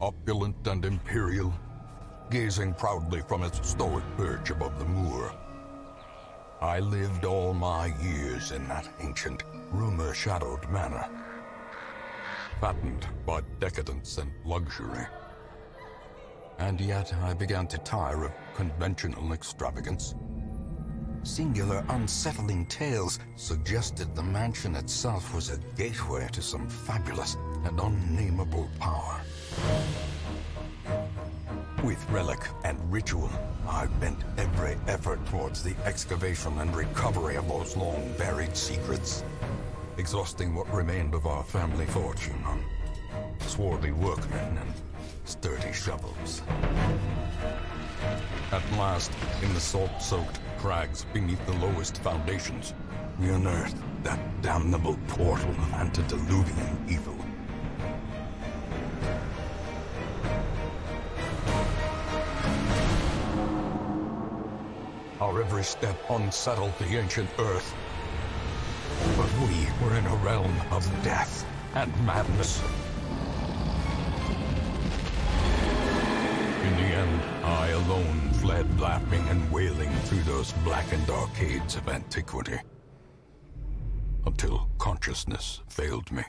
opulent and imperial, gazing proudly from its stoic perch above the moor. I lived all my years in that ancient, rumor-shadowed manor, fattened by decadence and luxury. And yet I began to tire of conventional extravagance. Singular, unsettling tales suggested the mansion itself was a gateway to some fabulous and unnameable power. With relic and ritual, I bent every effort towards the excavation and recovery of those long-buried secrets, exhausting what remained of our family fortune on swarthy workmen and sturdy shovels. At last, in the salt-soaked crags beneath the lowest foundations, we unearthed that damnable portal of antediluvian evil. Our every step unsettled the ancient earth, but we were in a realm of death and madness. In the end, I alone fled laughing and wailing through those blackened arcades of antiquity, until consciousness failed me.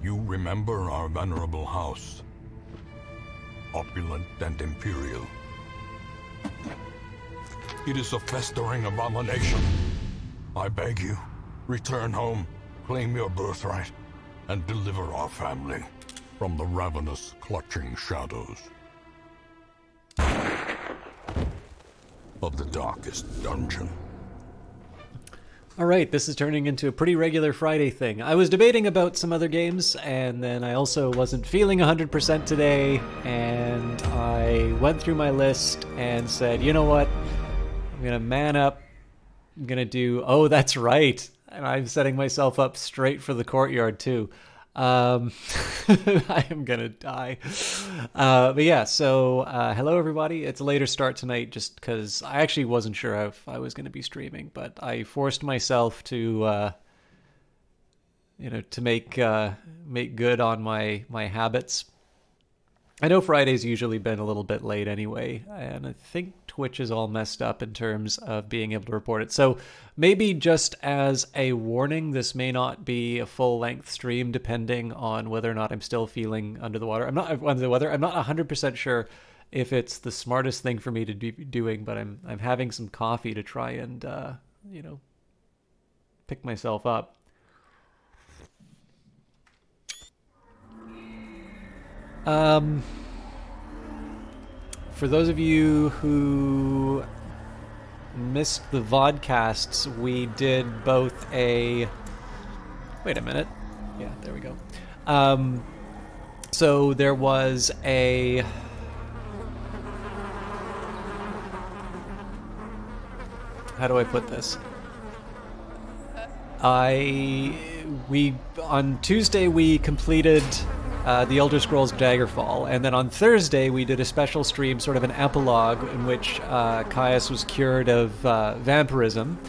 You remember our venerable house, opulent and imperial. It is a festering abomination. I beg you, return home, claim your birthright, and deliver our family from the ravenous, clutching shadows of the darkest dungeon. All right, this is turning into a pretty regular Friday thing. I was debating about some other games, and then I also wasn't feeling 100% today, and I went through my list and said, you know what? I'm going to man up. I'm going to do... Oh, that's right. And I'm setting myself up straight for the courtyard, too. I am going to die. But yeah, so hello, everybody. It's a later start tonight just because I actually wasn't sure if I was going to be streaming, but I forced myself to, to make good on my habits. I know Friday's usually been a little bit late anyway, and I think Twitch is all messed up in terms of being able to report it. So maybe just as a warning, this may not be a full-length stream depending on whether or not I'm still feeling under the water. I'm not under the weather. I'm not 100% sure if it's the smartest thing for me to be doing, but I'm having some coffee to try and pick myself up. For those of you who missed the vodcasts, we did both a... Wait a minute. Yeah, there we go. So there was a... How do I put this? On Tuesday we completed The Elder Scrolls Daggerfall, and then on Thursday we did a special stream, sort of an epilogue, in which Caius was cured of vampirism,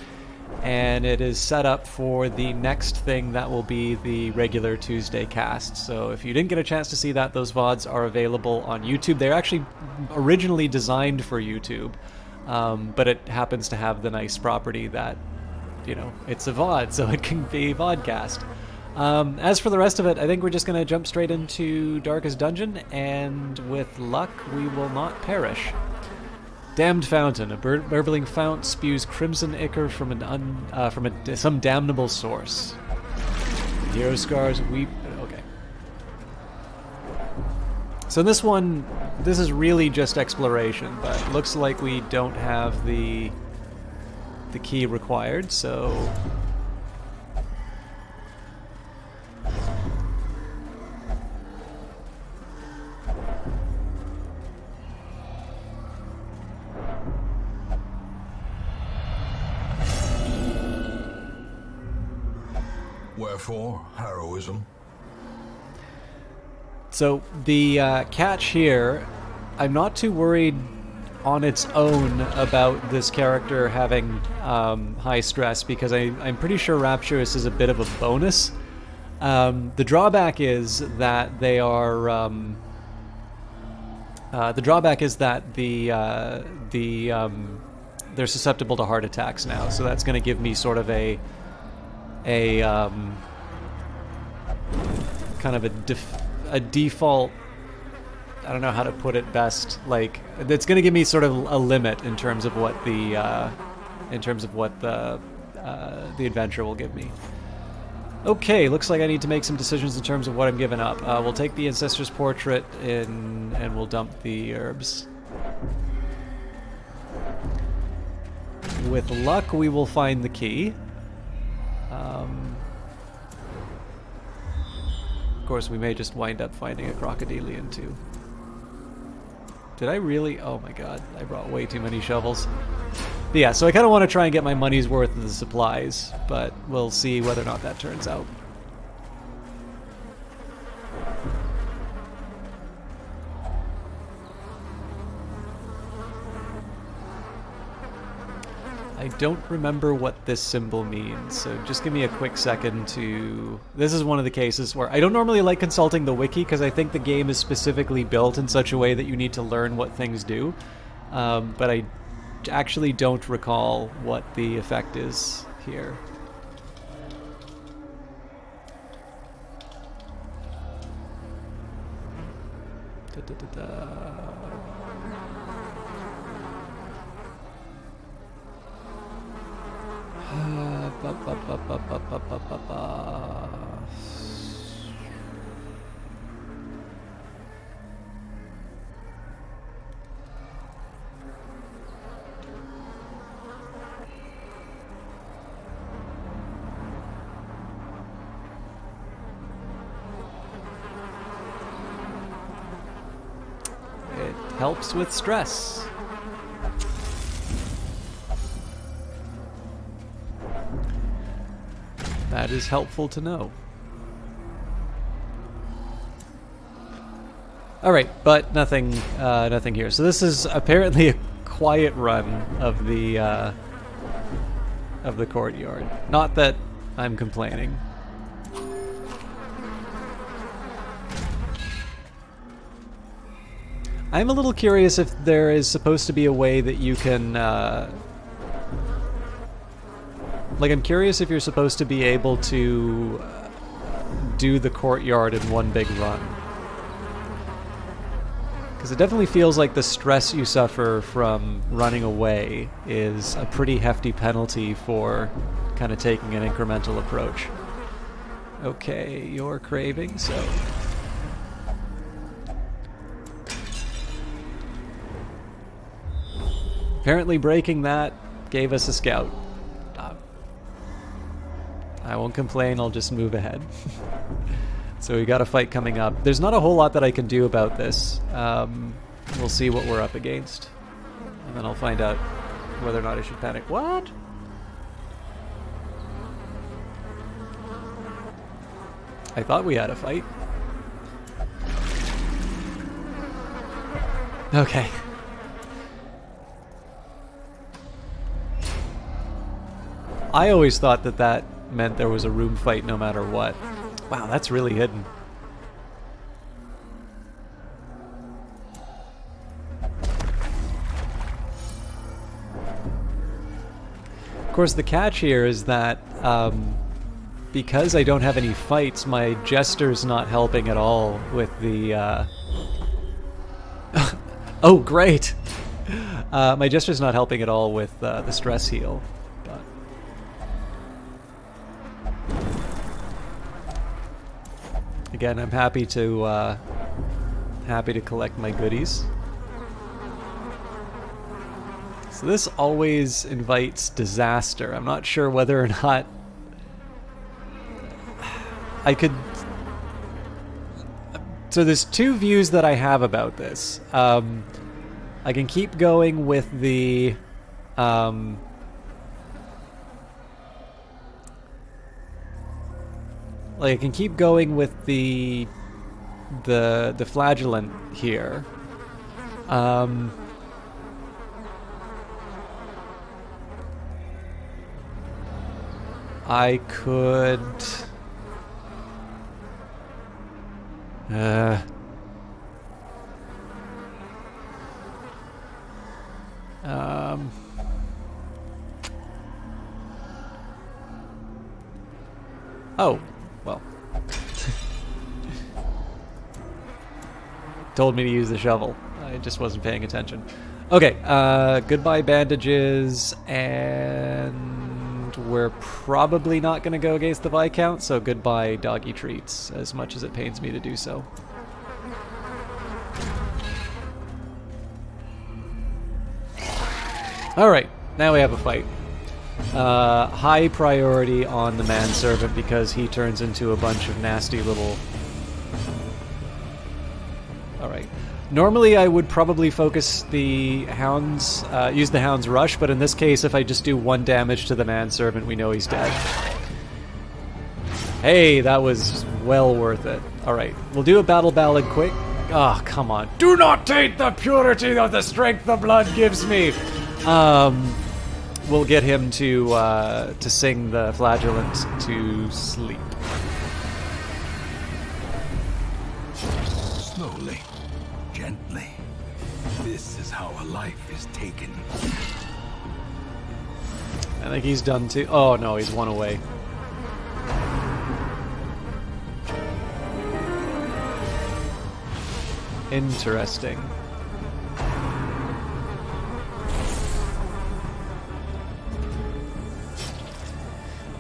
and it is set up for the next thing that will be the regular Tuesday cast. So if you didn't get a chance to see that, those VODs are available on YouTube. They're actually originally designed for YouTube, but it happens to have the nice property that, it's a VOD, so it can be vodcast. As for the rest of it, I think we're just going to jump straight into Darkest Dungeon, and with luck, we will not perish. Damned Fountain. A burbling fount spews crimson ichor from some damnable source. The hero scars weep... Okay. So this one, this is really just exploration, but it looks like we don't have the key required, so... Wherefore, heroism? So the catch here, I'm not too worried on its own about this character having high stress, because I'm pretty sure Rapturous is a bit of a bonus. The drawback is that they are. The drawback is that they're susceptible to heart attacks now, so that's going to give me sort of a kind of a default. I don't know how to put it best. Like, it's going to give me sort of a limit in terms of what the adventure will give me. Okay, looks like I need to make some decisions in terms of what I'm giving up. We'll take the Ancestor's Portrait in, and we'll dump the herbs. With luck, we will find the key. Of course, we may just wind up finding a crocodilian too. Did I really? Oh my god, I brought way too many shovels. But yeah, so I kind of want to try and get my money's worth of the supplies, but we'll see whether or not that turns out. I don't remember what this symbol means, so just give me a quick second to... This is one of the cases where I don't normally like consulting the wiki because I think the game is specifically built in such a way that you need to learn what things do, but I actually don't recall what the effect is here. It helps with stress. That is helpful to know. All right, but nothing here. So this is apparently a quiet run of the courtyard. Not that I'm complaining. I'm a little curious if there is supposed to be a way that you can. Like, I'm curious if you're supposed to be able to do the courtyard in one big run. Because it definitely feels like the stress you suffer from running away is a pretty hefty penalty for kind of taking an incremental approach. Okay, you're craving, so... Apparently breaking that gave us a scout. I won't complain, I'll just move ahead. So we got a fight coming up. There's not a whole lot that I can do about this. We'll see what we're up against. And then I'll find out whether or not I should panic. What? I thought we had a fight. Okay. I always thought that that meant there was a room fight no matter what. Wow, that's really hidden. Of course, the catch here is that because I don't have any fights, my Jester's not helping at all with the... Oh, great! My Jester's not helping at all with the stress heal. Again, I'm happy to collect my goodies. So this always invites disaster. I'm not sure whether or not I could... So there's two views that I have about this. I can keep going with the... Like, I can keep going with the flagellant here. I could... Oh, well. Told me to use the shovel. I just wasn't paying attention. Okay, goodbye bandages, and we're probably not going to go against the Viscount, so goodbye doggy treats, as much as it pains me to do so. Alright, now we have a fight. High priority on the manservant because he turns into a bunch of nasty little... Alright. Normally I would probably focus the hounds, use the hound's rush, but in this case if I just do 1 damage to the manservant, we know he's dead. Hey, that was well worth it. Alright, we'll do a battle ballad quick. Ah, oh, come on. Do not taint the purity of the strength the blood gives me! We'll get him to sing the flagellant to sleep. Slowly, gently. This is how a life is taken. I think he's done too. Oh no, he's 1 away. Interesting.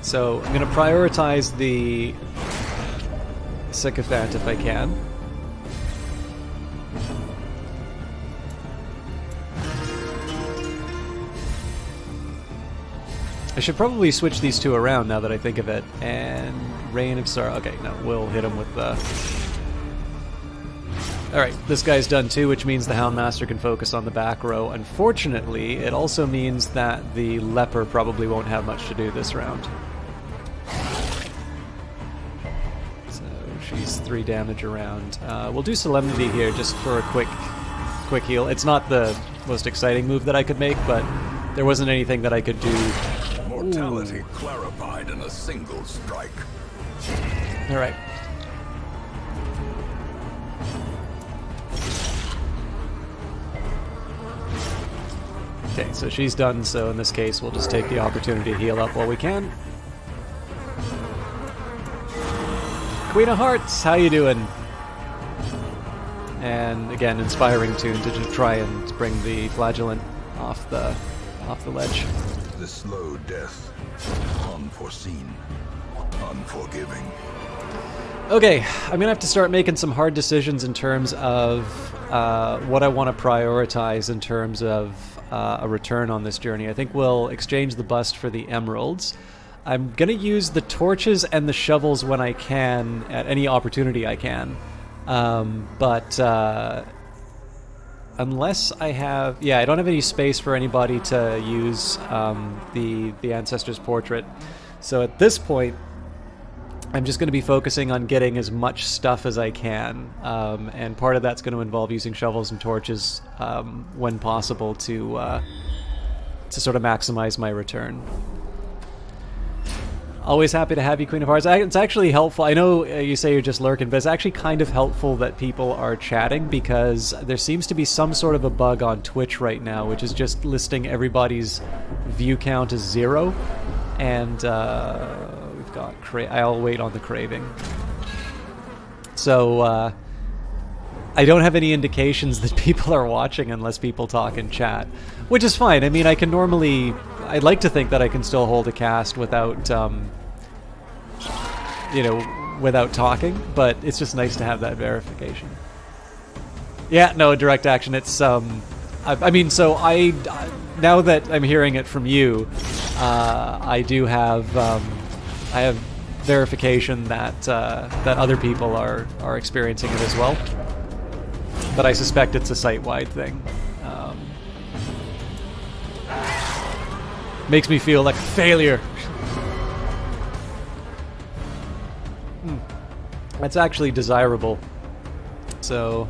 So I'm going to prioritize the Sycophant if I can. I should probably switch these two around now that I think of it. And Reign of Sorrow. Okay, no, we'll hit him with the... Alright, this guy's done too, which means the Houndmaster can focus on the back row. Unfortunately, it also means that the Leper probably won't have much to do this round. So she's 3 damage around. We'll do Solemnity here just for a quick heal. It's not the most exciting move that I could make, but there wasn't anything that I could do. Mortality clarified in a single strike. Alright. Okay, so she's done, so in this case we'll just take the opportunity to heal up while we can. Queen of Hearts, how you doing? And again, inspiring tune to just try and bring the flagellant off the ledge. The slow death, unforeseen, unforgiving. Okay, I'm gonna have to start making some hard decisions in terms of what I want to prioritize in terms of a return on this journey. I think we'll exchange the bust for the emeralds. I'm gonna use the torches and the shovels when I can, at any opportunity I can. But unless I have... Yeah, I don't have any space for anybody to use the Ancestor's Portrait. So at this point, I'm just going to be focusing on getting as much stuff as I can, and part of that's going to involve using shovels and torches when possible to sort of maximize my return. Always happy to have you, Queen of Hearts. It's actually helpful. I know you say you're just lurking, but it's actually kind of helpful that people are chatting because there seems to be some sort of a bug on Twitch right now, which is just listing everybody's view count as 0, and we've got I'll wait on the Craving. So I don't have any indications that people are watching unless people talk in chat, which is fine. I mean, I can normally... I'd like to think that I can still hold a cast without, you know, without talking, but it's just nice to have that verification. Yeah, no, direct action, it's, I mean, so now that I'm hearing it from you, I do have, I have verification that, that other people are experiencing it as well, but I suspect it's a site-wide thing. Makes me feel like a failure. That's actually desirable. So,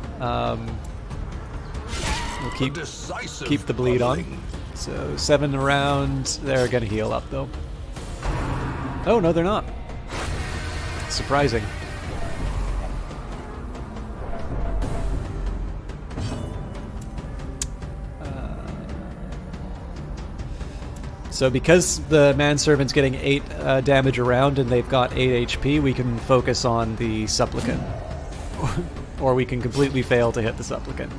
we'll keep the bleed on. So 7 around. They're gonna heal up though. Oh no, they're not. Surprising. So because the manservant's getting 8 damage around and they've got 8 HP, we can focus on the supplicant. Or we can completely fail to hit the supplicant.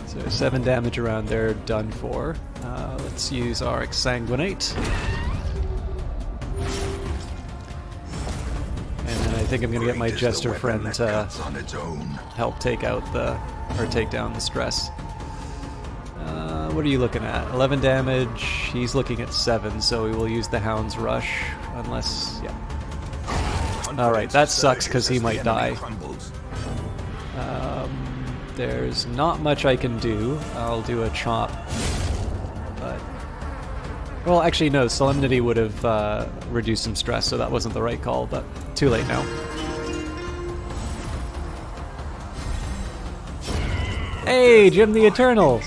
So 7 damage around there, done for. Let's use our Exsanguinate. And then I think I'm going to get my Jester friend to help take out take down the stress. What are you looking at? 11 damage. He's looking at 7, so we will use the Hound's Rush, unless, yeah. Alright, that sucks because he might die. There's not much I can do. I'll do a chop. But, well, actually, no. Solemnity would have reduced some stress, so that wasn't the right call, but too late now. Hey, Jim the Eternal!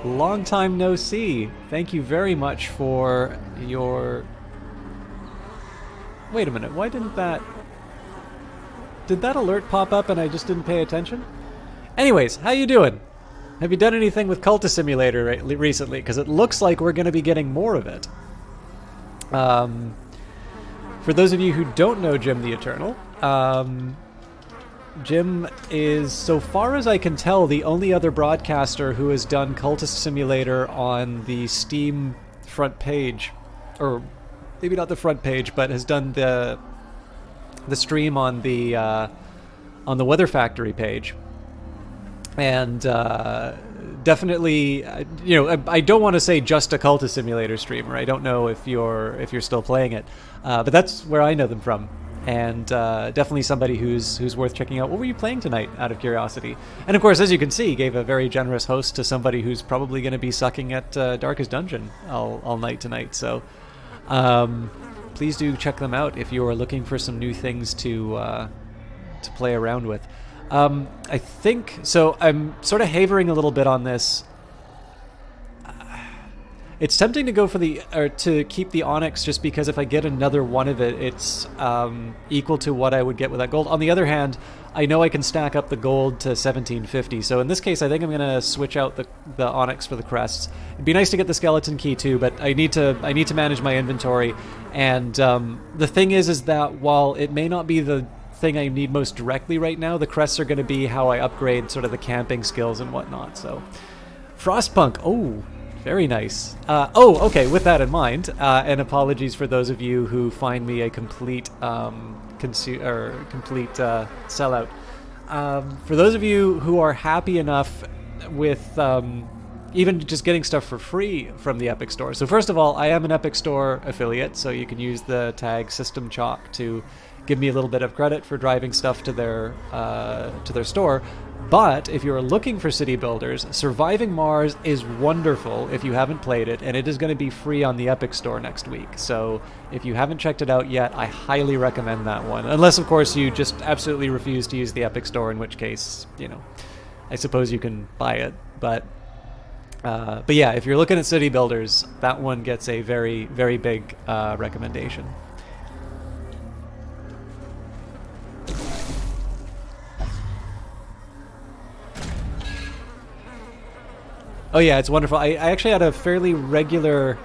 Long time no see. Thank you very much for your... Wait a minute, why didn't that... Did that alert pop up and I just didn't pay attention? Anyways, how you doing? Have you done anything with Cultist Simulator recently? Because it looks like we're going to be getting more of it. For those of you who don't know Jim the Eternal, Jim is, so far as I can tell, the only other broadcaster who has done Cultist Simulator on the Steam front page. Or maybe not the front page, but has done the stream on the Weather Factory page. And definitely, you know, I don't want to say just a Cultist Simulator streamer. I don't know if you're still playing it, but that's where I know them from. And definitely somebody who's worth checking out. What were you playing tonight, out of curiosity? And of course, as you can see, gave a very generous host to somebody who's probably going to be sucking at Darkest Dungeon all night tonight. So please do check them out if you are looking for some new things to play around with. I think so. I'm sort of havering a little bit on this. It's tempting to go for to keep the Onyx, just because if I get another one of it, it's equal to what I would get with that gold. On the other hand, I know I can stack up the gold to 1750. So in this case, I think I'm going to switch out the Onyx for the crests. It'd be nice to get the skeleton key too, but I need to manage my inventory. And the thing is that while it may not be the thing I need most directly right now, the crests are going to be how I upgrade sort of the camping skills and whatnot. So Frostpunk, oh. Very nice. Okay, with that in mind, and apologies for those of you who find me a complete sellout. For those of you who are happy enough with even just getting stuff for free from the Epic Store. So first of all, I am an Epic Store affiliate, so you can use the tag SystemChalk to give me a little bit of credit for driving stuff to their store. But if you're looking for city builders, Surviving Mars is wonderful if you haven't played it, and it is going to be free on the Epic Store next week. So if you haven't checked it out yet, I highly recommend that one. Unless, of course, you just absolutely refuse to use the Epic Store, in which case, you know, I suppose you can buy it. But yeah, if you're looking at city builders, that one gets a very, very big recommendation. Oh yeah, it's wonderful. I actually had a fairly regular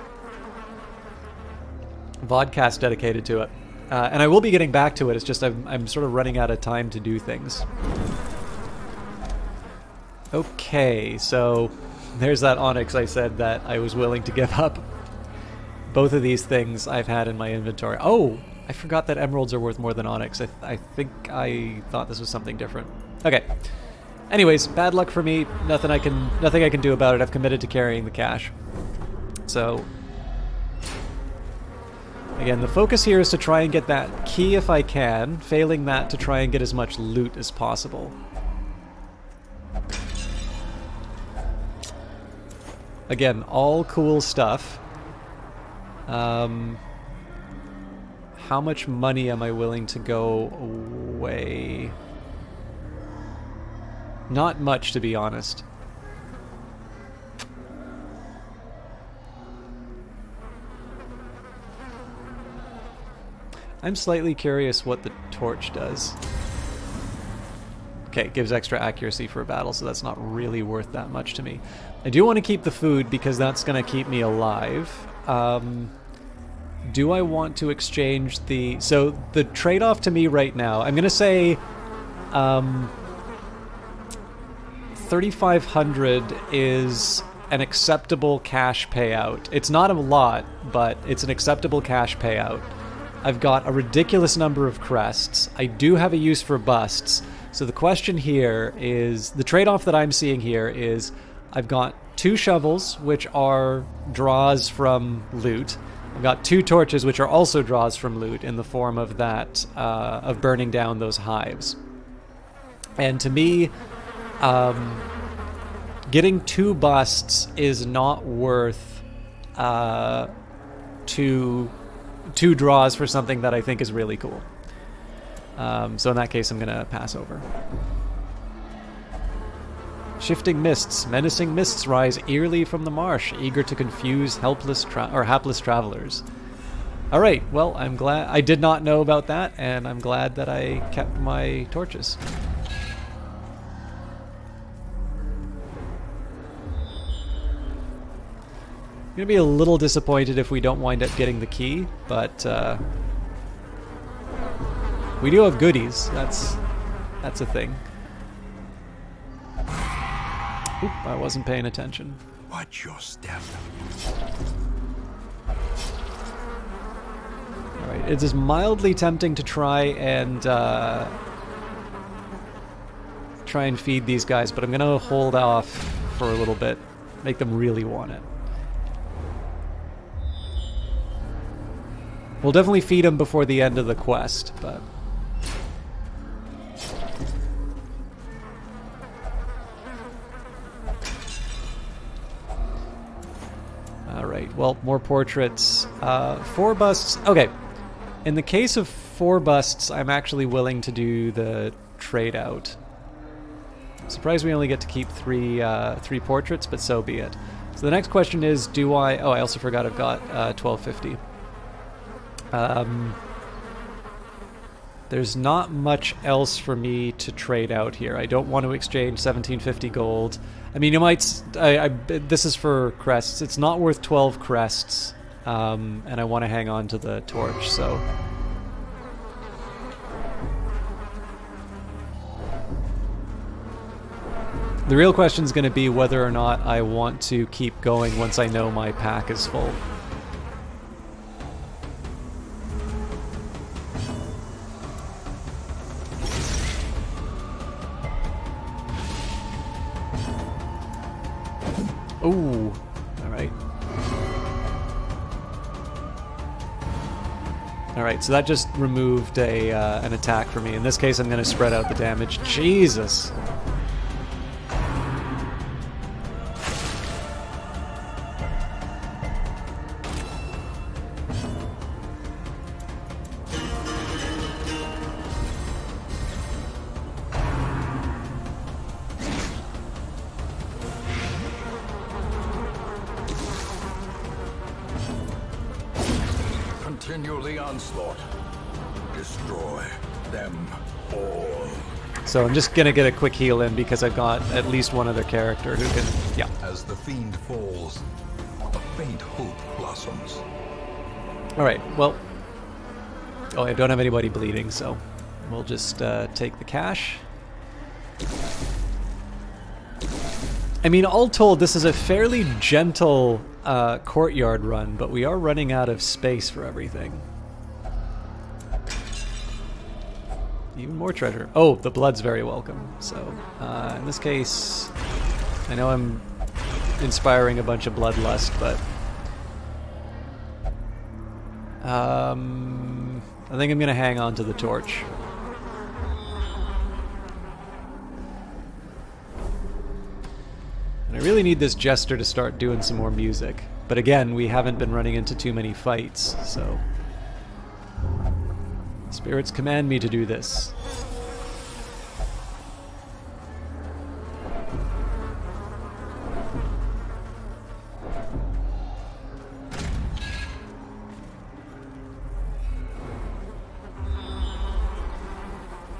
vodcast dedicated to it. And I will be getting back to it, it's just I'm sort of running out of time to do things. Okay, so there's that Onyx I said that I was willing to give up. Both of these things I've had in my inventory. Oh, I forgot that emeralds are worth more than Onyx. I think I thought this was something different. Okay. Anyways, bad luck for me. Nothing I can do about it. I've committed to carrying the cash. So again, the focus here is to try and get that key if I can. Failing that, to try and get as much loot as possible. Again, all cool stuff. How much money am I willing to go away? Not much, to be honest. I'm slightly curious what the torch does. Okay, it gives extra accuracy for a battle, so that's not really worth that much to me. I do want to keep the food because that's going to keep me alive. Do I want to exchange the... So the trade-off to me right now, I'm going to say 3,500 is an acceptable cash payout. It's not a lot, but it's an acceptable cash payout. I've got a ridiculous number of crests. I do have a use for busts. So the question here is, the trade-off that I'm seeing here is I've got 2 shovels, which are draws from loot. I've got 2 torches, which are also draws from loot in the form of that, of burning down those hives. And to me, getting 2 busts is not worth 2 draws for something that I think is really cool. So in that case, I'm gonna pass over. Shifting mists, menacing mists rise eerily from the marsh, eager to confuse hapless travelers. All right, well, I'm glad I did not know about that, and I'm glad that I kept my torches. I'm gonna be a little disappointed if we don't wind up getting the key, but we do have goodies. That's a thing. Oop, I wasn't paying attention. Watch your step. Alright, it is mildly tempting to try and feed these guys, but I'm gonna hold off for a little bit. Make them really want it. We'll definitely feed them before the end of the quest, but... Alright, well, more portraits. 4 busts. Okay, in the case of 4 busts, I'm actually willing to do the trade out. I'm surprised we only get to keep 3 portraits, but so be it. So the next question is, do I... Oh, I also forgot I've got 1250. There's not much else for me to trade out here. I don't want to exchange 1750 gold. I mean, you might... this is for crests. It's not worth 12 crests, and I want to hang on to the torch, so... The real question is going to be whether or not I want to keep going once I know my pack is full. Ooh, alright. Alright, so that just removed an attack for me. In this case, I'm going to spread out the damage. Jesus! Continue the onslaught. Destroy them all. So I'm just gonna get a quick heal in because I've got at least one other character who can... Yeah. As the fiend falls, a faint hope blossoms. Alright, well... Oh, I don't have anybody bleeding, so we'll just take the cash. I mean, all told, this is a fairly gentle courtyard run, but we are running out of space for everything. Even more treasure. Oh, the blood's very welcome. So, in this case, I know I'm inspiring a bunch of bloodlust, but... I think I'm gonna hang on to the torch. And I really need this jester to start doing some more music. But again, we haven't been running into too many fights, so... Spirits command me to do this.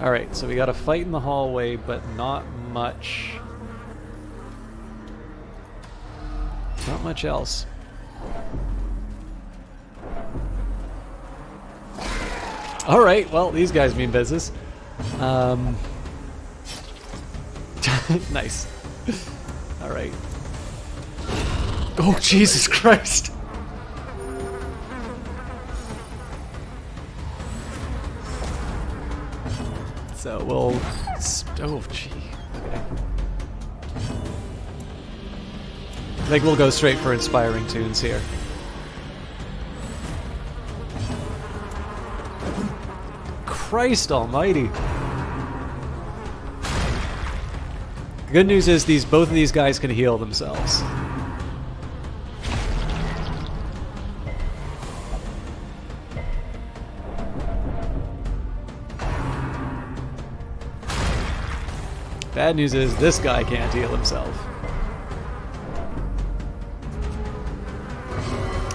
Alright, so we got a fight in the hallway, but not much. Not much else. Alright, well, these guys mean business. Nice. Alright. Oh, Jesus Christ! So we'll... Oh, gee. Okay. I think we'll go straight for inspiring tunes here. Christ almighty. The good news is both of these guys can heal themselves. Bad news is this guy can't heal himself.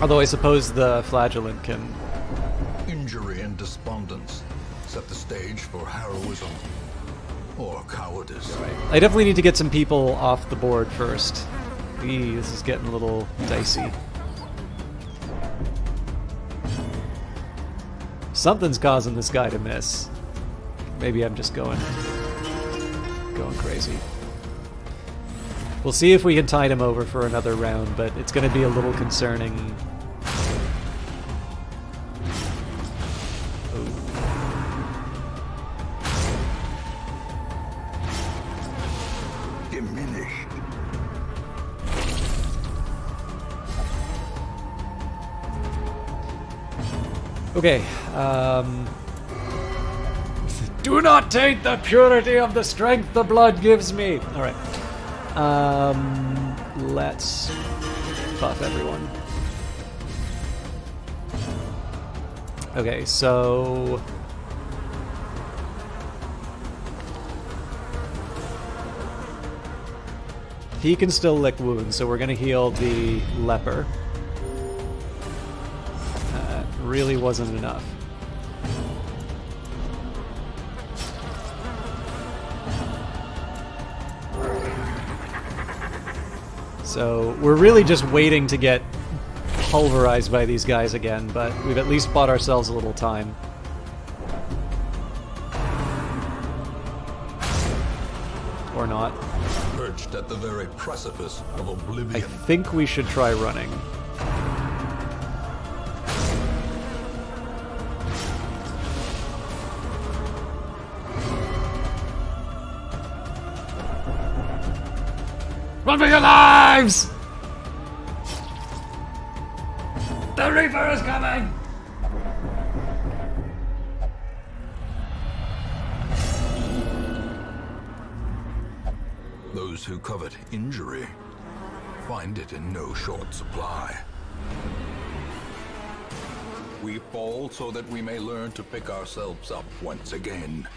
Although I suppose the flagellant can. Injury and despondence set the stage for heroism or cowardice. Right. I definitely need to get some people off the board first. Eee, this is getting a little dicey. Something's causing this guy to miss. Maybe I'm just going crazy. We'll see if we can tide him over for another round, but it's going to be a little concerning. Diminished. Okay, do not taint the purity of the strength the blood gives me! Alright. Let's buff everyone. Okay, so... he can still lick wounds, so we're gonna heal the leper. Really wasn't enough. So we're really just waiting to get pulverized by these guys again, but we've at least bought ourselves a little time. Or not. Perched at the very precipice of oblivion. I think we should try running. Run for your lives! The Reaper is coming! Those who covet injury find it in no short supply. We fall so that we may learn to pick ourselves up once again.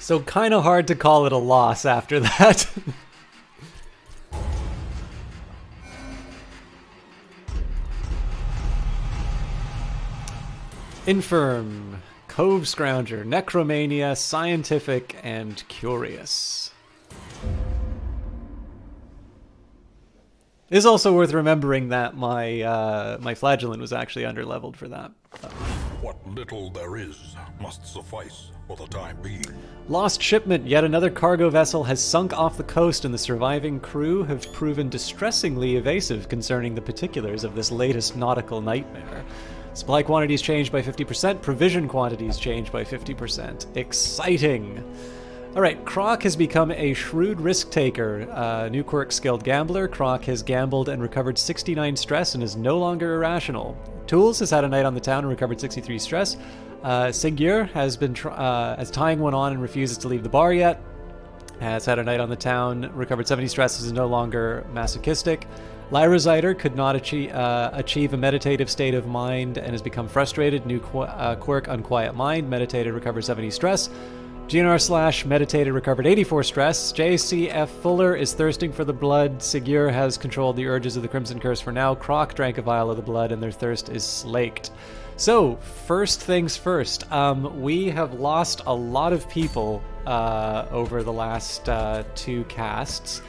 So kind of hard to call it a loss after that. Infirm, Cove Scrounger, Necromania, Scientific, and Curious. It is also worth remembering that my Flagellant was actually underleveled for that. What little there is must suffice for the time being. Lost shipment. Yet another cargo vessel has sunk off the coast, and the surviving crew have proven distressingly evasive concerning the particulars of this latest nautical nightmare. Supply quantities changed by 50%, provision quantities changed by 50%. Exciting! Alright, Croc has become a shrewd risk-taker. New quirk skilled gambler. Croc has gambled and recovered 69 stress and is no longer irrational. Tools has had a night on the town and recovered 63 stress. Singur has been tying one on and refuses to leave the bar yet. Has had a night on the town, recovered 70 stress, is no longer masochistic. Lyra Zyder could not achieve a meditative state of mind and has become frustrated. New quirk, Unquiet Mind. Meditated, recovered 70 stress. GNR / meditated, recovered 84 stress. JCF Fuller is thirsting for the blood. Sigur has controlled the urges of the Crimson Curse for now. Croc drank a vial of the blood and their thirst is slaked. So, first things first. We have lost a lot of people over the last 2 casts.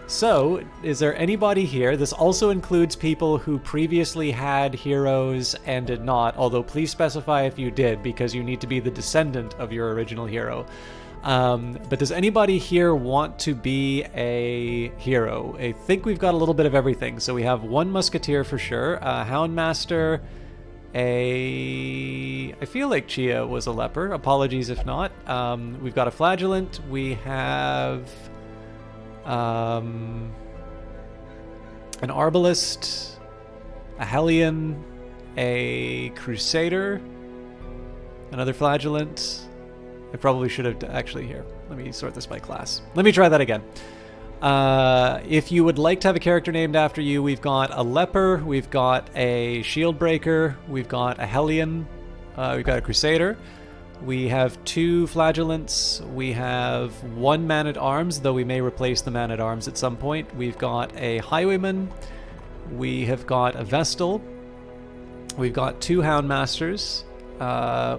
So, is there anybody here? This also includes people who previously had heroes and did not, although please specify if you did, because you need to be the descendant of your original hero. But does anybody here want to be a hero? I think we've got a little bit of everything. So we have 1 musketeer for sure, a houndmaster, I feel like Chia was a leper. Apologies if not. We've got a flagellant. We have an arbalist, a hellion, a crusader, another flagellant. I probably should have actually here. Let me sort this by class. Let me try that again. If you would like to have a character named after you, we've got a leper, we've got a shield breaker, we've got a hellion, we've got a crusader. We have 2 flagellants. We have 1 man-at-arms, though we may replace the man-at-arms at some point. We've got a highwayman. We have got a vestal. We've got 2 houndmasters.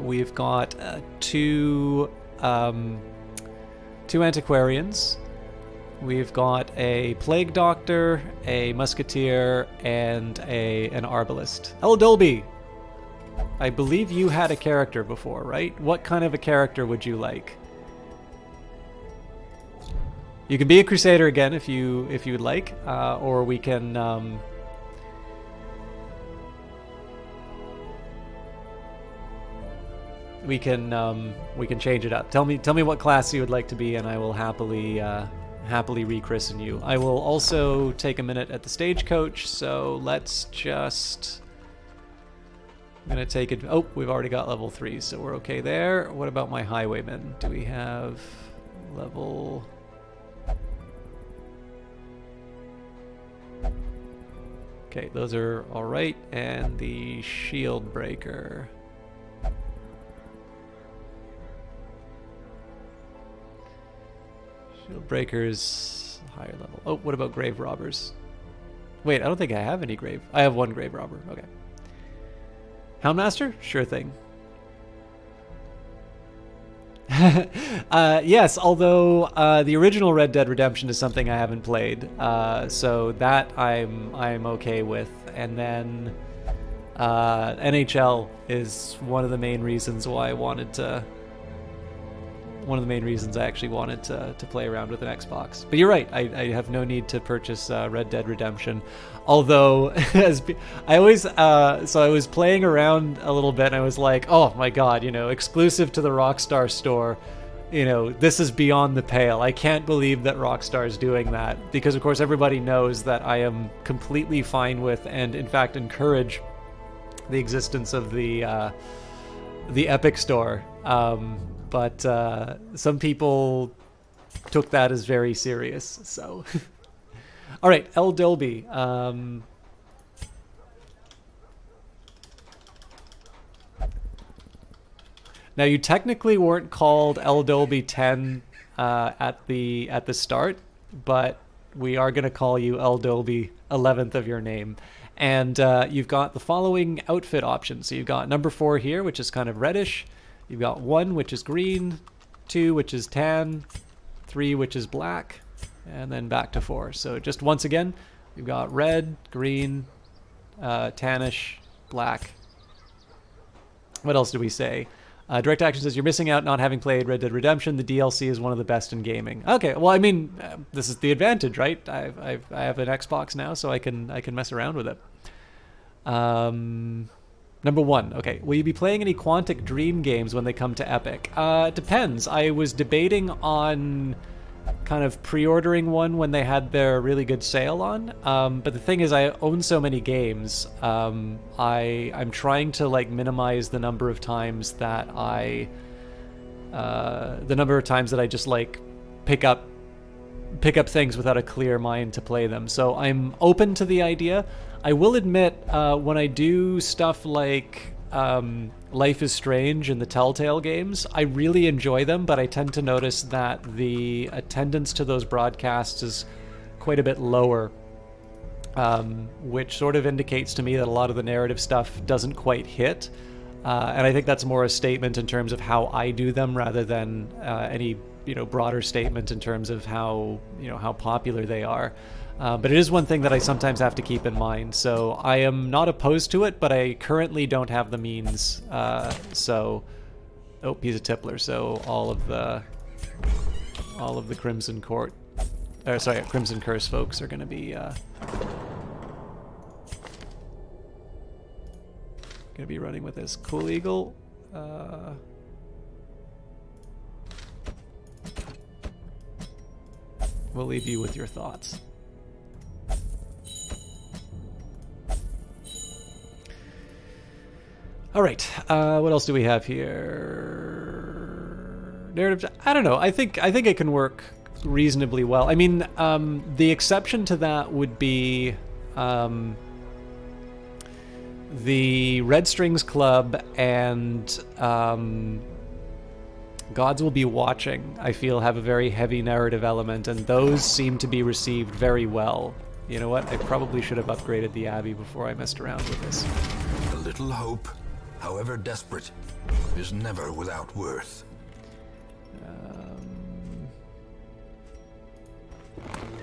We've got 2 antiquarians. We've got a plague doctor, a musketeer, and an arbalist. Hello, Dolby! I believe you had a character before, right? What kind of a character would you like? You can be a crusader again if you would like, or we can we can change it up. Tell me what class you would like to be, and I will happily rechristen you. I will also take a minute at the stagecoach. So let's just. I'm gonna take it. Oh, we've already got level 3, so we're okay there. What about my highwaymen? Do we have level? Okay, those are all right, and the shield breaker. Shield breakers higher level. Oh, what about grave robbers? Wait, I don't think I have any grave. I have 1 grave robber. Okay. Houndmaster? Sure thing. Yes, although the original Red Dead Redemption is something I haven't played, so that I'm okay with. And then NHL is one of the main reasons why I wanted to. One of the main reasons I actually wanted to play around with an Xbox. But you're right, I have no need to purchase Red Dead Redemption. Although, I was playing around a little bit and I was like, oh my god, exclusive to the Rockstar store, this is beyond the pale. I can't believe that Rockstar is doing that. Because of course everybody knows that I am completely fine with and in fact encourage the existence of the Epic Store. But some people took that as very serious, so. All right, L. Dolby. Now, you technically weren't called L. Dolby 10 at the start, but we are going to call you L. Dolby 11th of your name. And you've got the following outfit options. So you've got number 4 here, which is kind of reddish. You've got 1, which is green, 2, which is tan, 3, which is black, and then back to 4. So just once again, you've got red, green, tannish, black. What else do we say? Direct Action says, you're missing out not having played Red Dead Redemption. The DLC is one of the best in gaming. Okay, well, I mean, this is the advantage, right? I have an Xbox now, so I can mess around with it. Number 1, okay. Will you be playing any Quantic Dream games when they come to Epic? Depends. I was debating on kind of pre-ordering one when they had their really good sale on. But the thing is, I own so many games. I'm trying to like minimize the number of times that I just like pick up pick up things without a clear mind to play them. So I'm open to the idea. I will admit, when I do stuff like Life is Strange and the Telltale games, I really enjoy them, but I tend to notice that the attendance to those broadcasts is quite a bit lower, which sort of indicates to me that a lot of the narrative stuff doesn't quite hit. And I think that's more a statement in terms of how I do them rather than any broader statement in terms of how how popular they are. But it is one thing that I sometimes have to keep in mind. So I am not opposed to it, but I currently don't have the means. So, oh, he's a tippler. So all of the Crimson Court, or sorry, Crimson Curse folks are going to be running with this. Cool Eagle. We'll leave you with your thoughts. All right, what else do we have here? Narrative. I don't know. I think it can work reasonably well. I mean, the exception to that would be the Red Strings Club and Gods Will Be Watching, I feel, have a very heavy narrative element, and those seem to be received very well. You know what? I probably should have upgraded the Abbey before I messed around with this. A little hope, however desperate, is never without worth.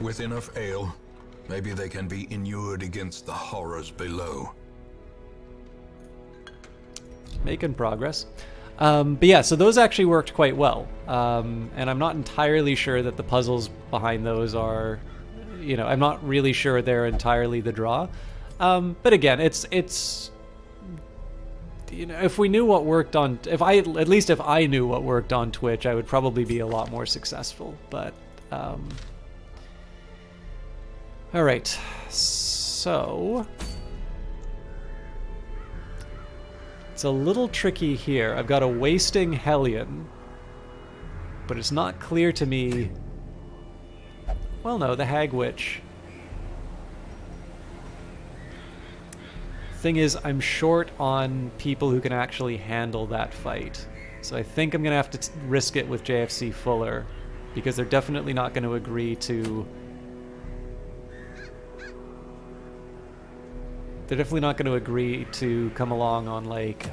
With enough ale, maybe they can be inured against the horrors below. Making progress. But yeah, so those actually worked quite well. And I'm not entirely sure that the puzzles behind those are, I'm not really sure they're entirely the draw. But again, it's if we knew what worked on, if I knew what worked on Twitch, I would probably be a lot more successful. But all right, so it's a little tricky here. I've got a Wasting Hellion, but it's not clear to me. Well, no, the Hag Witch. Thing is, I'm short on people who can actually handle that fight. So I think I'm going to have to risk it with JFC Fuller, because they're definitely not going to agree to... They're definitely not going to agree to come along on, like,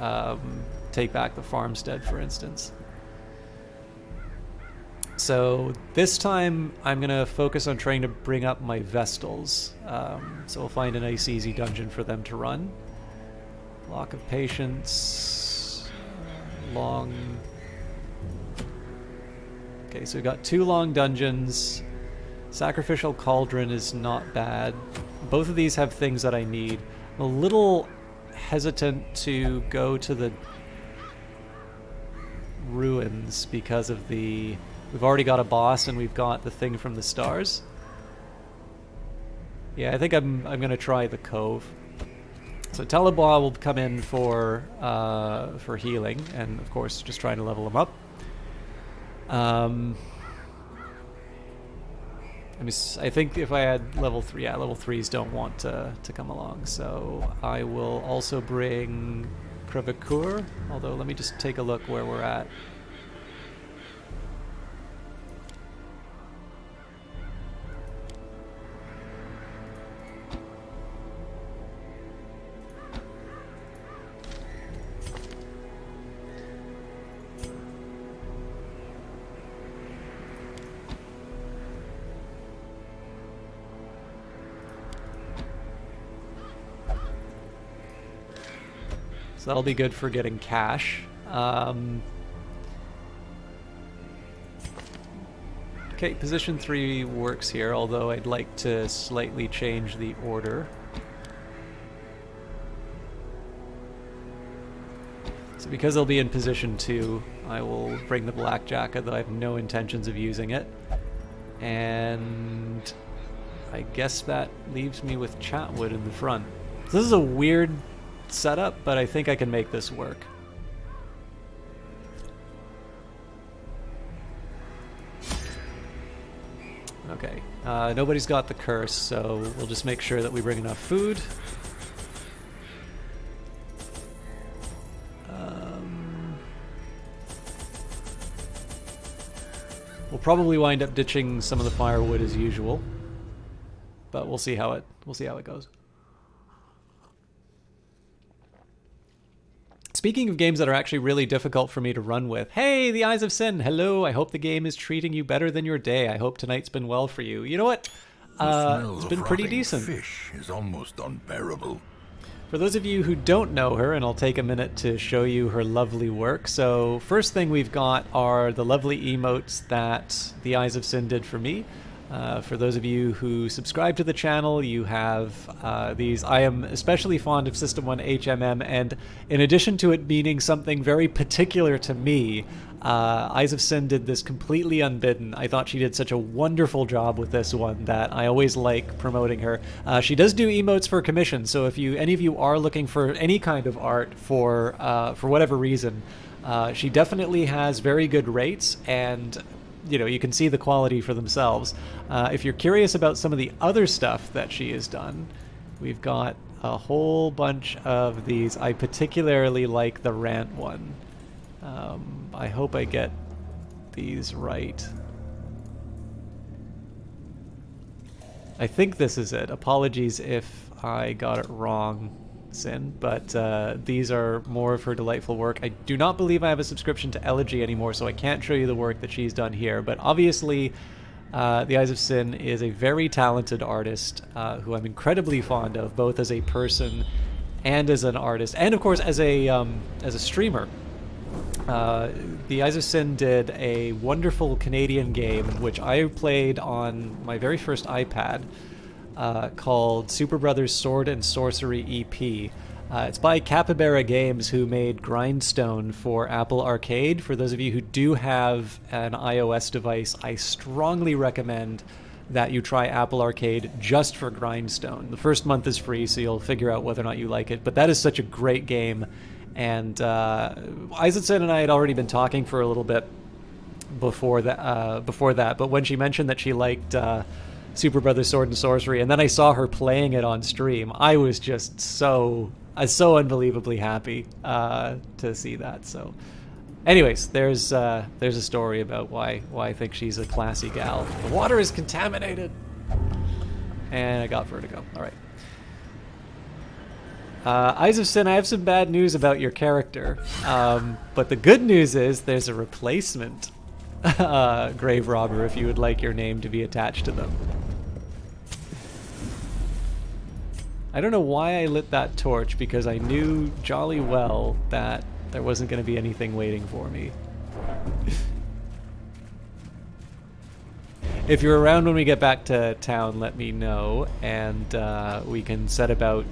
Take Back the Farmstead, for instance. So this time I'm going to focus on trying to bring up my Vestals. So we'll find a nice easy dungeon for them to run. Lock of Patience. Long... Okay, so we've got 2 long dungeons. Sacrificial Cauldron is not bad. Both of these have things that I need. I'm a little hesitant to go to the ruins because of the... We've already got a boss and we've got the thing from the stars. Yeah, I think I'm gonna try the Cove. So Telebois will come in for healing, and of course just trying to level him up. I think if I had level 3, yeah, level 3s don't want to come along. So I will also bring Crevecoeur, although let me just take a look where we're at. So that'll be good for getting cash. Okay, position 3 works here, although I'd like to slightly change the order. So because I'll be in position 2, I will bring the Blackjack, although I have no intentions of using it. And I guess that leaves me with Chatwood in the front. So this is a weird setup, but I think I can make this work. Okay. Nobody's got the curse, so we'll just make sure that we bring enough food. We'll probably wind up ditching some of the firewood as usual, but we'll see how it goes. Speaking of games that are actually really difficult for me to run with, hey, the Eyes of Sin, hello, I hope the game is treating you better than your day. I hope tonight's been well for you. You know what? It's been pretty decent. Fish is almost unbearable. For those of you who don't know her, and I'll take a minute to show you her lovely work. So first thing we've got are the lovely emotes that the Eyes of Sin did for me. For those of you who subscribe to the channel, you have these. I am especially fond of System 1 HMM, and in addition to it meaning something very particular to me, Eyes of Sin did this completely unbidden. I thought she did such a wonderful job with this one that I always like promoting her. She does do emotes for commission, so if any of you are looking for any kind of art for whatever reason, she definitely has very good rates, and you can see the quality for themselves. If you're curious about some of the other stuff that she has done, we've got a whole bunch of these. I particularly like the rant one. I hope I get these right. I think this is it. Apologies if I got it wrong, Sin, but these are more of her delightful work. I do not believe I have a subscription to Elegy anymore, so I can't show you the work that she's done here, but obviously the Eyes of Sin is a very talented artist who I'm incredibly fond of, both as a person and as an artist, and of course as a streamer. The Eyes of Sin did a wonderful Canadian game which I played on my very first iPad called Super Brothers Sword and Sorcery EP. It's by Capybara Games, who made Grindstone for Apple Arcade. For those of you who do have an iOS device, I strongly recommend that you try Apple Arcade just for Grindstone. The first month is free, so you'll figure out whether or not you like it, but that is such a great game. And Eyes of Sin and I had already been talking for a little bit before that, but when she mentioned that she liked Super Brothers Sword and Sorcery, and then I saw her playing it on stream, I was just so unbelievably happy to see that. So anyways, there's a story about why I think she's a classy gal. The water is contaminated, and I got vertigo. All right. Eyes of Sin, I have some bad news about your character, but the good news is there's a replacement grave robber if you would like your name to be attached to them. I don't know why I lit that torch, because I knew jolly well that there wasn't going to be anything waiting for me. If you're around when we get back to town, let me know, and we can set about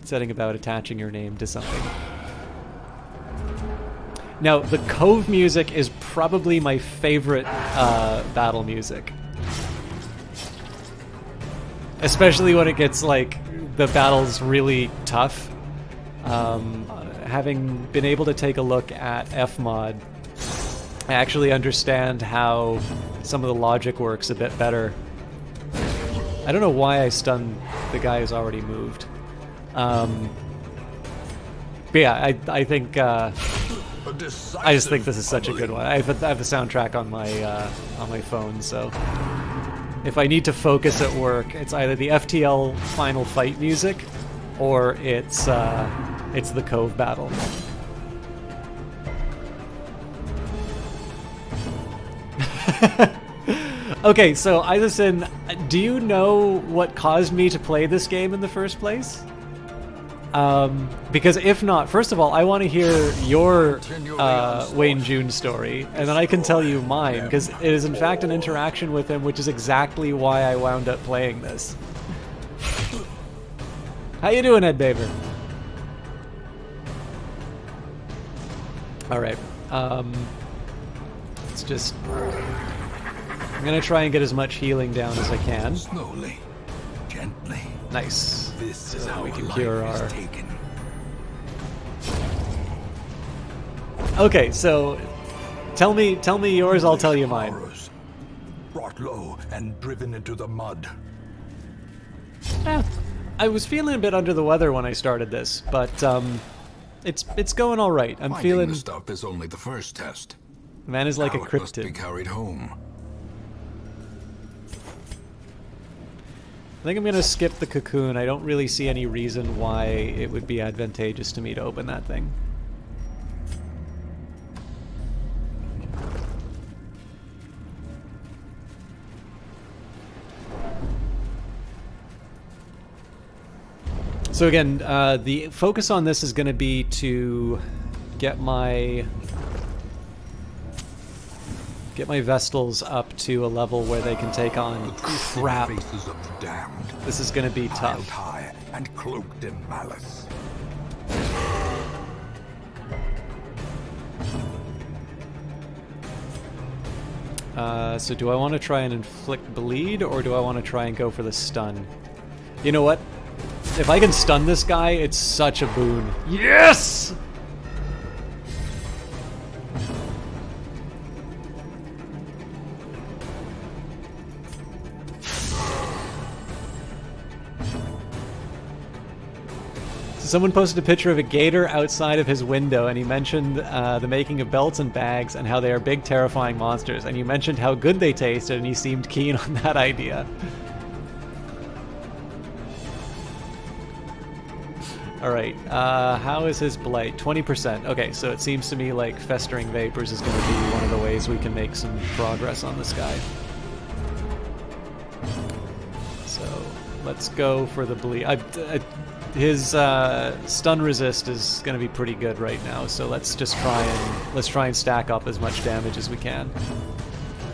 setting about attaching your name to something. Now, the Cove music is probably my favorite battle music. Especially when it gets, like, the battle's really tough. Having been able to take a look at Fmod, I actually understand how some of the logic works a bit better. I don't know why I stunned the guy who's already moved. But yeah, I think I just think this is such a good one. I have the soundtrack on my phone, so if I need to focus at work, it's either the FTL final fight music or it's the Cove battle. Okay, so Eyes of Sin, do you know what caused me to play this game in the first place? Because if not, first of all, I want to hear your Wayne June story, and then I can tell you mine, because it is in fact an interaction with him, which is exactly why I wound up playing this. How you doing, Ed Baver? Alright, let's just... I'm gonna try and get as much healing down as I can. Slowly, gently. Nice. This is how we can life cure is our... taken. Okay, so tell me yours, I'll tell you mine. Horrors brought brought low and driven into the mud. I was feeling a bit under the weather when I started this, but it's going all right. I'm Finding feeling. the stuff is only the first test. Man is like Now a it must be cryptid. carried home. I think I'm gonna skip the cocoon. I don't really see any reason why it would be advantageous to me to open that thing. So again, the focus on this is going to be to get my Vestals up to a level where they can take on crap. Faces of the damned, This is going to be piled tough. high and cloaked in malice. So do I want to try and inflict bleed, or do I want to try and go for the stun? You know what? If I can stun this guy, it's such a boon. Yes! Someone posted a picture of a gator outside of his window, and he mentioned the making of belts and bags and how they are big, terrifying monsters. And you mentioned how good they tasted, and he seemed keen on that idea. Alright, how is his blight? 20%. Okay, so it seems to me like Festering Vapors is going to be one of the ways we can make some progress on this guy. So, let's go for the bleed. His stun resist is going to be pretty good right now, so let's try and stack up as much damage as we can.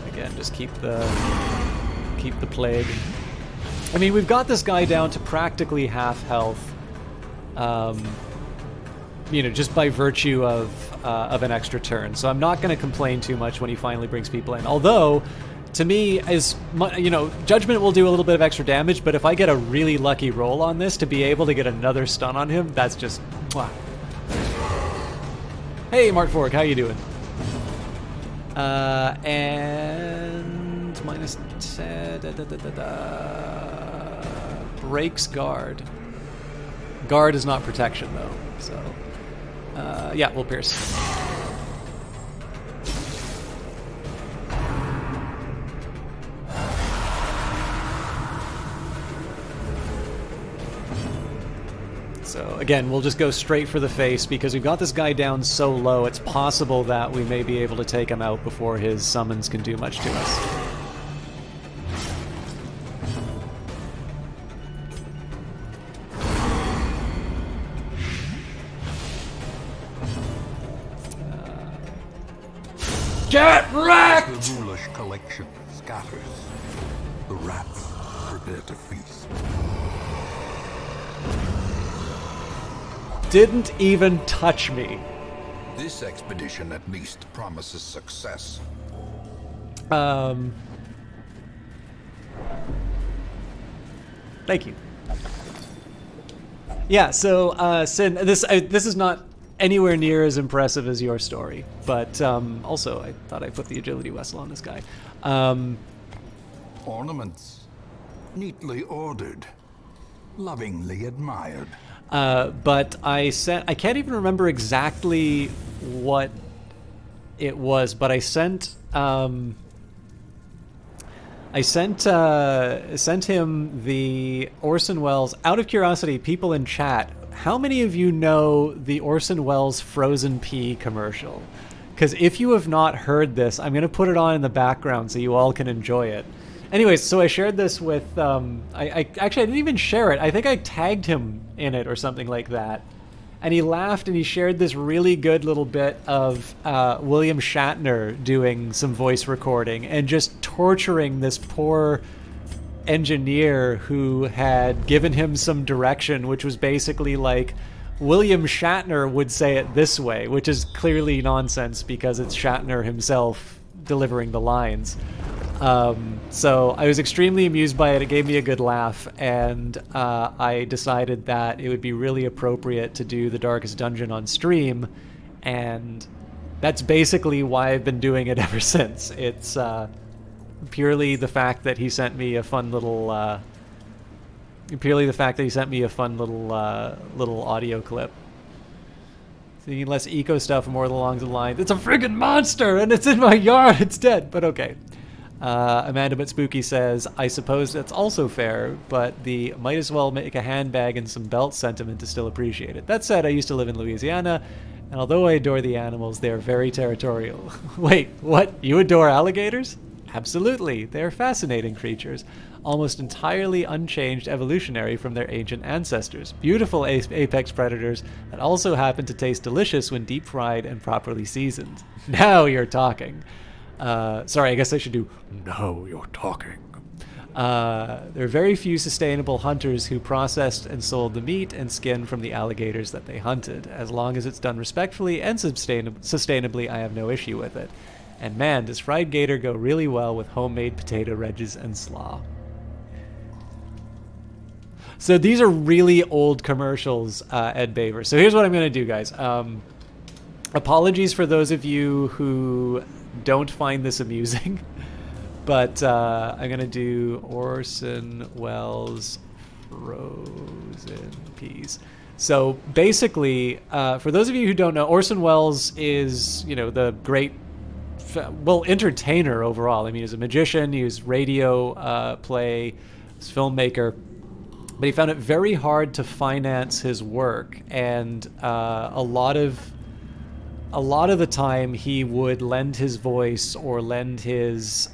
Again, just keep the plague. I mean, we've got this guy down to practically half health. You know, just by virtue of an extra turn. So I'm not going to complain too much when he finally brings people in. Although, to me, you know, Judgment will do a little bit of extra damage, but if I get a really lucky roll on this to be able to get another stun on him, that's just... Wow. Hey, Mark Fork, how you doing? And... minus 10... Breaks guard. Guard is not protection, though, so... yeah, we'll pierce. So, again, we'll just go straight for the face, because we've got this guy down so low, it's possible that we may be able to take him out before his summons can do much to us. Get wrecked! The ghoulish collection scatters. The rats prepare to feast. Didn't even touch me. This expedition at least promises success. Thank you. Yeah, so, Sin, this is not anywhere near as impressive as your story, but also I thought I put the agility vessel on this guy. Ornaments, neatly ordered, lovingly admired. But I can't even remember exactly what it was, but I sent him the Orson Welles. Out of curiosity, people in chat, how many of you know the Orson Welles Frozen Pea commercial? Because if you have not heard this, I'm going to put it on in the background so you all can enjoy it. Anyways, so I shared this with, I didn't even share it. I think I tagged him in it or something like that. And he laughed and he shared this really good little bit of William Shatner doing some voice recording and just torturing this poor engineer who had given him some direction, which was basically like, William Shatner would say it this way, which is clearly nonsense because it's Shatner himself delivering the lines. So I was extremely amused by it. It gave me a good laugh, and I decided that it would be really appropriate to do the Darkest Dungeon on stream, and that's basically why I've been doing it ever since. It's purely the fact that he sent me a fun little little audio clip. Seeing less eco stuff, more along the line. It's a friggin' monster, and it's in my yard. It's dead, but okay. Amanda But Spooky says, I suppose that's also fair, but the might as well make a handbag and some belt sentiment is still appreciated. That said, I used to live in Louisiana, and although I adore the animals, they are very territorial. Wait, what? You adore alligators? Absolutely. They are fascinating creatures, almost entirely unchanged evolutionary from their ancient ancestors. Beautiful apex predators that also happen to taste delicious when deep fried and properly seasoned. Now you're talking. Sorry, I guess I should do, now you're talking. There are very few sustainable hunters who processed and sold the meat and skin from the alligators that they hunted. As long as it's done respectfully and sustainably, I have no issue with it. And man, does fried gator go really well with homemade potato wedges and slaw. So these are really old commercials, Ed Baver. So here's what I'm going to do, guys. Apologies for those of you who don't find this amusing, but I'm going to do Orson Welles frozen peas. So basically, for those of you who don't know, Orson Welles is, you know, the great, well, entertainer overall. I mean, he's a magician, he was radio play, he's a filmmaker, but he found it very hard to finance his work, and a lot of the time he would lend his voice or lend his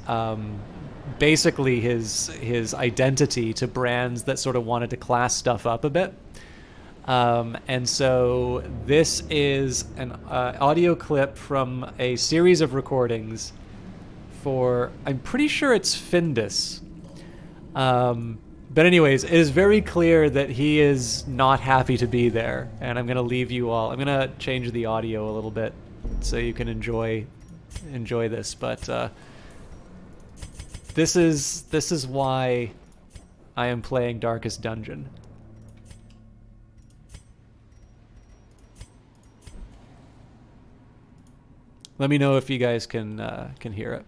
basically his identity to brands that sort of wanted to class stuff up a bit. And so this is an audio clip from a series of recordings for, I'm pretty sure it's Findus. But anyways, it is very clear that he is not happy to be there, and I'm going to leave you all. I'm going to change the audio a little bit so you can enjoy this, but this is why I am playing Darkest Dungeon. Let me know if you guys can hear it.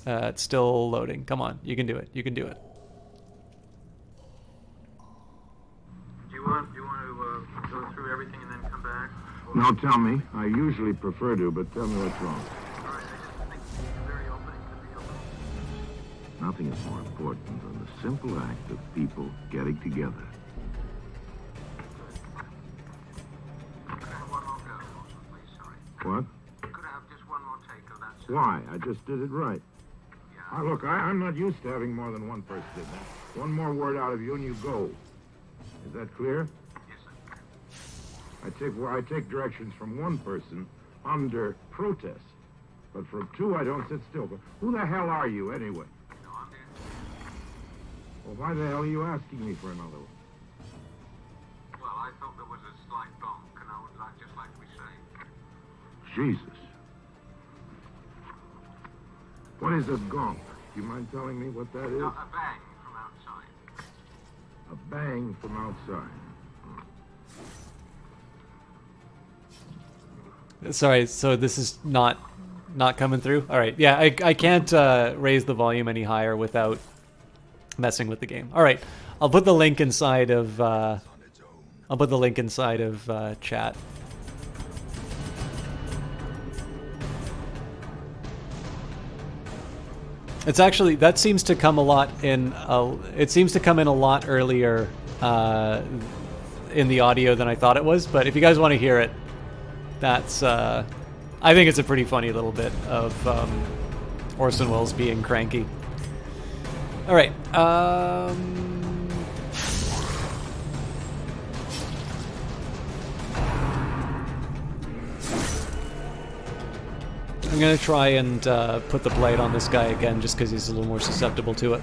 It's still loading. Come on, you can do it. You can do it. Do you want to go through everything and then come back? No, tell me. I usually prefer to, but tell me what's wrong. All right, I just think being very open could be open. Nothing is more important than the simple act of people getting together. Could I have one more go, also, please? Sorry. What? Could I have just one more take of that? Why? I just did it right. Oh, look, I'm not used to having more than one person in that. One more word out of you and you go. Is that clear? Yes, sir. I take directions from one person under protest. But from two, I don't sit still. But who the hell are you, anyway? No, I'm there. Well, why the hell are you asking me for another one? Well, I thought there was a slight bump, and I would like, just like we say. Jesus. What is a gonk? Do you mind telling me what that is? No, a bang from outside. A bang from outside. Sorry, so this is not coming through? All right, yeah, I can't raise the volume any higher without messing with the game. All right, I'll put the link inside of chat. It's actually, that seems to come a lot in. It seems to come in a lot earlier in the audio than I thought it was. But if you guys want to hear it, that's. I think it's a pretty funny little bit of Orson Welles being cranky. All right. I'm going to try and put the blade on this guy again just because he's a little more susceptible to it.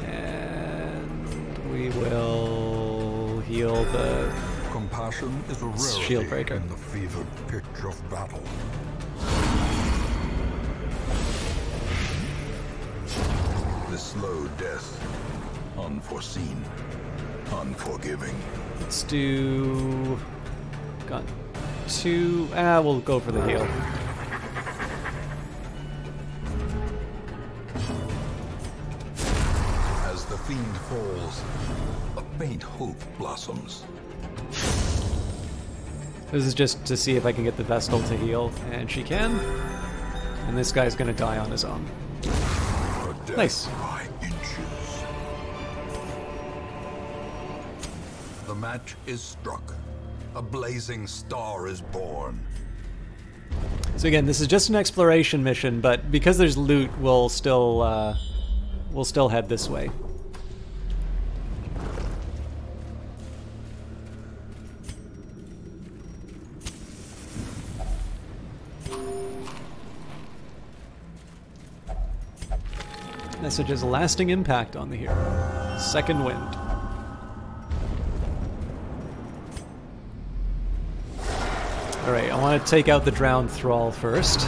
And we will heal the Compassion is a shield rarity breaker. in the fevered pitch of battle. The slow death, unforeseen, unforgiving. Let's do gun. to... we'll go for the heal. As the fiend falls, a faint hope blossoms. This is just to see if I can get the Vestal to heal, and she can. And this guy's gonna die on his own. Nice. By inches. The match is struck. A blazing star is born. So again, this is just an exploration mission, but because there's loot, we'll still head this way. Message has a lasting impact on the hero. Second wind. Alright, I want to take out the drowned thrall first.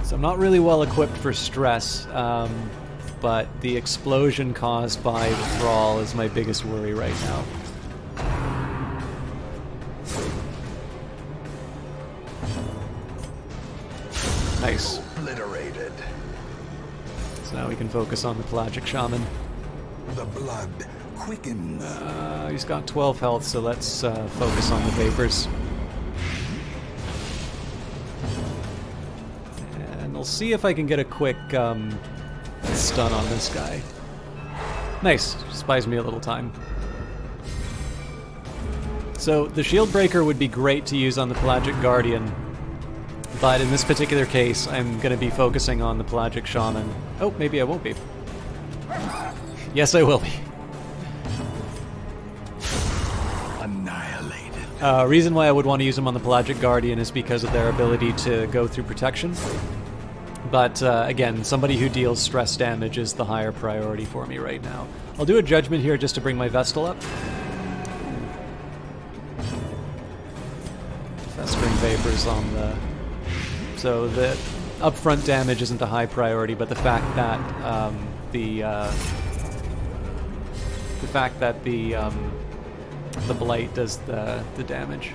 So I'm not really well equipped for stress, but the explosion caused by the thrall is my biggest worry right now. Nice. Obliterated. So now we can focus on the Pelagic Shaman. The blood quickens. He's got 12 health, so let's focus on the Vapors. And we'll see if I can get a quick stun on this guy. Nice. Just buys me a little time. So the Shield Breaker would be great to use on the Pelagic Guardian, but in this particular case, I'm going to be focusing on the Pelagic Shaman. Oh, maybe I won't be. Yes, I will be. Annihilated. Reason why I would want to use them on the Pelagic Guardian is because of their ability to go through protection. But again, somebody who deals stress damage is the higher priority for me right now. I'll do a Judgment here just to bring my Vestal up. Festering Vapors on the... So the upfront damage isn't a high priority, but the fact that the Blight does the damage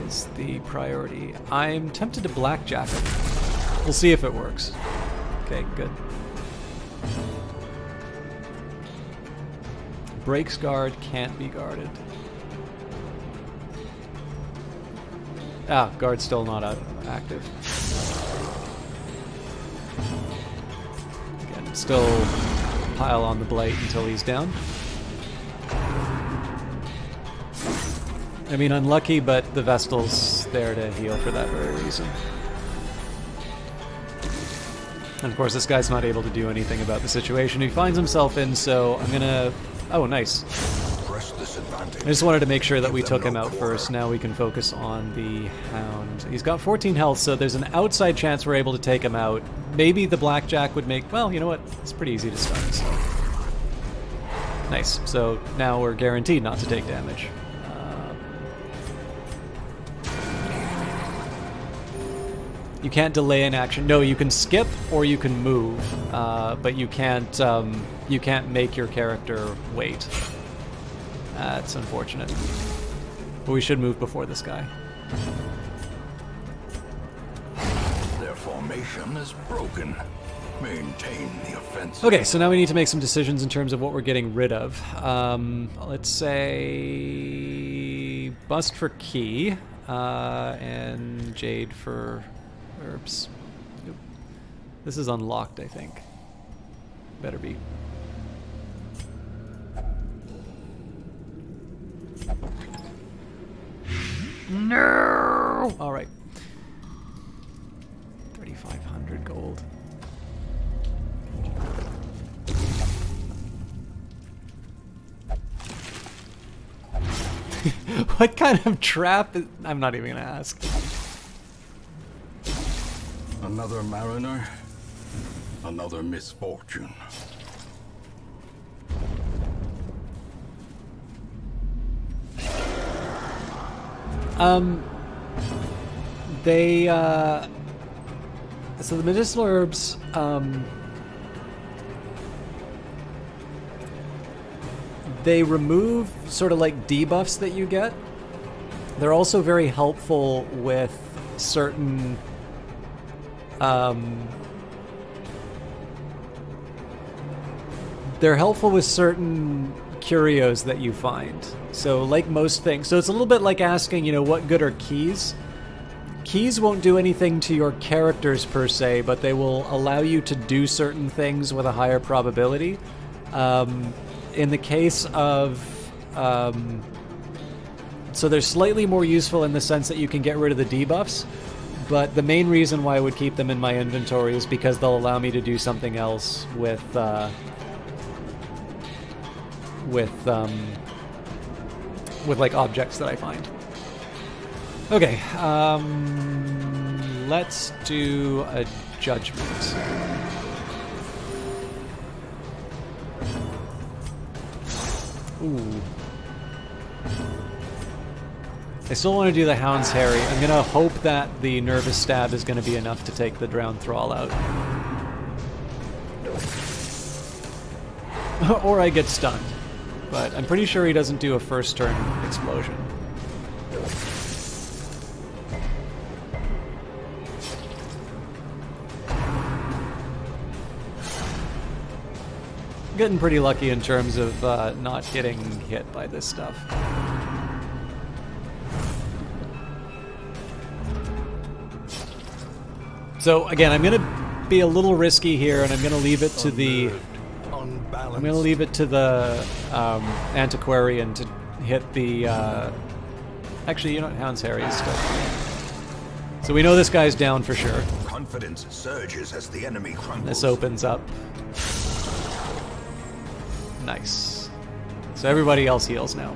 is the priority. I'm tempted to Blackjack him. We'll see if it works. Okay, good. Breaks guard can't be guarded. Ah, guard's still not active. Again, still pile on the Blight until he's down. I mean, unlucky, but the Vestal's there to heal for that very reason. And of course, this guy's not able to do anything about the situation he finds himself in, so I'm gonna... Oh, nice. I just wanted to make sure that we took him out first. Now we can focus on the Hound. He's got 14 health, so there's an outside chance we're able to take him out. Maybe the Blackjack would make... Well, you know what? It's pretty easy to stun, so... Nice. So now we're guaranteed not to take damage. You can't delay an action. No, you can skip or you can move, but you can't make your character wait. That's unfortunate. But we should move before this guy. Their formation is broken. Maintain the offensive. Okay, so now we need to make some decisions in terms of what we're getting rid of. Let's say Bust for Key, and Jade for herbs. Nope. This is unlocked, I think. Better be. No! Alright. 3,500 gold. What kind of trap is... I'm not even gonna ask. Another mariner, another misfortune. So the medicinal herbs, they remove sort of like debuffs that you get. They're also very helpful with certain they're helpful with certain curios that you find. So like most things, so it's a little bit like asking, you know, what good are keys? Keys won't do anything to your characters per se, but they will allow you to do certain things with a higher probability. In the case of... so they're slightly more useful in the sense that you can get rid of the debuffs, but the main reason why I would keep them in my inventory is because they'll allow me to do something else with like objects that I find. Okay, let's do a judgment. Ooh. I still want to do the Hound's Harry. I'm gonna hope that the Nervous Stab is gonna be enough to take the Drowned Thrall out. Or I get stunned. But I'm pretty sure he doesn't do a first turn explosion. Getting pretty lucky in terms of not getting hit by this stuff. So again, I'm gonna be a little risky here, and I'm gonna leave it to the Antiquarian to hit the. Actually, you know what? Hound's Harry is still. So we know this guy's down for sure. Confidence surges as the enemy crumbles. This opens up. Nice. So everybody else heals now.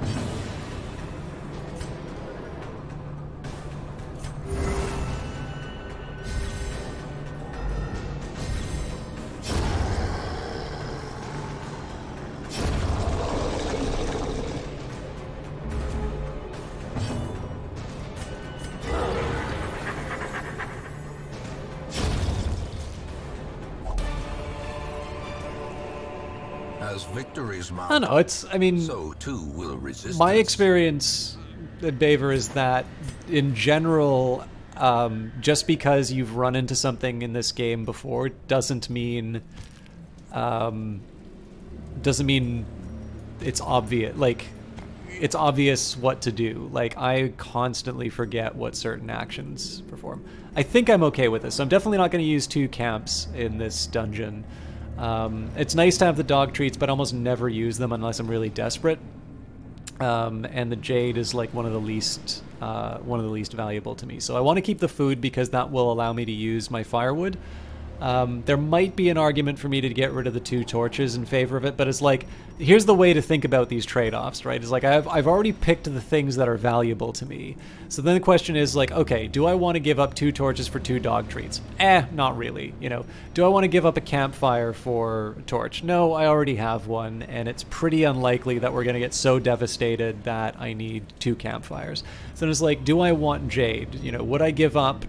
Victories mount. I don't know, it's, I mean, so too will resistance. My experience at Baver is that, in general, just because you've run into something in this game before doesn't mean it's obvious. Like, it's obvious what to do. Like, I constantly forget what certain actions perform. I think I'm okay with this. So I'm definitely not going to use 2 camps in this dungeon. It's nice to have the dog treats, but I almost never use them unless I'm really desperate. And the jade is like one of the least valuable to me. So I want to keep the food because that will allow me to use my firewood. There might be an argument for me to get rid of the 2 torches in favor of it, but it's like, here's the way to think about these trade-offs, right? It's like, I've already picked the things that are valuable to me. So then the question is like, okay, do I want to give up 2 torches for 2 dog treats? Not really, you know. Do I want to give up a campfire for a torch? No, I already have one, and it's pretty unlikely that we're going to get so devastated that I need 2 campfires. So it's like, do I want jade? You know, would I give up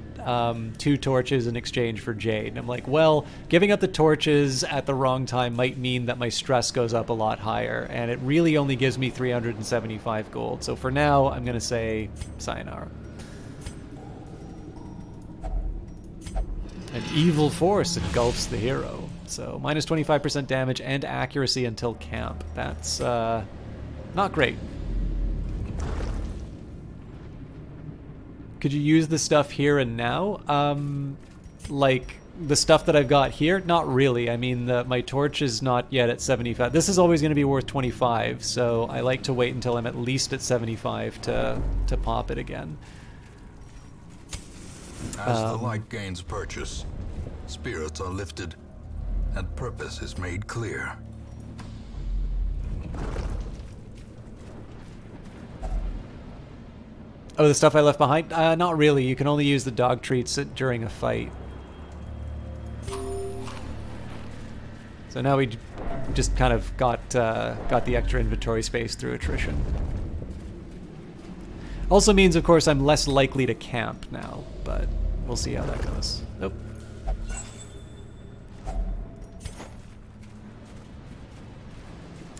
2 torches in exchange for jade? And I'm like, well, giving up the torches at the wrong time might mean that my stress goes up a lot higher, and it really only gives me 375 gold. So for now, I'm gonna say sayonara. An evil force engulfs the hero. So minus 25% damage and accuracy until camp. That's not great. Could you use the stuff here and now? Like the stuff that I've got here? Not really. I mean, my torch is not yet at 75. This is always going to be worth 25, so I like to wait until I'm at least at 75 to pop it again. As the light gains purchase, spirits are lifted, and purpose is made clear. Oh, the stuff I left behind? Not really. You can only use the dog treats during a fight. So now we just kind of got the extra inventory space through attrition. Also means, of course, I'm less likely to camp now, but we'll see how that goes. Nope.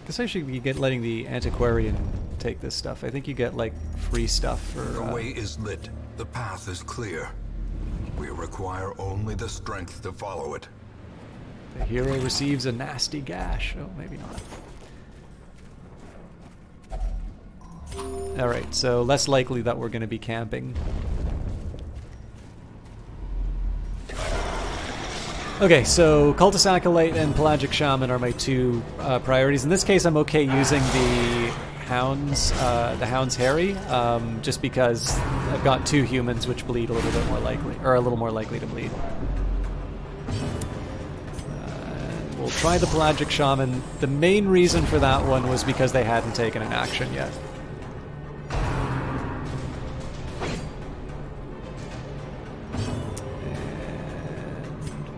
Guess I should be letting the antiquarian take this stuff. I think you get like free stuff for. The way is lit. The path is clear. We require only the strength to follow it. The hero receives a nasty gash. Oh, maybe not. Alright, so less likely that we're going to be camping. Okay, so Cultist Acolyte and Pelagic Shaman are my two priorities. In this case, I'm okay using the Hound's Harry, just because I've got two humans which bleed a little bit more likely, or a little more likely to bleed. We'll try the Pelagic Shaman. The main reason for that one was because they hadn't taken an action yet.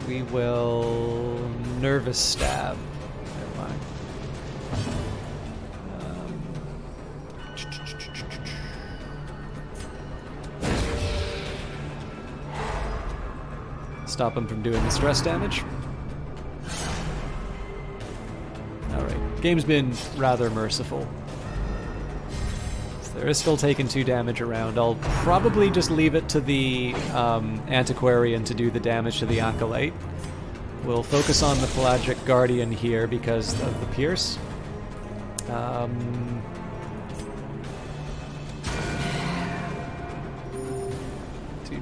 We will Nervous Stab. Never mind. Stop him from doing the stress damage. Alright, game's been rather merciful. There is still taking 2 damage around. I'll probably just leave it to the Antiquarian to do the damage to the Acolyte. We'll focus on the Pelagic Guardian here because of the Pierce. 2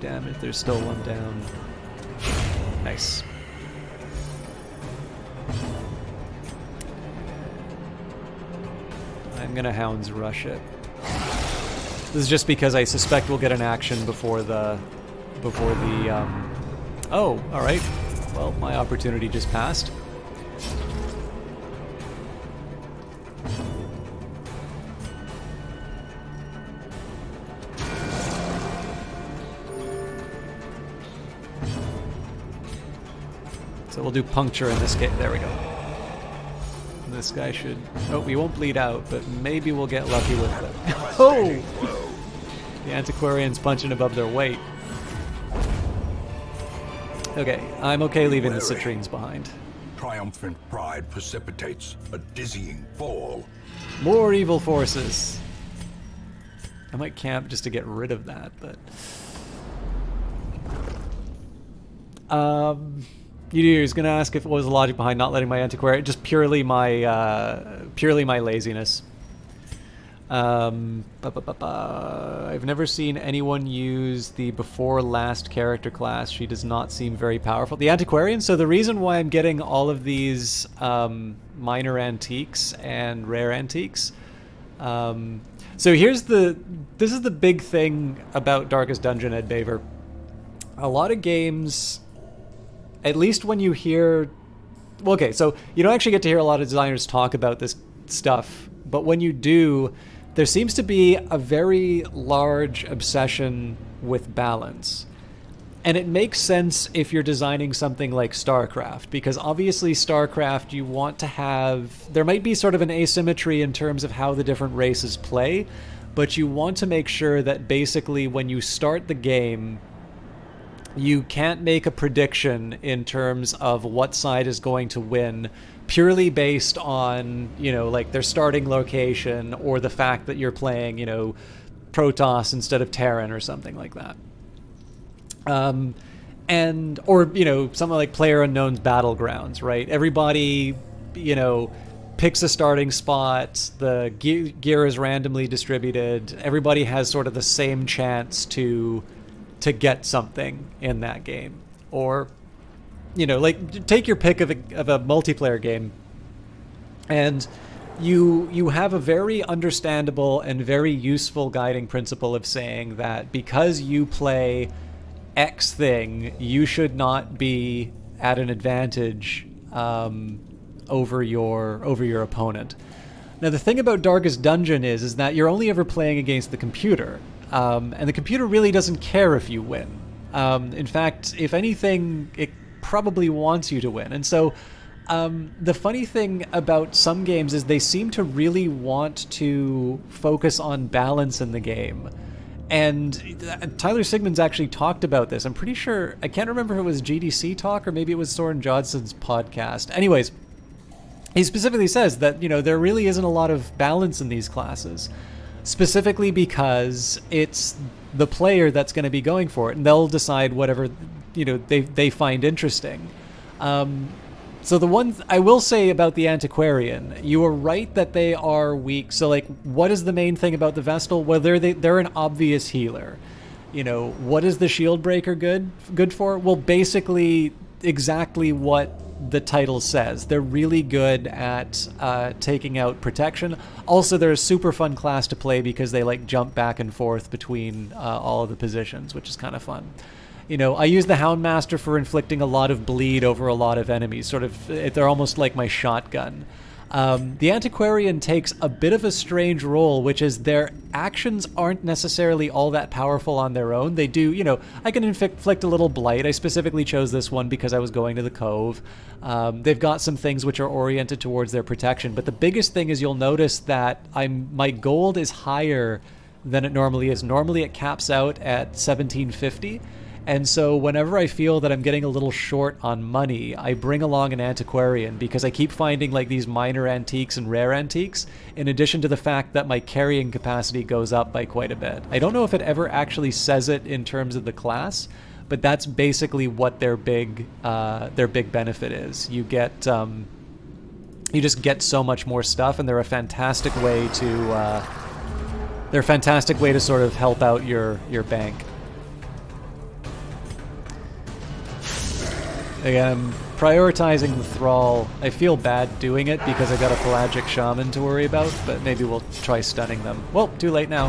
damage. There's still 1 down. Nice. I'm gonna Hound's Rush it. This is just because I suspect we'll get an action before the oh, alright. Well, my opportunity just passed. So we'll do Puncture in this case. There we go. This guy should... Oh, we won't bleed out, but maybe we'll get lucky with it. Oh! The Antiquarian's punching above their weight. Okay, I'm okay leaving the Citrines behind. Triumphant pride precipitates a dizzying fall. More evil forces! I might camp just to get rid of that, but... You're gonna ask if what was the logic behind not letting my Antiquarian... Just purely my laziness. I've never seen anyone use the before last character class. She does not seem very powerful. The Antiquarian, so the reason why I'm getting all of these minor antiques and rare antiques. So this is the big thing about Darkest Dungeon, Ed Baver. A lot of games, at least when you hear... Well, okay, so you don't actually get to hear a lot of designers talk about this stuff, but when you do, there seems to be a very large obsession with balance. And it makes sense if you're designing something like StarCraft, because obviously StarCraft, you want to have... There might be sort of an asymmetry in terms of how the different races play, but you want to make sure that basically when you start the game, you can't make a prediction in terms of what side is going to win purely based on, you know, like their starting location or the fact that you're playing, you know, Protoss instead of Terran or something like that. Or, you know, something like PlayerUnknown's Battlegrounds, right? Everybody, you know, picks a starting spot, the gear is randomly distributed, everybody has sort of the same chance to get something in that game. Or, you know, like, take your pick of a multiplayer game, and you have a very understandable and very useful guiding principle of saying that because you play X thing, you should not be at an advantage over your opponent. Now, the thing about Darkest Dungeon is that you're only ever playing against the computer. And the computer really doesn't care if you win. In fact, if anything, it probably wants you to win. And so the funny thing about some games is they seem to really want to focus on balance in the game. And Tyler Sigmund's actually talked about this. I'm pretty sure, I can't remember if it was GDC Talk or maybe it was Soren Johnson's podcast. Anyways, he specifically says that, you know, there really isn't a lot of balance in these classes, specifically because it's the player that's going to be going for it, and they'll decide whatever, you know, they find interesting. So the one I will say about the Antiquarian, you are right that they are weak. So like, what is the main thing about the Vestal? Well, they're an obvious healer. You know, what is the Shield Breaker good for? Well, basically exactly what the title says. They're really good at taking out protection. Also, they're a super fun class to play because they like jump back and forth between all of the positions, which is kind of fun. You know, I use the Houndmaster for inflicting a lot of bleed over a lot of enemies. Sort of, they're almost like my shotgun. The Antiquarian takes a bit of a strange role, which is their actions aren't necessarily all that powerful on their own. They do, you know, I can inflict a little blight. I specifically chose this one because I was going to the Cove. They've got some things which are oriented towards their protection, but the biggest thing is you'll notice that my gold is higher than it normally is. Normally it caps out at 1750. And so whenever I feel that I'm getting a little short on money, I bring along an Antiquarian because I keep finding like these minor antiques and rare antiques, in addition to the fact that my carrying capacity goes up by quite a bit. I don't know if it ever actually says it in terms of the class, but that's basically what their big benefit is. You get you just get so much more stuff, and they're a fantastic way to sort of help out your bank. Again, I'm prioritizing the Thrall. I feel bad doing it because I got a Pelagic Shaman to worry about, but maybe we'll try stunning them. Well, too late now.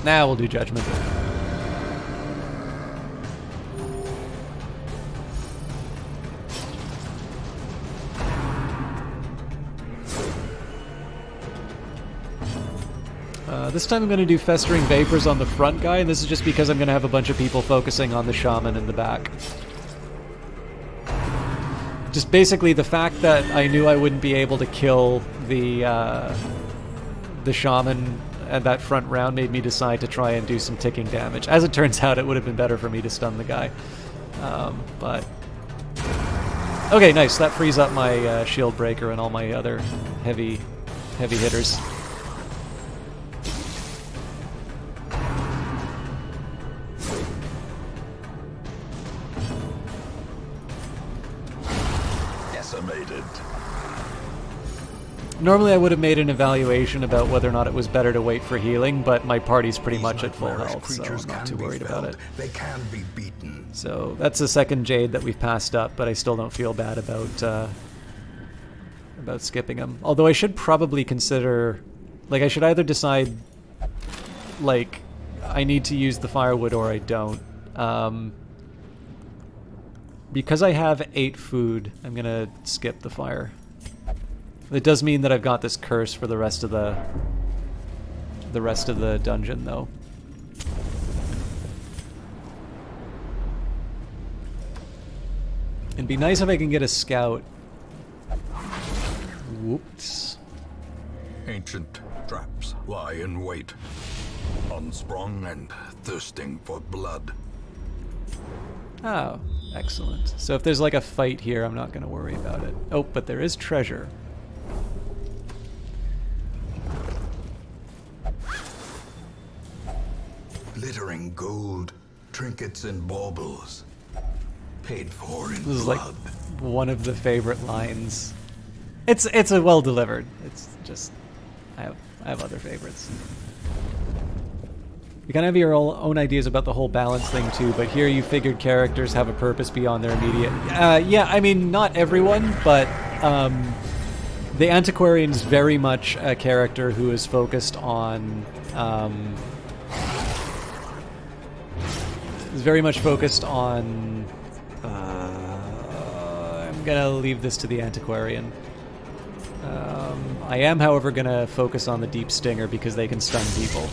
Now we'll do Judgment. This time I'm going to do Festering Vapors on the front guy, and this is just because I'm going to have a bunch of people focusing on the Shaman in the back. Just basically the fact that I knew I wouldn't be able to kill the Shaman at that front round made me decide to try and do some ticking damage. As it turns out, it would have been better for me to stun the guy. But... Okay, nice. That frees up my Shield Breaker and all my other heavy hitters. Normally I would have made an evaluation about whether or not it was better to wait for healing, but my party's pretty much at full health, so I'm not too worried about it. They can be beaten. So that's the second Jade that we've passed up, but I still don't feel bad about skipping them. Although I should probably consider, like, I should either decide, like, I need to use the firewood or I don't. Because I have 8 food, I'm gonna skip the fire. It does mean that I've got this curse for the rest of the dungeon, though. It'd be nice if I can get a scout. Whoops. Ancient traps lie in wait, unsprung and thirsting for blood. Oh, excellent. So if there's like a fight here, I'm not going to worry about it. Oh, but there is treasure. Glittering gold, trinkets and baubles, paid for in blood. This is like one of the favorite lines. It's a well delivered. It's just I have other favorites. You kind of have your own ideas about the whole balance thing too, but here you figured characters have a purpose beyond their immediate. Yeah, I mean not everyone, but the Antiquarian is very much a character who is focused on. Is very much focused on... I'm gonna leave this to the Antiquarian. I am, however, gonna focus on the Deep Stinger because they can stun people.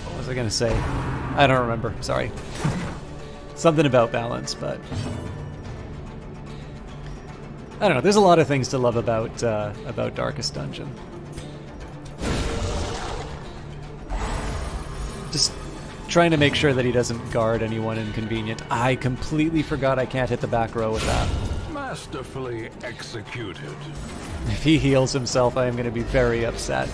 What was I gonna say? I don't remember, sorry. Something about balance, but... I don't know. There's a lot of things to love about Darkest Dungeon. Just trying to make sure that he doesn't guard anyone inconvenient. I completely forgot I can't hit the back row with that. Masterfully executed. If he heals himself, I am going to be very upset.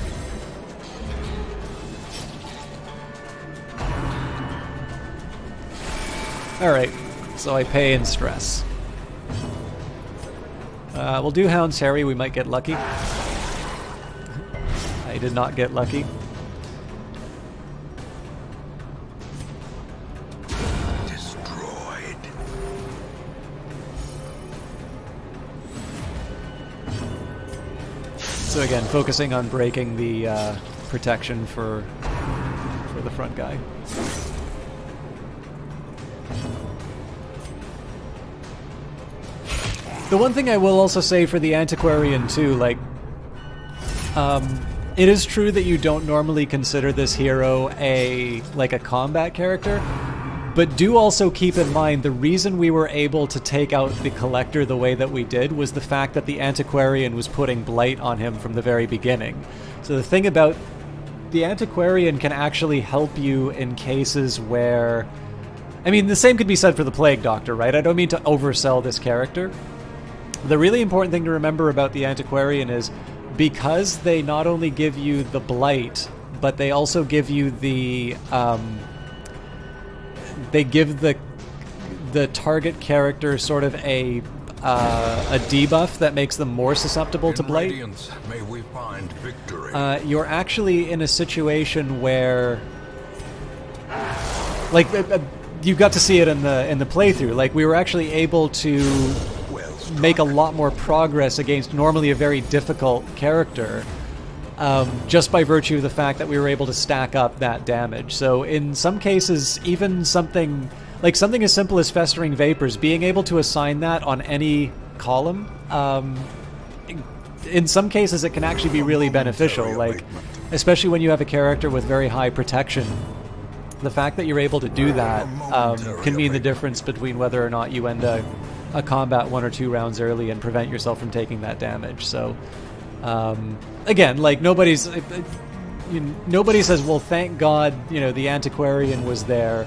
Alright, so I pay in stress. We'll do Hound's Harry, we might get lucky. I did not get lucky. Destroyed. So again, focusing on breaking the protection for the front guy. The one thing I will also say for the Antiquarian too, like, it is true that you don't normally consider this hero a combat character, but do also keep in mind the reason we were able to take out the Collector the way that we did was the fact that the Antiquarian was putting Blight on him from the very beginning. So the thing about the Antiquarian can actually help you in cases where... I mean, the same could be said for the Plague Doctor, right? I don't mean to oversell this character. The really important thing to remember about the Antiquarian is because they not only give you the Blight, but they also give you the... they give the target character sort of a debuff that makes them more susceptible to Blight. Radiance, may we find victory. You're actually in a situation where... Like, you got to see it in the playthrough. Like, we were actually able to make a lot more progress against normally a very difficult character, just by virtue of the fact that we were able to stack up that damage. So in some cases, even something as simple as Festering Vapors, being able to assign that on any column, in some cases it can actually be really beneficial, like, especially when you have a character with very high protection. The fact that you're able to do that can mean the difference between whether or not you end a combat 1 or 2 rounds early and prevent yourself from taking that damage. So, again, like, nobody says, well, thank God, the Antiquarian was there.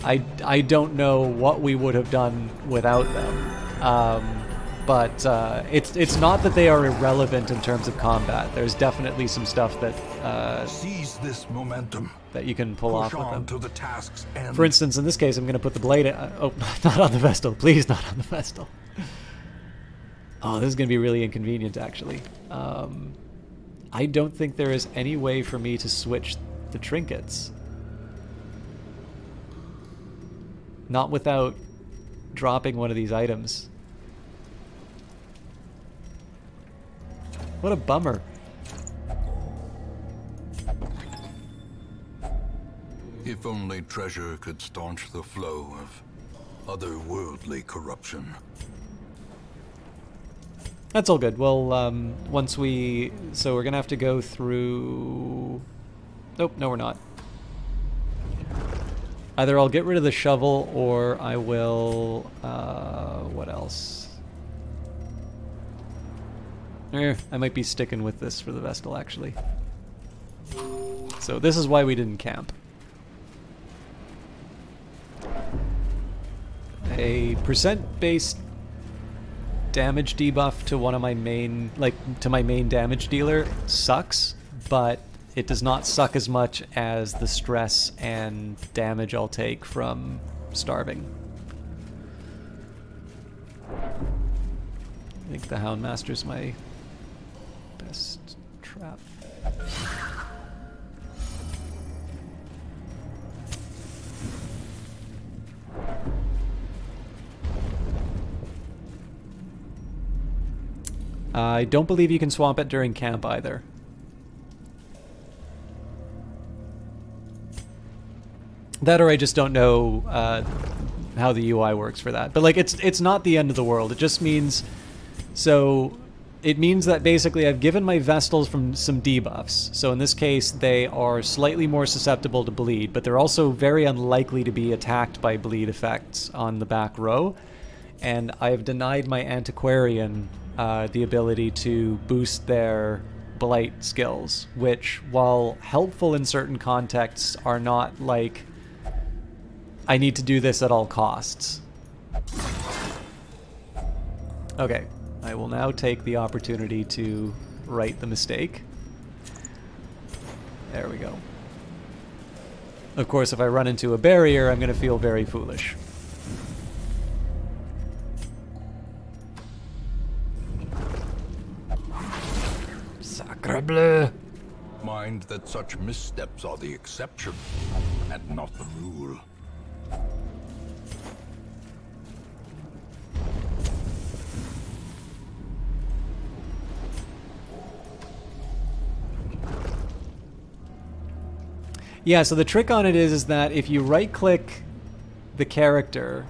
I don't know what we would have done without them. But it's not that they are irrelevant in terms of combat. There's definitely some stuff that seize this momentum that you can pull off with them. To the task's end. For instance, in this case, I'm going to put the blade... oh, not on the Vestal. Please, not on the Vestal. Oh, this is going to be really inconvenient, actually. I don't think there is any way for me to switch the trinkets. Not without dropping one of these items. What a bummer. If only treasure could staunch the flow of otherworldly corruption. That's all good. Well, once we... So we're going to have to go through... Nope, no we're not. Either I'll get rid of the shovel, or I will... what else? I might be sticking with this for the Vestal, actually. So this is why we didn't camp. A percent-based damage debuff to one of my main, to my main damage dealer sucks, but it does not suck as much as the stress and damage I'll take from starving. I think the Houndmaster's my best trap. I don't believe you can swamp it during camp either. That, or I just don't know how the UI works for that. But like, it's not the end of the world. It just means, so it means that basically I've given my Vestals from some debuffs. So in this case, they are slightly more susceptible to bleed, but they're also very unlikely to be attacked by bleed effects on the back row. And I've denied my Antiquarian the ability to boost their blight skills, which, while helpful in certain contexts, are not like, I need to do this at all costs. Okay, I will now take the opportunity to right the mistake. There we go. Of course, if I run into a barrier, I'm going to feel very foolish. Sacre bleu! Mind that such missteps are the exception, and not the rule. Yeah, so the trick on it is that if you right-click the character,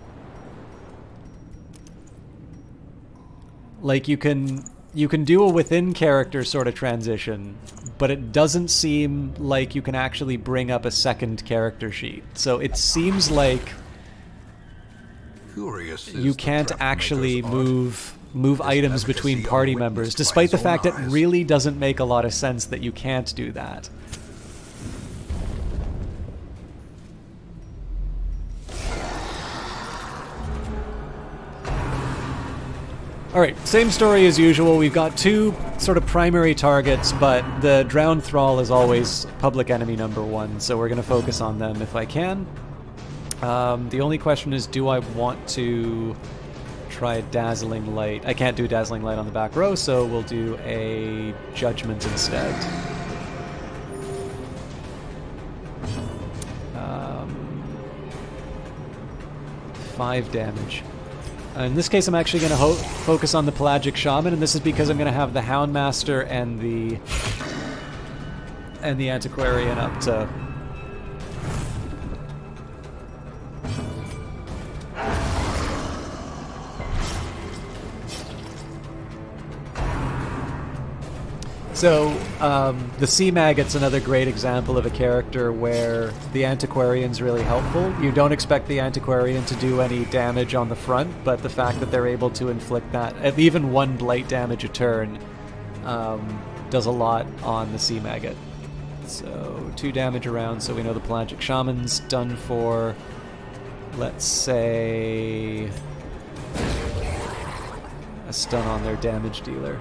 like you can do a within-character sort of transition, but it doesn't seem like you can actually bring up a second character sheet. So it seems like you can't actually move items between party members, despite the fact that it really doesn't make a lot of sense that you can't do that. Alright, same story as usual. We've got two sort of primary targets, but the Drowned Thrall is always public enemy number one, so we're going to focus on them if I can. The only question is, do I want to try Dazzling Light? I can't do Dazzling Light on the back row, so we'll do a Judgment instead. 5 damage. In this case, I'm actually going to focus on the Pelagic Shaman, and this is because I'm going to have the Houndmaster and the Antiquarian up to... So, the Sea Maggot's another great example of a character where the Antiquarian's really helpful. You don't expect the Antiquarian to do any damage on the front, but the fact that they're able to inflict that, even 1 blight damage a turn, does a lot on the Sea Maggot. So, 2 damage around, so we know the Pelagic Shaman's done for, let's say, a stun on their damage dealer.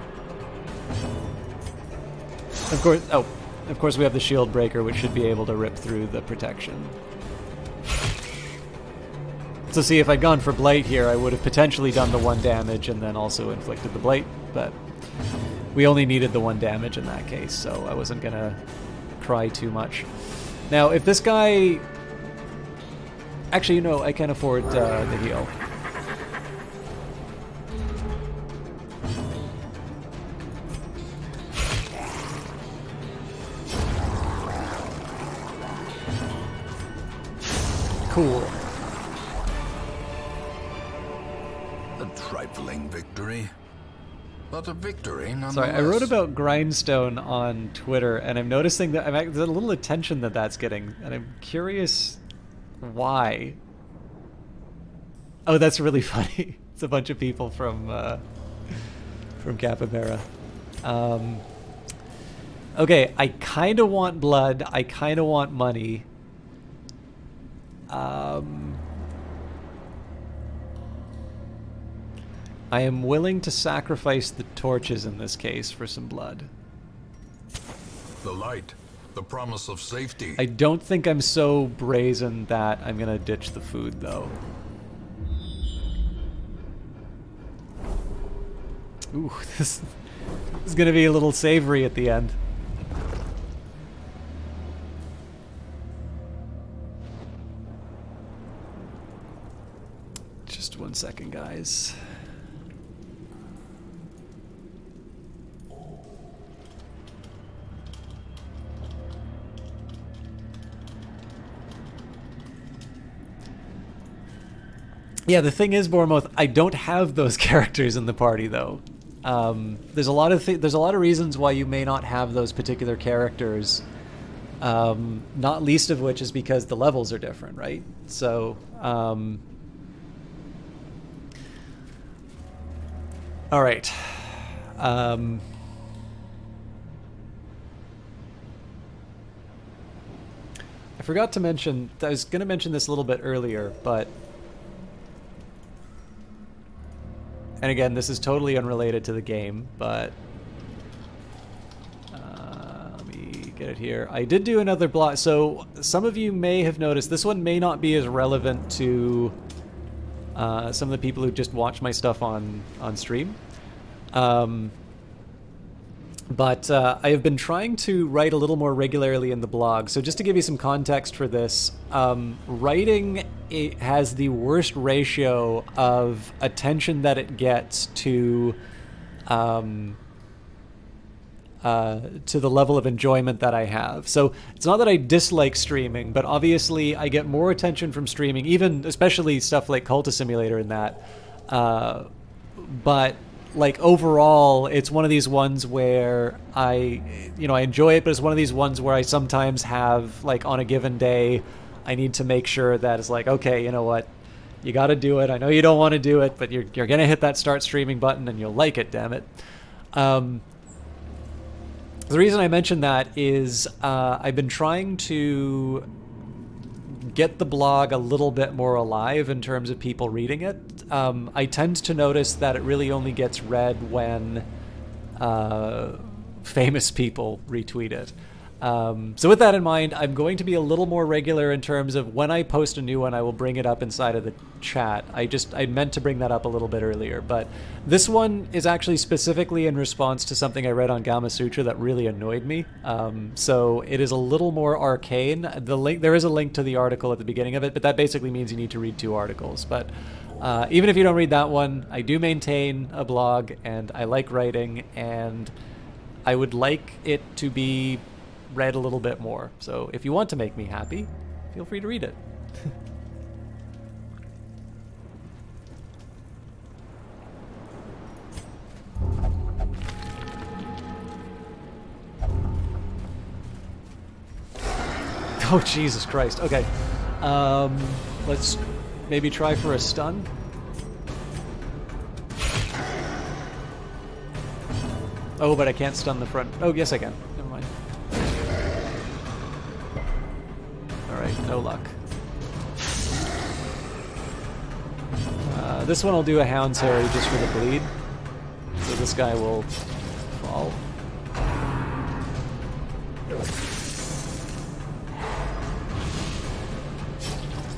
Of course we have the Shield Breaker, which should be able to rip through the protection. So see, if I'd gone for Blight here, I would have potentially done the 1 damage and then also inflicted the Blight, but we only needed the 1 damage in that case, so I wasn't gonna cry too much. Now, if this guy... Actually, you know, I can afford the heal. Cool. A trifling victory, but a victory nonetheless. Sorry, I wrote about Grindstone on Twitter, and I'm noticing that there's a little attention that that's getting, and I'm curious why. Oh, that's really funny. It's a bunch of people from Capybara. Okay, I kind of want blood. I kind of want money. I am willing to sacrifice the torches in this case for some blood. The light, the promise of safety. I don't think I'm so brazen that I'm gonna ditch the food, though. Ooh, this is gonna be a little savory at the end. Just 1 second, guys. Yeah, the thing is, Bormoth, I don't have those characters in the party, though. There's a lot of reasons why you may not have those particular characters. Not least of which is because the levels are different, right? So, all right. I forgot to mention, I was going to mention this a little bit earlier, but... And again, this is totally unrelated to the game, but... let me get it here. I did do another blog, so some of you may have noticed, this one may not be as relevant to some of the people who just watch my stuff on stream. But I have been trying to write a little more regularly in the blog. So just to give you some context for this, writing has the worst ratio of attention that it gets to the level of enjoyment that I have. So it's not that I dislike streaming, but obviously I get more attention from streaming, even especially stuff like Cultist Simulator and that. But like overall, it's one of these ones where I enjoy it, but it's one of these ones where I sometimes have, like, on a given day, I need to make sure that it's like, okay, you know what, you got to do it. I know you don't want to do it, but you're going to hit that start streaming button and you'll like it, damn it. The reason I mention that is I've been trying to get the blog a little bit more alive in terms of people reading it. I tend to notice that it really only gets read when famous people retweet it. So with that in mind, I'm going to be a little more regular in terms of when I post a new one, I will bring it up inside of the chat. I meant to bring that up a little bit earlier, but this one is actually specifically in response to something I read on Gamasutra that really annoyed me. So it is a little more arcane. There is a link to the article at the beginning of it, but that basically means you need to read 2 articles. But even if you don't read that one, I do maintain a blog, and I like writing, and I would like it to be read a little bit more. So if you want to make me happy, feel free to read it. Oh, Jesus Christ. Okay. Let's maybe try for a stun. Oh, but I can't stun the front. Oh, yes I can. Never mind. Alright, no luck. This one I'll do a Hound's Harry just for the bleed. So this guy will fall.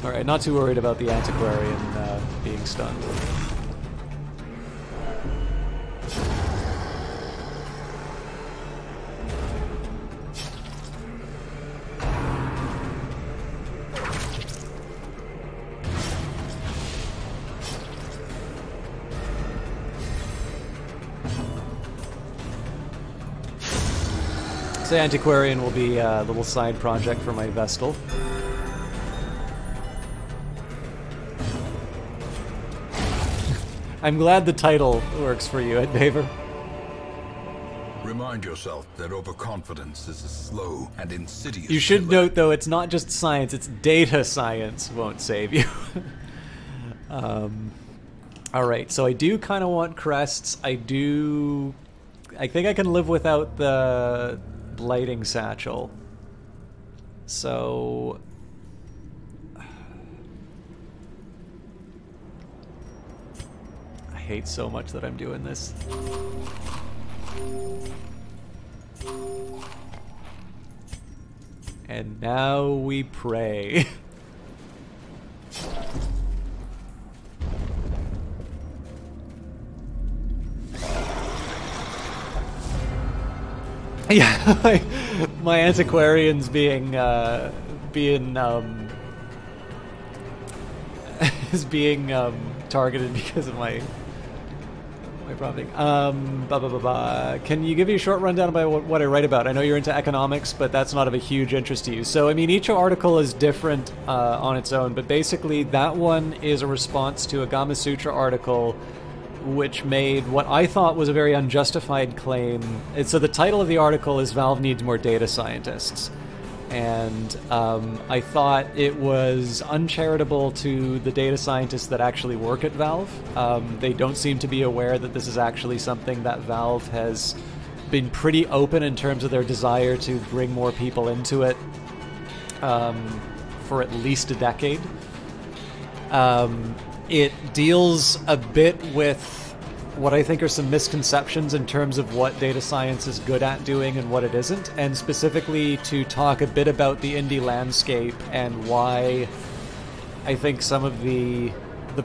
Alright, not too worried about the Antiquarian being stunned. So Antiquarian will be a little side project for my Vestal. I'm glad the title works for you, Ed Baver. Remind yourself that overconfidence is a slow and insidious You should killer. note, though, it's not just science, it's data science won't save you. Alright, so I do kind of want crests. I think I can live without the Blighting Satchel. So I hate so much that I'm doing this. And now we pray. Yeah, my Antiquarian's being is being targeted because of my prompting. Can you give me a short rundown about what I write about? I know you're into economics, but that's not of a huge interest to you. So, I mean, each article is different on its own, but basically that one is a response to a Gamasutra article which made what I thought was a very unjustified claim. And so the title of the article is Valve Needs More Data Scientists. and I thought it was uncharitable to the data scientists that actually work at Valve. They don't seem to be aware that this is actually something that Valve has been pretty open in terms of their desire to bring more people into it for at least a decade. It deals a bit with what I think are some misconceptions in terms of what data science is good at doing and what it isn't, and specifically to talk a bit about the indie landscape and why I think some of the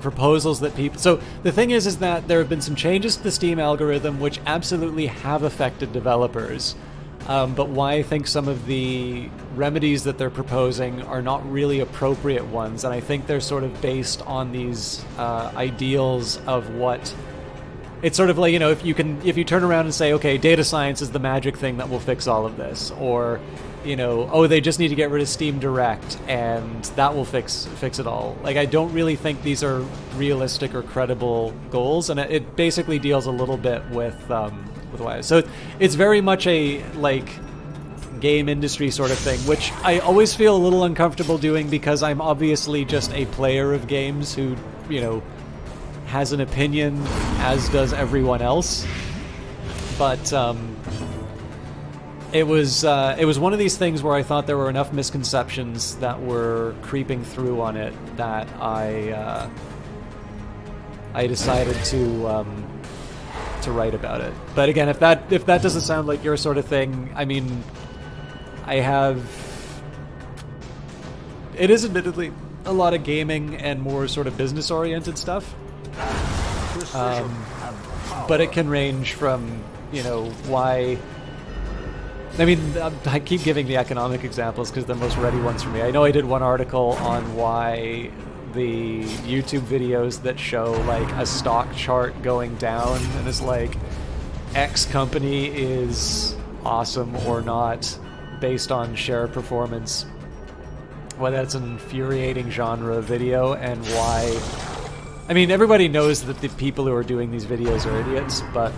proposals that people... So the thing is that there have been some changes to the Steam algorithm which absolutely have affected developers, but why I think some of the remedies that they're proposing are not really appropriate ones, and I think they're sort of based on these ideals of what... It's sort of like, you know, if you turn around and say, okay, data science is the magic thing that will fix all of this, or, you know, oh, they just need to get rid of Steam Direct and that will fix it all. Like, I don't really think these are realistic or credible goals, and it basically deals a little bit with why. So it's very much a like game industry sort of thing, which I always feel a little uncomfortable doing because I'm obviously just a player of games who, you know, has an opinion, as does everyone else. But it was one of these things where I thought there were enough misconceptions that were creeping through on it that I decided to write about it. But again, if that doesn't sound like your sort of thing, I mean, it is admittedly a lot of gaming and more sort of business oriented stuff. But it can range from, you know, why... I mean, I keep giving the economic examples because they're the most ready ones for me. I know I did one article on why the YouTube videos that show, like, a stock chart going down and it's like, X company is awesome or not based on share performance, why that's an infuriating genre of video, and why... I mean, everybody knows that the people who are doing these videos are idiots, but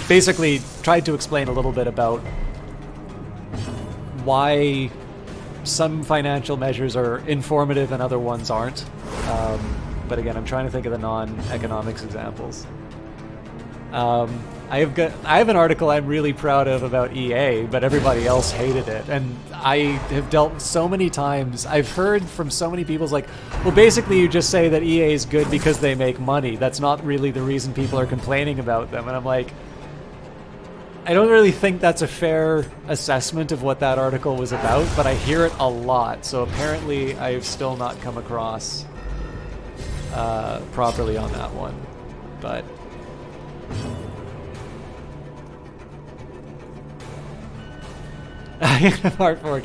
basically tried to explain a little bit about why some financial measures are informative and other ones aren't. But again, I'm trying to think of the non-economics examples. I have an article I'm really proud of about EA, but everybody else hated it, and I have dealt so many times. I've heard from so many people, it's like, well, basically you just say that EA is good because they make money. That's not really the reason people are complaining about them. And I'm like, I don't really think that's a fair assessment of what that article was about, but I hear it a lot. So apparently I've still not come across properly on that one, but... Artwork.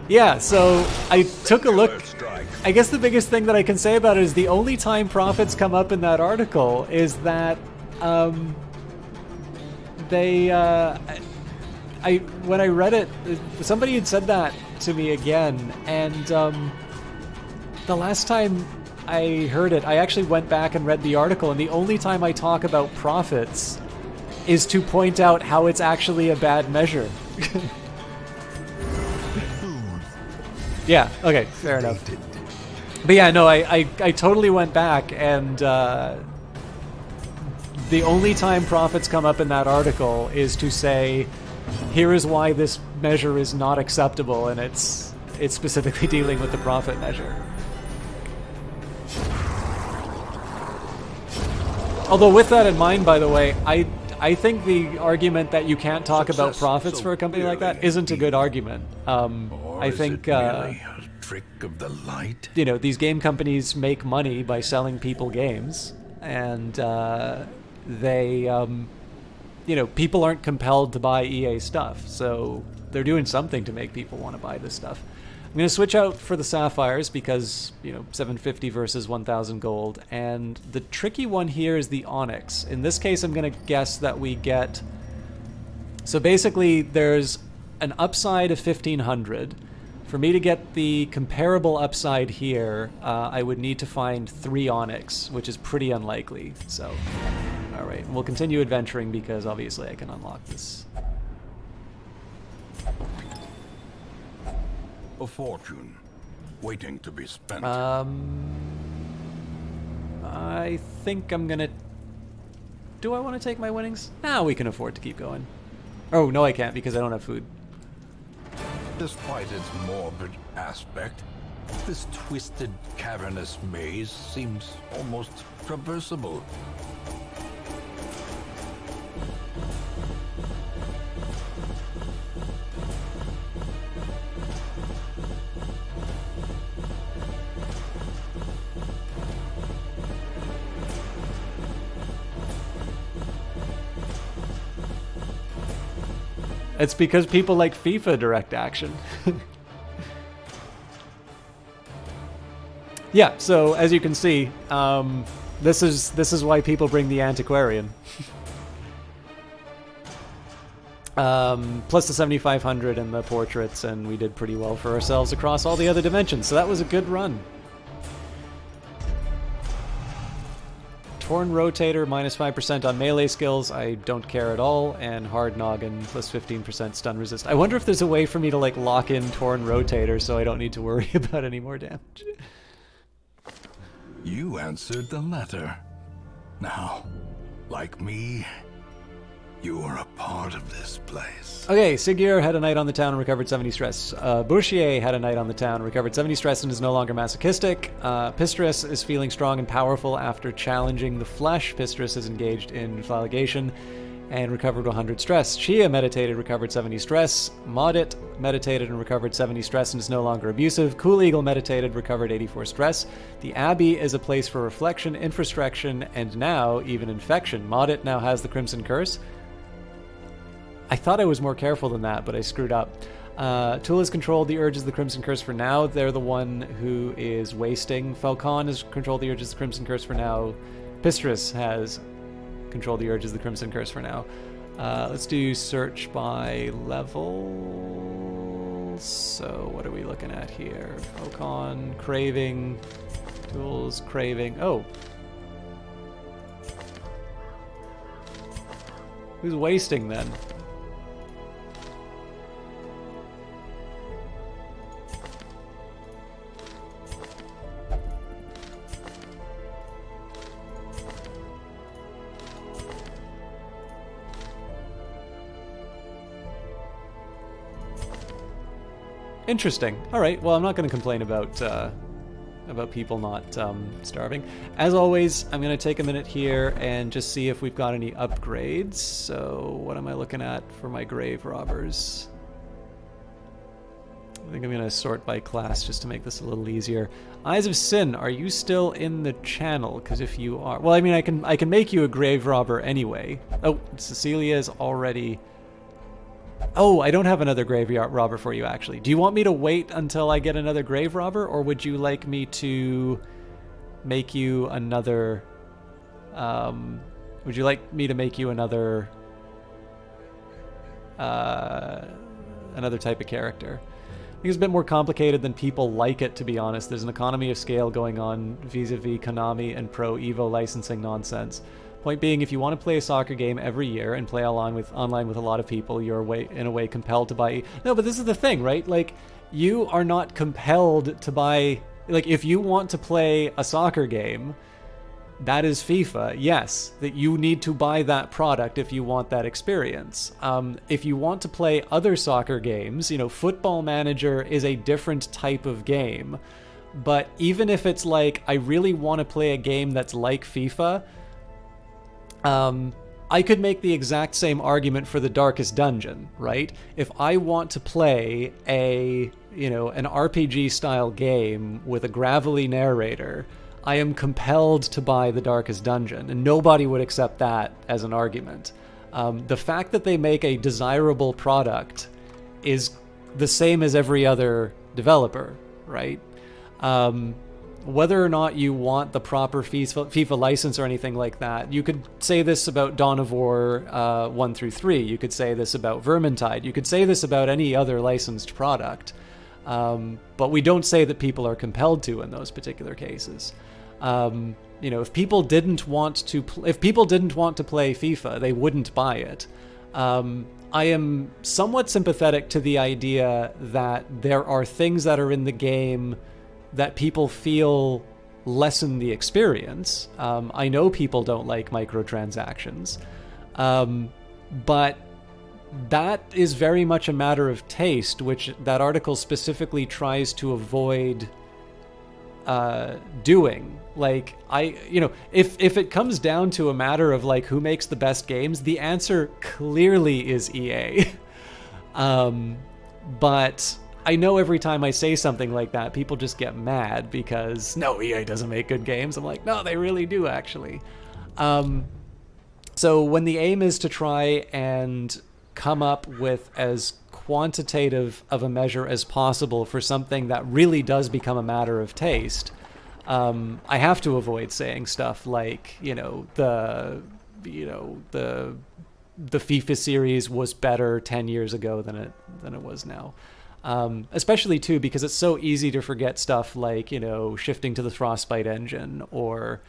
Yeah, so I took a look. I guess the biggest thing that I can say about it is the only time profits come up in that article is that when I read it, somebody had said that to me again, and the last time I heard it, I actually went back and read the article, and the only time I talk about profits is to point out how it's actually a bad measure. Yeah, okay, fair enough. But yeah, no, I totally went back, and the only time profits come up in that article is to say, here is why this measure is not acceptable, and it's specifically dealing with the profit measure. Although with that in mind, by the way, I think the argument that you can't talk about profits for a company like that isn't a good argument. I think a trick of the light? You know, these game companies make money by selling people games, and they, you know, people aren't compelled to buy EA stuff, so they're doing something to make people want to buy this stuff. I'm going to switch out for the Sapphires because, you know, 750 versus 1,000 gold. And the tricky one here is the Onyx. In this case, I'm going to guess that we get... So basically, there's an upside of 1,500. For me to get the comparable upside here, I would need to find 3 Onyx, which is pretty unlikely. So, alright, we'll continue adventuring because obviously I can unlock this. A fortune, waiting to be spent. I think I'm gonna... Do I want to take my winnings? Nah, we can afford to keep going. Oh, no I can't because I don't have food. Despite its morbid aspect, this twisted, cavernous maze seems almost traversable. It's because people like FIFA Direct Action. Yeah, so as you can see, this is why people bring the antiquarian. Plus the 7,500 and the portraits, and we did pretty well for ourselves across all the other dimensions, so that was a good run. Torn Rotator, minus 5% on melee skills, I don't care at all, and Hard Noggin, plus 15% stun resist. I wonder if there's a way for me to like lock in Torn Rotator so I don't need to worry about any more damage. You answered the letter. Now, like me, you are a part of this place. Okay, Siggeir had a night on the town and recovered 70 stress. Bourchier had a night on the town, recovered 70 stress and is no longer masochistic. Pistris is feeling strong and powerful after challenging the flesh. Pistris is engaged in flagelation and recovered 100 stress. Chia meditated, recovered 70 stress. Maudit meditated and recovered 70 stress and is no longer abusive. Cool Eagle meditated, recovered 84 stress. The Abbey is a place for reflection, introspection, and now even infection. Maudit now has the Crimson Curse. I thought I was more careful than that, but I screwed up. Tool has controlled the urges of the Crimson Curse for now. They're the one who is wasting. Falcon has controlled the urges of the Crimson Curse for now. Pistris has controlled the urges of the Crimson Curse for now. Let's do search by level. So what are we looking at here? Falcon, Craving, Tools, Craving. Oh. Who's wasting then? Interesting. All right. Well, I'm not going to complain about people not starving. As always, I'm going to take a minute here and just see if we've got any upgrades. So, what am I looking at for my grave robbers? I think I'm going to sort by class just to make this a little easier. Eyes of Sin, are you still in the channel? Because if you are, well, I mean, I can make you a grave robber anyway. Oh, Cecilia is already. Oh, I don't have another grave robber for you, actually. Do you want me to wait until I get another grave robber, or would you like me to make you another... would you like me to make you another... another type of character? I think it's a bit more complicated than people like it, to be honest. There's an economy of scale going on vis-a-vis Konami and Pro Evo licensing nonsense. Point being, if you want to play a soccer game every year and play online with a lot of people, you're in a way compelled to buy... No, but this is the thing, right? Like, you are not compelled to buy... Like, if you want to play a soccer game, that is FIFA, yes, that you need to buy that product if you want that experience. If you want to play other soccer games, you know, Football Manager is a different type of game. But even if it's like, I really want to play a game that's like FIFA... I could make the exact same argument for the Darkest Dungeon, right? If I want to play an RPG style game with a gravelly narrator, I am compelled to buy the Darkest Dungeon, and nobody would accept that as an argument. The fact that they make a desirable product is the same as every other developer, right? Whether or not you want the proper FIFA license or anything like that, you could say this about Dawn of War 1 through 3. You could say this about Vermintide. You could say this about any other licensed product. But we don't say that people are compelled to in those particular cases. You know, if people didn't want to play FIFA, they wouldn't buy it. I am somewhat sympathetic to the idea that there are things that are in the game that people feel lessen the experience. I know people don't like microtransactions, but that is very much a matter of taste, which that article specifically tries to avoid doing. Like, if it comes down to a matter of like who makes the best games, the answer clearly is EA. But I know every time I say something like that, people just get mad because no, EA doesn't make good games. I'm like, no, they really do actually. So when the aim is to try and come up with as quantitative of a measure as possible for something that really does become a matter of taste, I have to avoid saying stuff like, the FIFA series was better 10 years ago than it was now. Especially too because it's so easy to forget stuff like, shifting to the Frostbite engine or,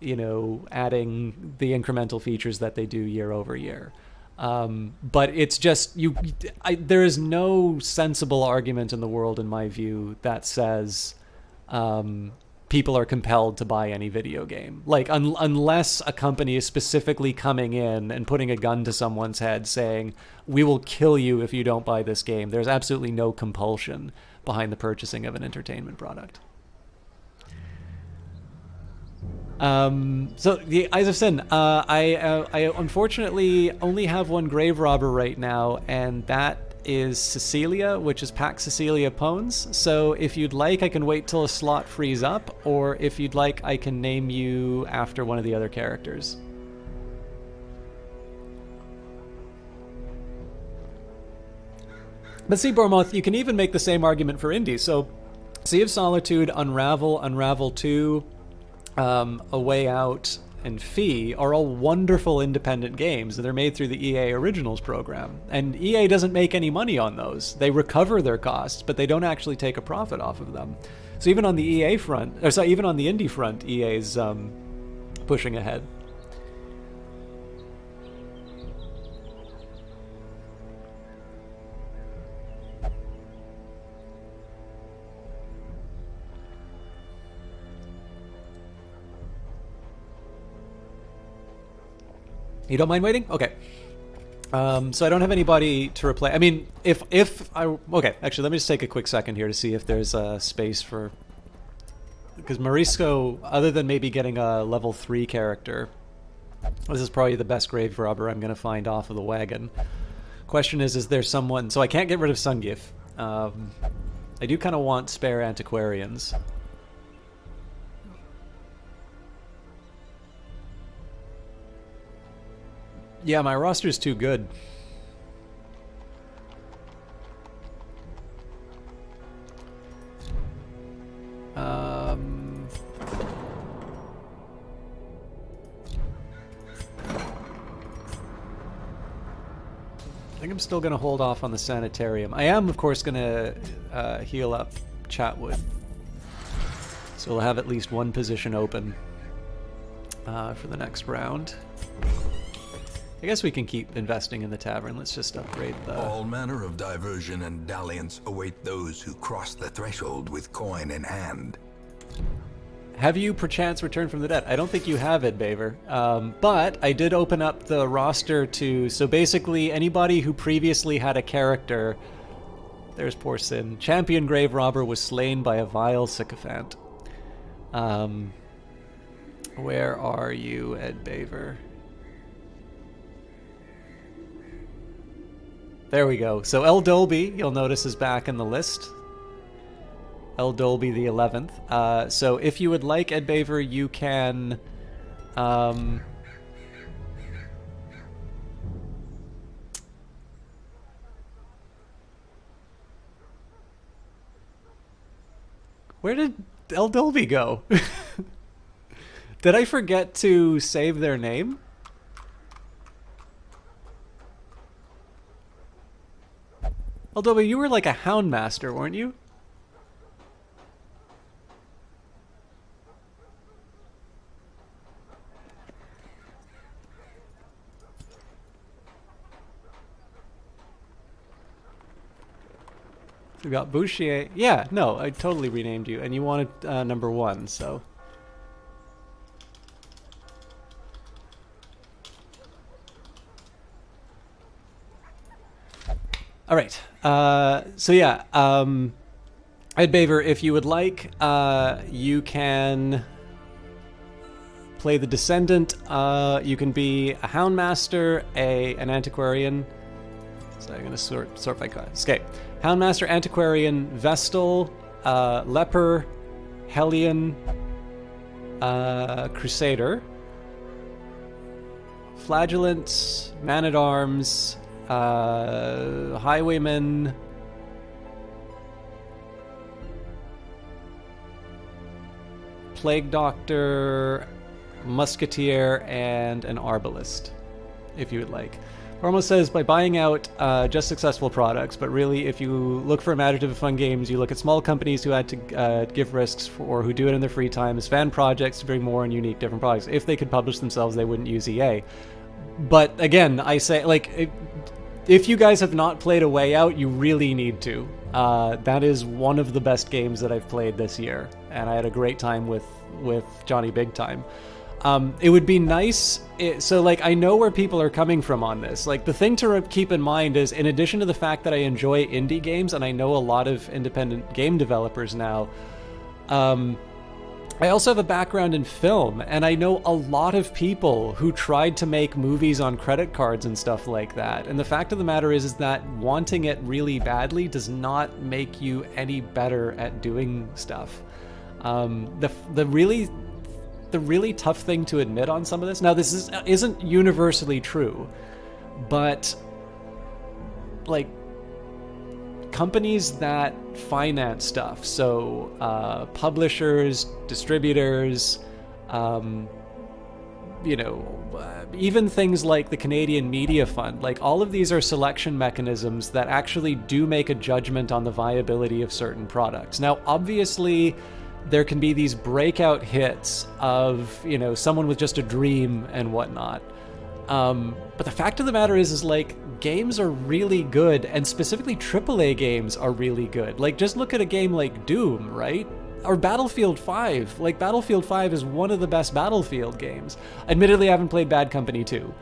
adding the incremental features that they do year over year. But it's just there is no sensible argument in the world, in my view, that says people are compelled to buy any video game. Like, unless a company is specifically coming in and putting a gun to someone's head saying, we will kill you if you don't buy this game, there's absolutely no compulsion behind the purchasing of an entertainment product. So the Eyes of Sin, I unfortunately only have one grave robber right now, and that is Cecilia, which is Pax Cecilia Pones. So if you'd like, I can wait till a slot frees up, or if you'd like, I can name you after one of the other characters. But see, Bormoth, you can even make the same argument for indies. So Sea of Solitude, Unravel, Unravel 2, A Way Out, and Fee are all wonderful independent games, and they're made through the EA Originals program. And EA doesn't make any money on those. They recover their costs, but they don't actually take a profit off of them. So even on the EA front, or sorry, even on the indie front, EA's pushing ahead. You don't mind waiting? Okay. So I don't have anybody to replace. I mean, okay, actually, let me just take a quick second here to see if there's a space for... Because Morisco, other than maybe getting a level 3 character, this is probably the best grave robber I'm going to find off of the wagon. Question is there someone... So I can't get rid of Sungif. I do kind of want spare antiquarians. Yeah, my roster's too good. I think I'm still going to hold off on the sanitarium. I am, of course, going to heal up Chatwood. So we'll have at least one position open for the next round. I guess we can keep investing in the tavern. Let's just upgrade the... All manner of diversion and dalliance await those who cross the threshold with coin in hand. Have you perchance returned from the dead? I don't think you have, Ed Baver. But I did open up the roster to... So basically, anybody who previously had a character... There's poor Sin. Champion Grave Robber was slain by a vile sycophant. Where are you, Ed Baver? There we go. So El Dolby, you'll notice, is back in the list. El Dolby the 11th. So if you would like, Ed Baver, you can... Where did El Dolby go? Did I forget to save their name? Although you were like a Houndmaster, weren't you? We got Bouchier. Yeah, no, I totally renamed you, and you wanted number 1, so. All right. So yeah, Ed Baver, if you would like, you can play the Descendant. You can be a Houndmaster, an Antiquarian. So I'm going to sort by class. Okay. Houndmaster, Antiquarian, Vestal, Leper, Hellion, Crusader, Flagellant, Man-at-Arms, Highwayman, Plague Doctor, Musketeer, and an Arbalist, if you would like. Almost says, by buying out just successful products, but really, if you look for imaginative fun games, you look at small companies who had to give risks or who do it in their free time as fan projects to bring more and unique different products. If they could publish themselves, they wouldn't use EA. But again, I say, like, if you guys have not played A Way Out, you really need to. That is one of the best games that I've played this year, and I had a great time with Johnny Big Time. It would be nice, so like I know where people are coming from on this. Like the thing to keep in mind is, in addition to the fact that I enjoy indie games, and I know a lot of independent game developers now, I also have a background in film, and I know a lot of people who tried to make movies on credit cards and stuff like that. And the fact of the matter is that wanting it really badly does not make you any better at doing stuff. The really tough thing to admit on some of this, now this isn't universally true, but like companies that finance stuff, so publishers, distributors, you know, even things like the Canadian Media Fund, like all of these are selection mechanisms that actually do make a judgment on the viability of certain products. Now, obviously, there can be these breakout hits of, you know, someone with just a dream and whatnot. But the fact of the matter is like, games are really good, and specifically AAA games are really good. Like, just look at a game like Doom, right? Or Battlefield 5. Like, Battlefield 5 is one of the best Battlefield games. Admittedly, I haven't played Bad Company 2.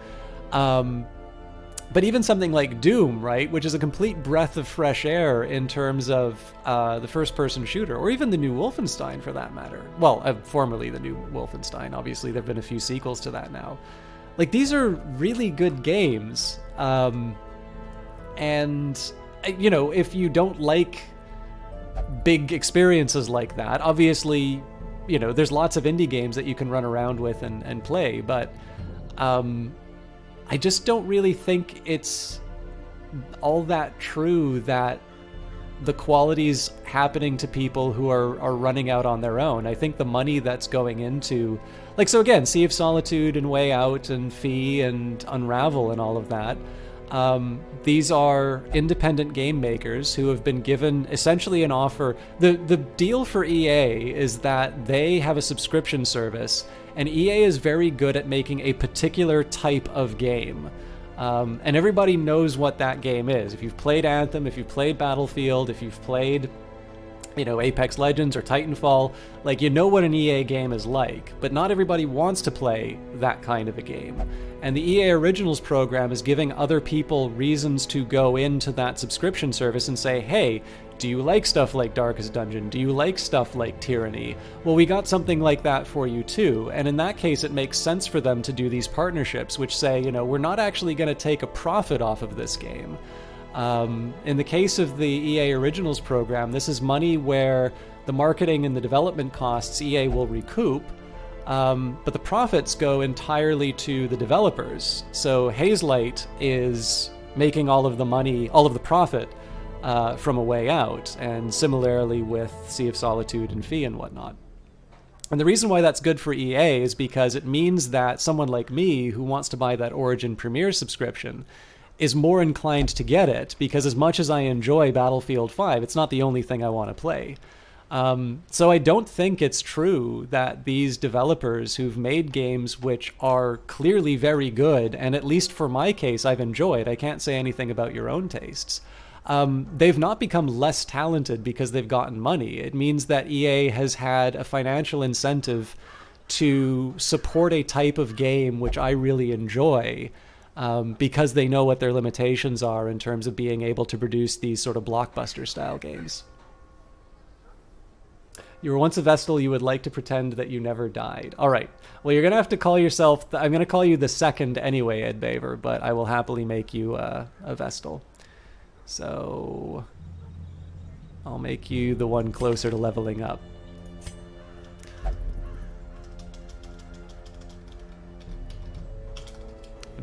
But even something like Doom, right, which is a complete breath of fresh air in terms of the first-person shooter, or even the new Wolfenstein, for that matter. Well, formerly the new Wolfenstein. Obviously, there have been a few sequels to that now. Like, these are really good games. And, you know, if you don't like big experiences like that, obviously, you know, there's lots of indie games that you can run around with and play, but I just don't really think it's all that true that the quality's happening to people who are running out on their own. I think the money that's going into, like, so again, Sea of Solitude and Way Out and Fee and Unravel and all of that, these are independent game makers who have been given essentially an offer. The deal for EA is that they have a subscription service, and EA is very good at making a particular type of game. And everybody knows what that game is. If you've played Anthem, if you've played Battlefield, if you've played, you know, Apex Legends or Titanfall, like, you know what an EA game is like, but not everybody wants to play that kind of a game. And the EA Originals program is giving other people reasons to go into that subscription service and say, hey, do you like stuff like Darkest Dungeon? Do you like stuff like Tyranny? Well, we got something like that for you too. And in that case, it makes sense for them to do these partnerships, which say, you know, we're not actually going to take a profit off of this game. In the case of the EA Originals program, this is money where the marketing and the development costs EA will recoup, but the profits go entirely to the developers. So Hazelight is making all of the money, all of the profit from A Way Out, and similarly with Sea of Solitude and Fee and whatnot. And the reason why that's good for EA is because it means that someone like me who wants to buy that Origin Premier subscription is more inclined to get it, because as much as I enjoy Battlefield 5, it's not the only thing I want to play. So I don't think it's true that these developers who've made games which are clearly very good, and at least for my case, I've enjoyed, I can't say anything about your own tastes, they've not become less talented because they've gotten money. It means that EA has had a financial incentive to support a type of game which I really enjoy, because they know what their limitations are in terms of being able to produce these sort of blockbuster-style games. You were once a Vestal, you would like to pretend that you never died. All right. Well, you're going to have to call yourself... I'm going to call you the second anyway, Ed Baver, but I will happily make you a Vestal. So... I'll make you the one closer to leveling up.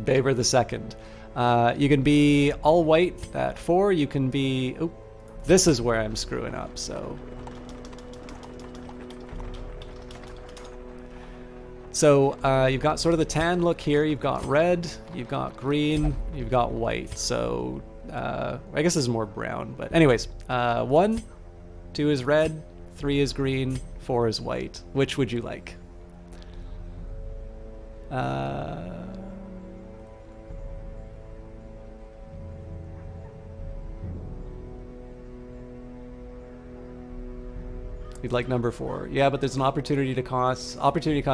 Baver the second. You can be all white at 4. You can be... Oh, this is where I'm screwing up, so... So you've got sort of the tan look here. You've got red, you've got green, you've got white. So I guess this is more brown. But anyways, 1, 2 is red, 3 is green, 4 is white. Which would you like? You'd like number 4. Yeah, but there's an opportunity cost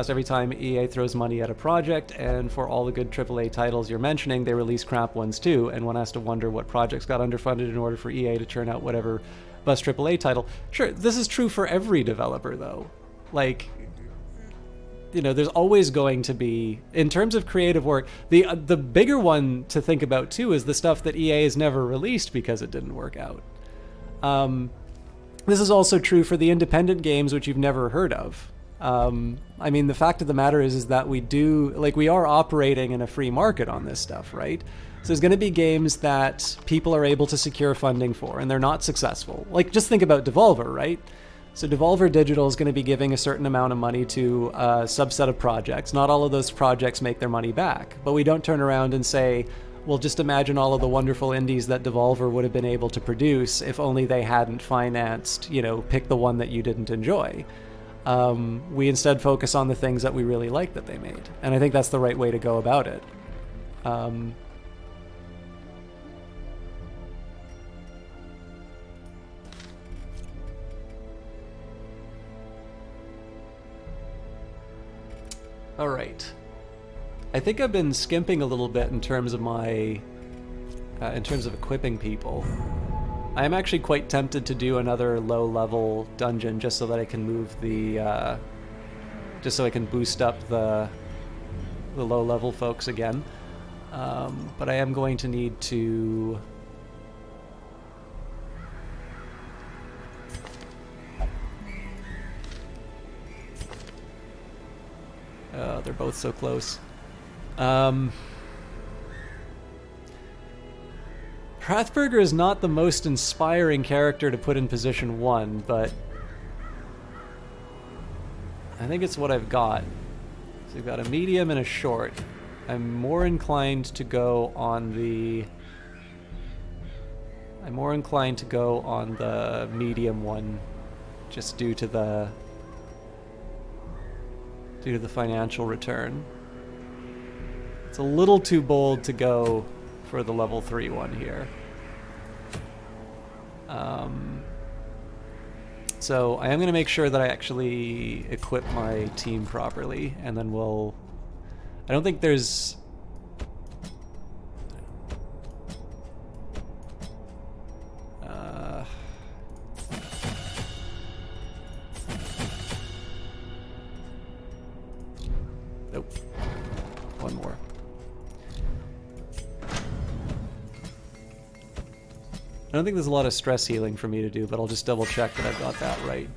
every time EA throws money at a project, and for all the good AAA titles you're mentioning, they release crap ones too, and one has to wonder what projects got underfunded in order for EA to churn out whatever bust AAA title. Sure, this is true for every developer though. Like, you know, there's always going to be, in terms of creative work, the bigger one to think about too is the stuff that EA has never released because it didn't work out. This is also true for the independent games which you've never heard of. I mean, the fact of the matter is that we are operating in a free market on this stuff, right? So there's going to be games that people are able to secure funding for, and they're not successful. Like, just think about Devolver, right? So Devolver Digital is going to be giving a certain amount of money to a subset of projects. Not all of those projects make their money back, but we don't turn around and say, well, just imagine all of the wonderful indies that Devolver would have been able to produce if only they hadn't financed, you know, pick the one that you didn't enjoy. We instead focus on the things that we really like that they made. And I think that's the right way to go about it. All right. I think I've been skimping a little bit in terms of in terms of equipping people. I am actually quite tempted to do another low-level dungeon just so that I can move just so I can boost up the low-level folks again. But I am going to need to... they're both so close. Hrathburger is not the most inspiring character to put in position 1, but I think it's what I've got. So we've got a medium and a short. I'm more inclined to go on the medium one, just due to the financial return. It's a little too bold to go for the level 3 one here. So I am going to make sure that I actually equip my team properly, and then we'll... I don't think there's... Nope. One more. I don't think there's a lot of stress healing for me to do, but I'll just double check that I've got that right.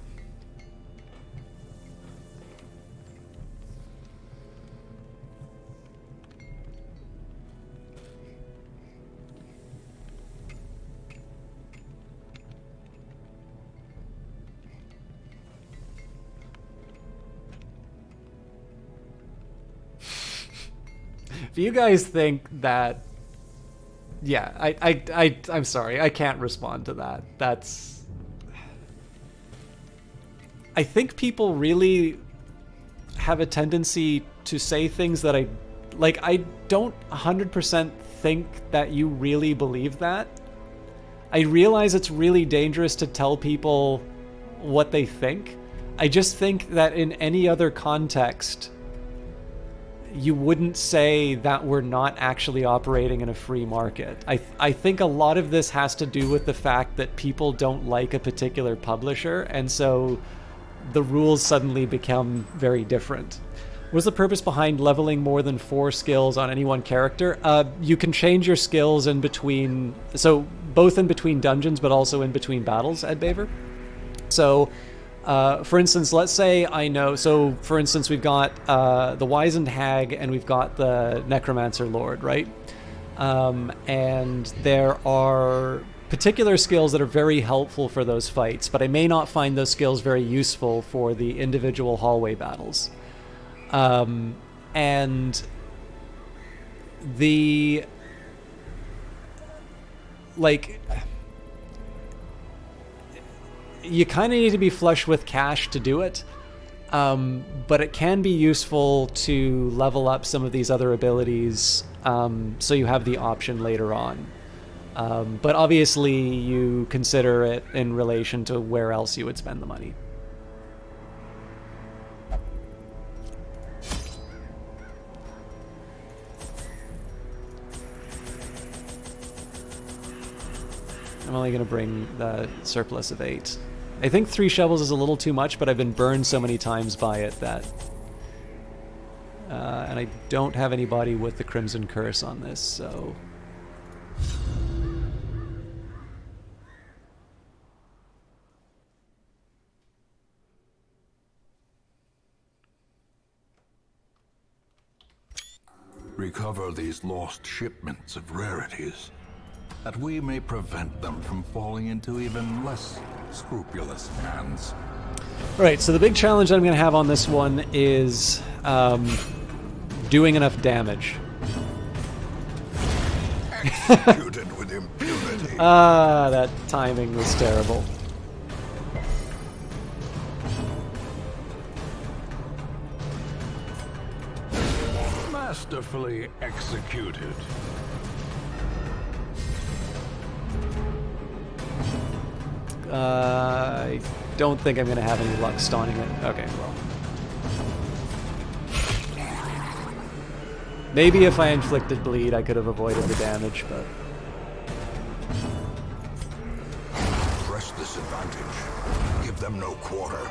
If you guys think that... Yeah, I'm sorry, I can't respond to that. That's... I think people really have a tendency to say things that I don't 100% think that you really believe that. I realize it's really dangerous to tell people what they think. I just think that in any other context, you wouldn't say that we're not actually operating in a free market. I think a lot of this has to do with the fact that people don't like a particular publisher, and so the rules suddenly become very different. What's the purpose behind leveling more than 4 skills on any one character? You can change your skills in between, so both in between dungeons, but also in between battles, Ed Baver. So, for instance, let's say I know, so for instance, we've got the Wizened Hag and we've got the Necromancer Lord, right? And there are particular skills that are very helpful for those fights, but I may not find those skills very useful for the individual hallway battles. And the, like, you kind of need to be flush with cash to do it, but it can be useful to level up some of these other abilities, so you have the option later on. But obviously you consider it in relation to where else you would spend the money. I'm only going to bring the surplus of 8. I think 3 shovels is a little too much, but I've been burned so many times by it that... and I don't have anybody with the Crimson Curse on this, so... Recover these lost shipments of rarities, that we may prevent them from falling into even less scrupulous hands. Right, so the big challenge that I'm going to have on this one is doing enough damage. Executed with impunity. Ah, that timing was terrible. Masterfully executed. I don't think I'm going to have any luck stunning it. Okay, well. Maybe if I inflicted bleed, I could have avoided the damage, but... Press this advantage. Give them no quarter.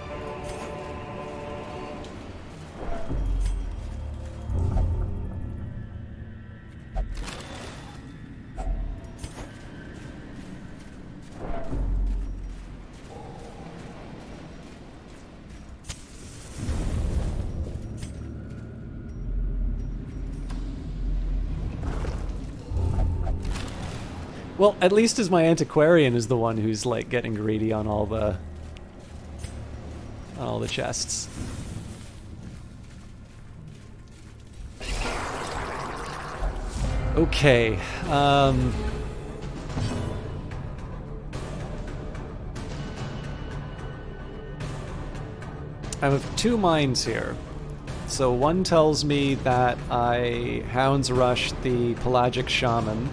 Well, at least as my antiquarian is the one who's like getting greedy on all the chests. Okay. I have 2 mines here. So one tells me that I Hounds Rush the Pelagic Shaman.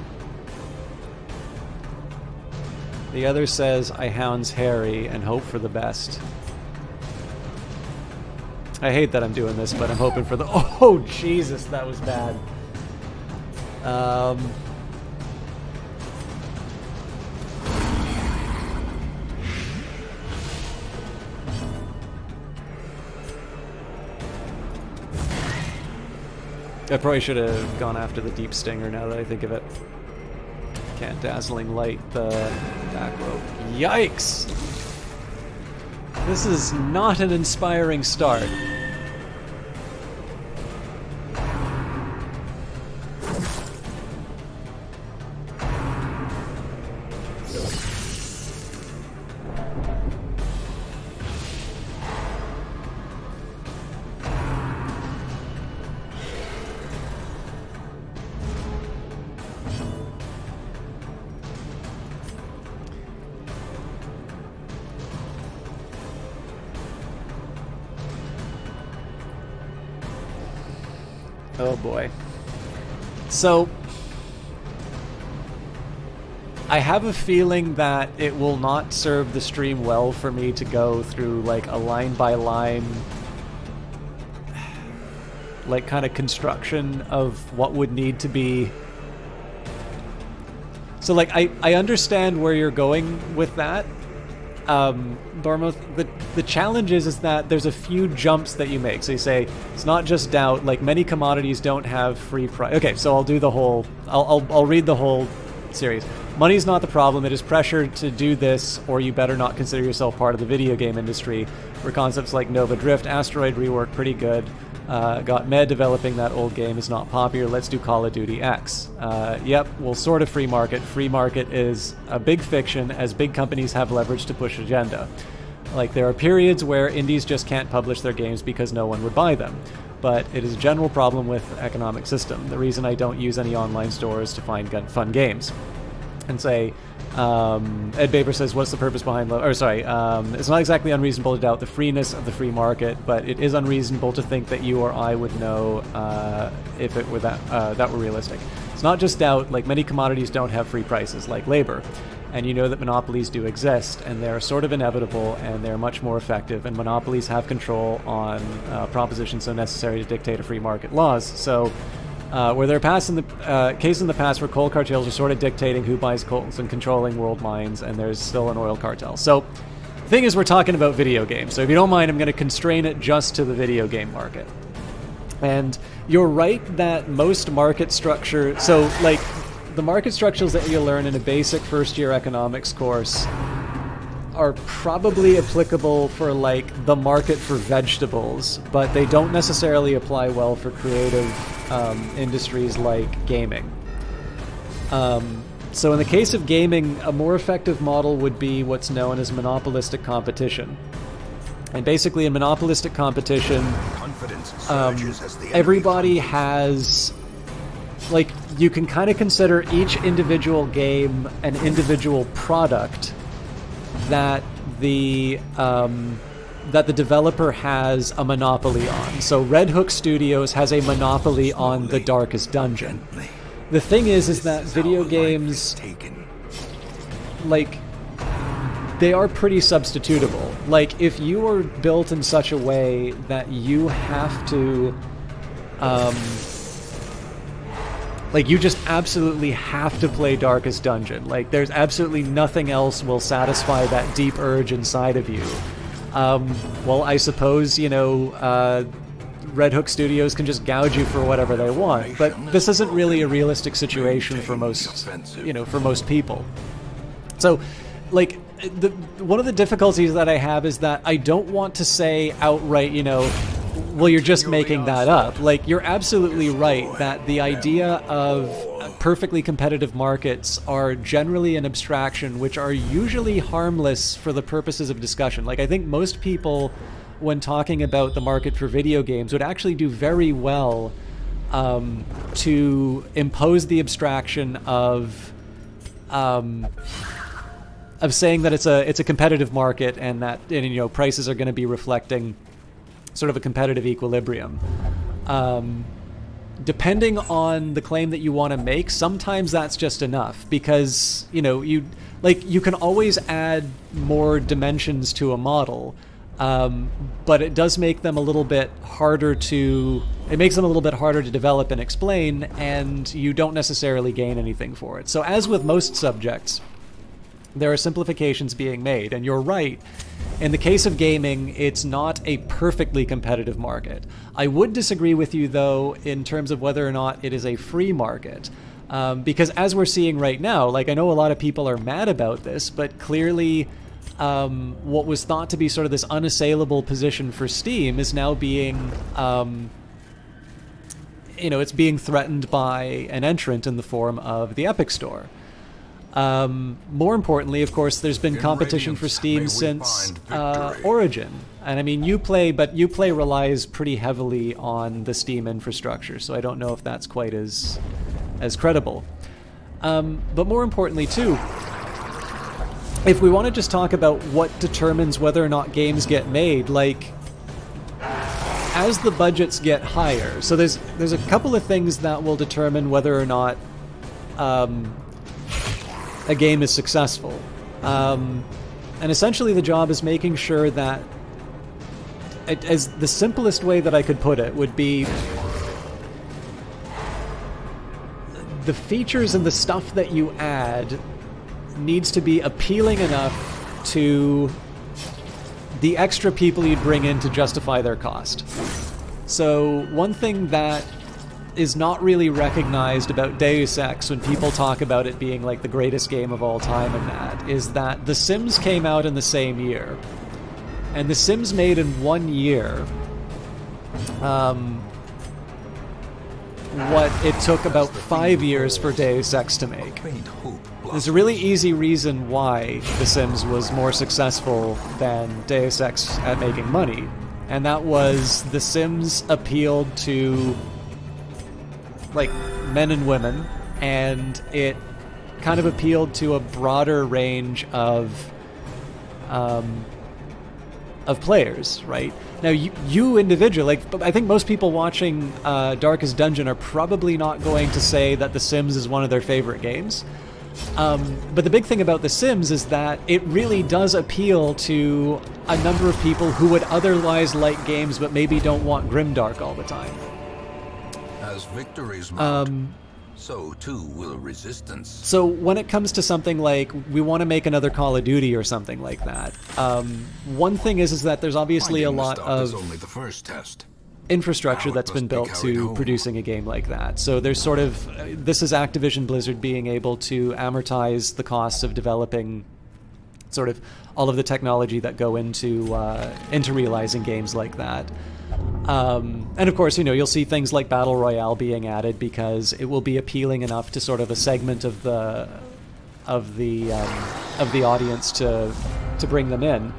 The other says I Hounds Harry and hope for the best. I hate that I'm doing this, but I'm hoping for the... Oh, Jesus, that was bad. I probably should have gone after the Deep Stinger now that I think of it. Can't Dazzling Light the back rope. Yikes! This is not an inspiring start. Oh boy. So, I have a feeling that it will not serve the stream well for me to go through like a line by line, like kind of construction of what would need to be. So like I understand where you're going with that, Dormoth. The challenge is that there's a few jumps that you make. So you say it's not just doubt. Like many commodities don't have free price. Okay, so I'll do the whole. I'll read the whole series. Money is not the problem. It is pressure to do this, or you better not consider yourself part of the video game industry. Where concepts like Nova Drift, Asteroid Rework, pretty good. Got Med developing that old game is not popular. Let's do Call of Duty X. Yep, well, sort of free market. Free market is a big fiction, as big companies have leverage to push agenda. Like, there are periods where indies just can't publish their games because no one would buy them. But it is a general problem with the economic system. The reason I don't use any online stores to find fun games. And say, Ed Baber says, what's the purpose behind it's not exactly unreasonable to doubt the freeness of the free market, but it is unreasonable to think that you or I would know if it were that were realistic. It's not just doubt. Like, many commodities don't have free prices, like labor. And you know that monopolies do exist, and they're sort of inevitable, and they're much more effective, and monopolies have control on propositions so necessary to dictate a free market laws. So where there are cases in the past where coal cartels are sort of dictating who buys coals and controlling world mines, and there's still an oil cartel. So the thing is, we're talking about video games. So if you don't mind, I'm going to constrain it just to the video game market. And you're right that most market structure... So, like, the market structures that you learn in a basic first-year economics course are probably applicable for, like, the market for vegetables, but they don't necessarily apply well for creative industries like gaming. So in the case of gaming, a more effective model would be what's known as monopolistic competition. And basically in monopolistic competition, everybody has... Like, you can kind of consider each individual game an individual product that the developer has a monopoly on. So Red Hook Studios has a monopoly on The Darkest Dungeon. The thing is that video games, like, they are pretty substitutable. Like, if you are built in such a way that you have to, like, you just absolutely have to play Darkest Dungeon. Like, there's absolutely nothing else will satisfy that deep urge inside of you. Well, I suppose, you know, Red Hook Studios can just gouge you for whatever they want. But this isn't really a realistic situation for most, you know, for most people. So, like, one of the difficulties that I have is that I don't want to say outright, you know, well, you're just making that up. Like, you're absolutely right that the idea of perfectly competitive markets are generally an abstraction, which are usually harmless for the purposes of discussion. Like, I think most people, when talking about the market for video games, would actually do very well to impose the abstraction of saying that it's a competitive market, and that, you know, prices are going to be reflecting sort of a competitive equilibrium. Depending on the claim that you want to make, sometimes that's just enough, because, you know, you can always add more dimensions to a model, but it does make them a little bit harder to... It makes them a little bit harder to develop and explain, and you don't necessarily gain anything for it. So as with most subjects, there are simplifications being made, and you're right. In the case of gaming, it's not a perfectly competitive market. I would disagree with you, though, in terms of whether or not it is a free market. Because as we're seeing right now, like, I know a lot of people are mad about this, but clearly what was thought to be sort of this unassailable position for Steam is now being, you know, it's being threatened by an entrant in the form of the Epic Store. More importantly, of course, there's been competition for Steam since Origin. And I mean, Uplay relies pretty heavily on the Steam infrastructure, so I don't know if that's quite as credible. But more importantly, too, if we want to just talk about what determines whether or not games get made, like, as the budgets get higher, so there's a couple of things that will determine whether or not a game is successful. And essentially the job is making sure that, as the simplest way that I could put it would be, the features and the stuff that you add needs to be appealing enough to the extra people you'd bring in to justify their cost. So one thing that is not really recognized about Deus Ex when people talk about it being like the greatest game of all time and that, is that The Sims came out in the same year. And The Sims made in 1 year what it took about 5 years for Deus Ex to make. There's a really easy reason why The Sims was more successful than Deus Ex at making money, and that was The Sims appealed to like men and women, and it kind of appealed to a broader range of players, right? Now, you individually, like, I think most people watching Darkest Dungeon are probably not going to say that The Sims is one of their favorite games. But the big thing about The Sims is that it really does appeal to a number of people who would otherwise like games but maybe don't want grimdark all the time. As victories mount, so too will resistance. So when it comes to something like, we want to make another Call of Duty or something like that, one thing is that there's obviously a lot of only the first test. Infrastructure that's been built to producing a game like that. So there's sort of, this is Activision Blizzard being able to amortize the costs of developing sort of all of the technology that go into realizing games like that. And of course, you know, you'll see things like Battle Royale being added because it will be appealing enough to sort of a segment of the audience to bring them in.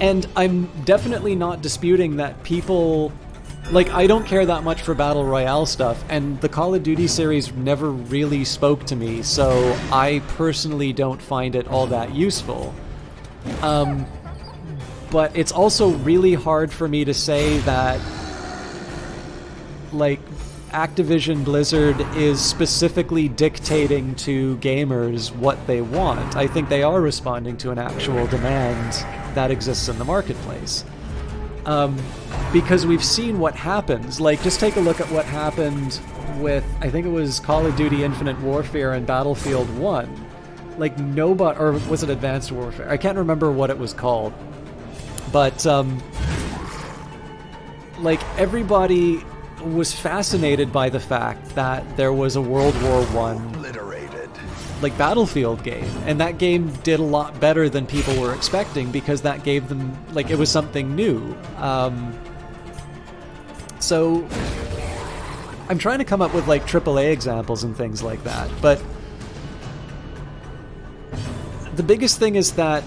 And I'm definitely not disputing that people, like, I don't care that much for Battle Royale stuff, and the Call of Duty series never really spoke to me, so I personally don't find it all that useful. But it's also really hard for me to say that, like, Activision Blizzard is specifically dictating to gamers what they want. I think they are responding to an actual demand that exists in the marketplace. Because we've seen what happens. Like, just take a look at what happened with, I think it was Call of Duty Infinite Warfare and Battlefield 1. Like, nobody, or was it Advanced Warfare? I can't remember what it was called. But, like, everybody was fascinated by the fact that there was a World War I like Battlefield game, and that game did a lot better than people were expecting because that gave them, like, it was something new. So I'm trying to come up with like AAA examples and things like that, but the biggest thing is that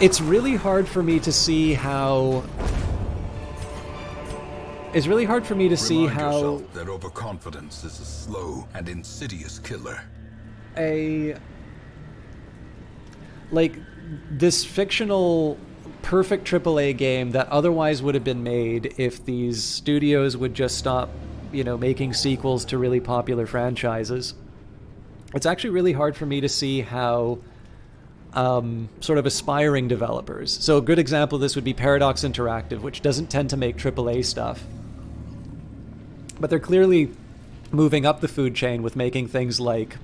it's really hard for me to see how... It's really hard for me to see how... that overconfidence is a slow and insidious killer. Like, this fictional, perfect AAA game that otherwise would have been made if these studios would just stop, you know, making sequels to really popular franchises. It's actually really hard for me to see how... sort of aspiring developers. So a good example of this would be Paradox Interactive, which doesn't tend to make AAA stuff. But they're clearly moving up the food chain with making things like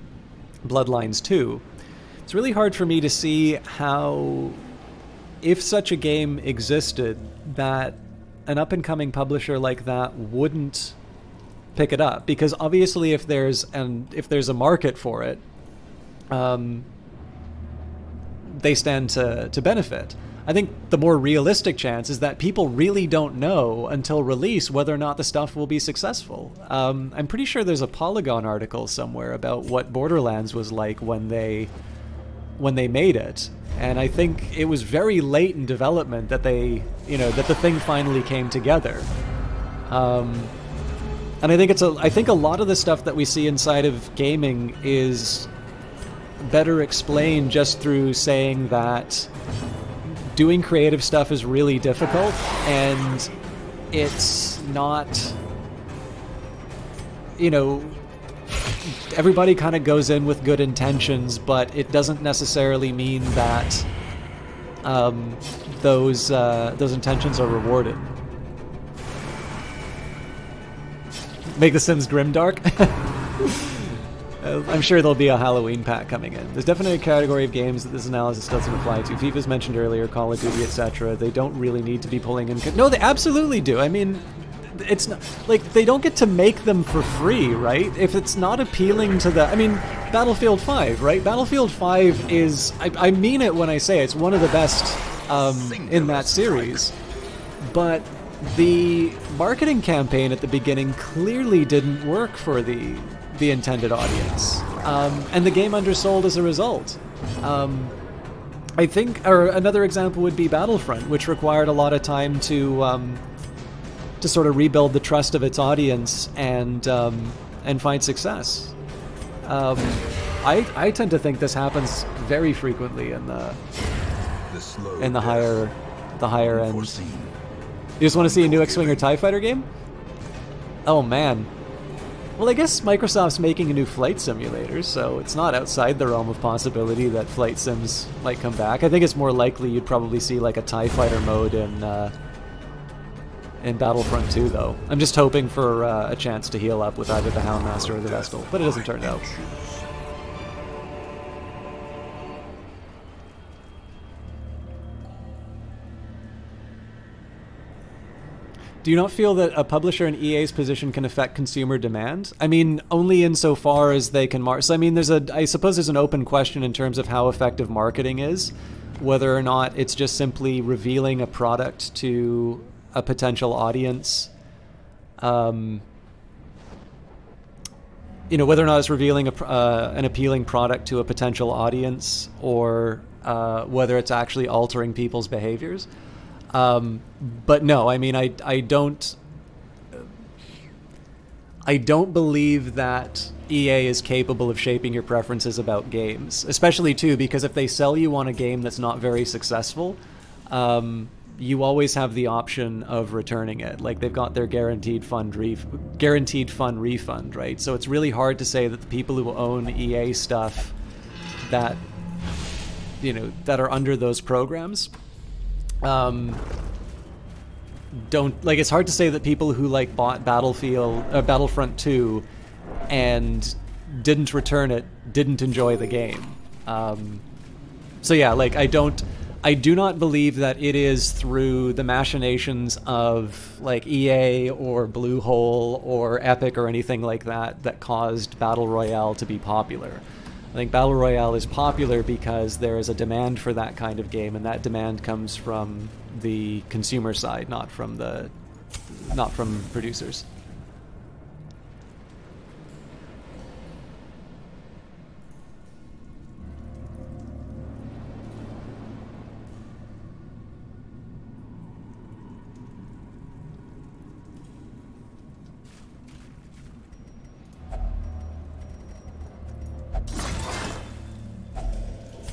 Bloodlines 2. It's really hard for me to see how, if such a game existed, that an up-and-coming publisher like that wouldn't pick it up. Because obviously if there's a market for it, they stand to benefit. I think the more realistic chance is that people really don't know until release whether or not the stuff will be successful. I'm pretty sure there's a Polygon article somewhere about what Borderlands was like when they made it, and I think it was very late in development that they, you know, that the thing finally came together. And I think a lot of the stuff that we see inside of gaming is better explained just through saying that doing creative stuff is really difficult, and it's not, you know, everybody kind of goes in with good intentions, but it doesn't necessarily mean that those intentions are rewarded. Make The Sims grimdark? I'm sure there'll be a Halloween pack coming in. There's definitely a category of games that this analysis doesn't apply to. FIFA's mentioned earlier, Call of Duty, etc. They don't really need to be pulling in... No, they absolutely do. I mean, it's not... Like, they don't get to make them for free, right? If it's not appealing to the... I mean, Battlefield 5, right? Battlefield 5 is... I mean it when I say it's one of the best in that series. But the marketing campaign at the beginning clearly didn't work for the intended audience, and the game undersold as a result. I think, or another example would be Battlefront, which required a lot of time to sort of rebuild the trust of its audience and find success. I tend to think this happens very frequently in the higher end. You just want to see a new X-Wing or TIE Fighter game? Oh man. Well, I guess Microsoft's making a new flight simulator, so it's not outside the realm of possibility that flight sims might come back. I think it's more likely you'd probably see like a TIE Fighter mode in Battlefront 2, though. I'm just hoping for a chance to heal up with either the Houndmaster or the Vestal, but it doesn't turn out. Do you not feel that a publisher in EA's position can affect consumer demand? I mean, only insofar as they can market. So, I mean, I suppose there's an open question in terms of how effective marketing is, whether or not it's just simply revealing a product to a potential audience. You know, whether or not it's revealing an appealing product to a potential audience, or whether it's actually altering people's behaviors. But no, I mean, I don't believe that EA is capable of shaping your preferences about games, especially too, because if they sell you on a game that's not very successful, you always have the option of returning it. Like, they've got their guaranteed fund refund, right? So it's really hard to say that the people who own EA stuff that, you know, that are under those programs, don't, like, it's hard to say that people who like bought Battlefront 2 and didn't return it didn't enjoy the game. So yeah, like, I do not believe that it is through the machinations of like EA or Bluehole or Epic or anything like that that caused Battle Royale to be popular. I think Battle Royale is popular because there is a demand for that kind of game, and that demand comes from the consumer side, not from producers.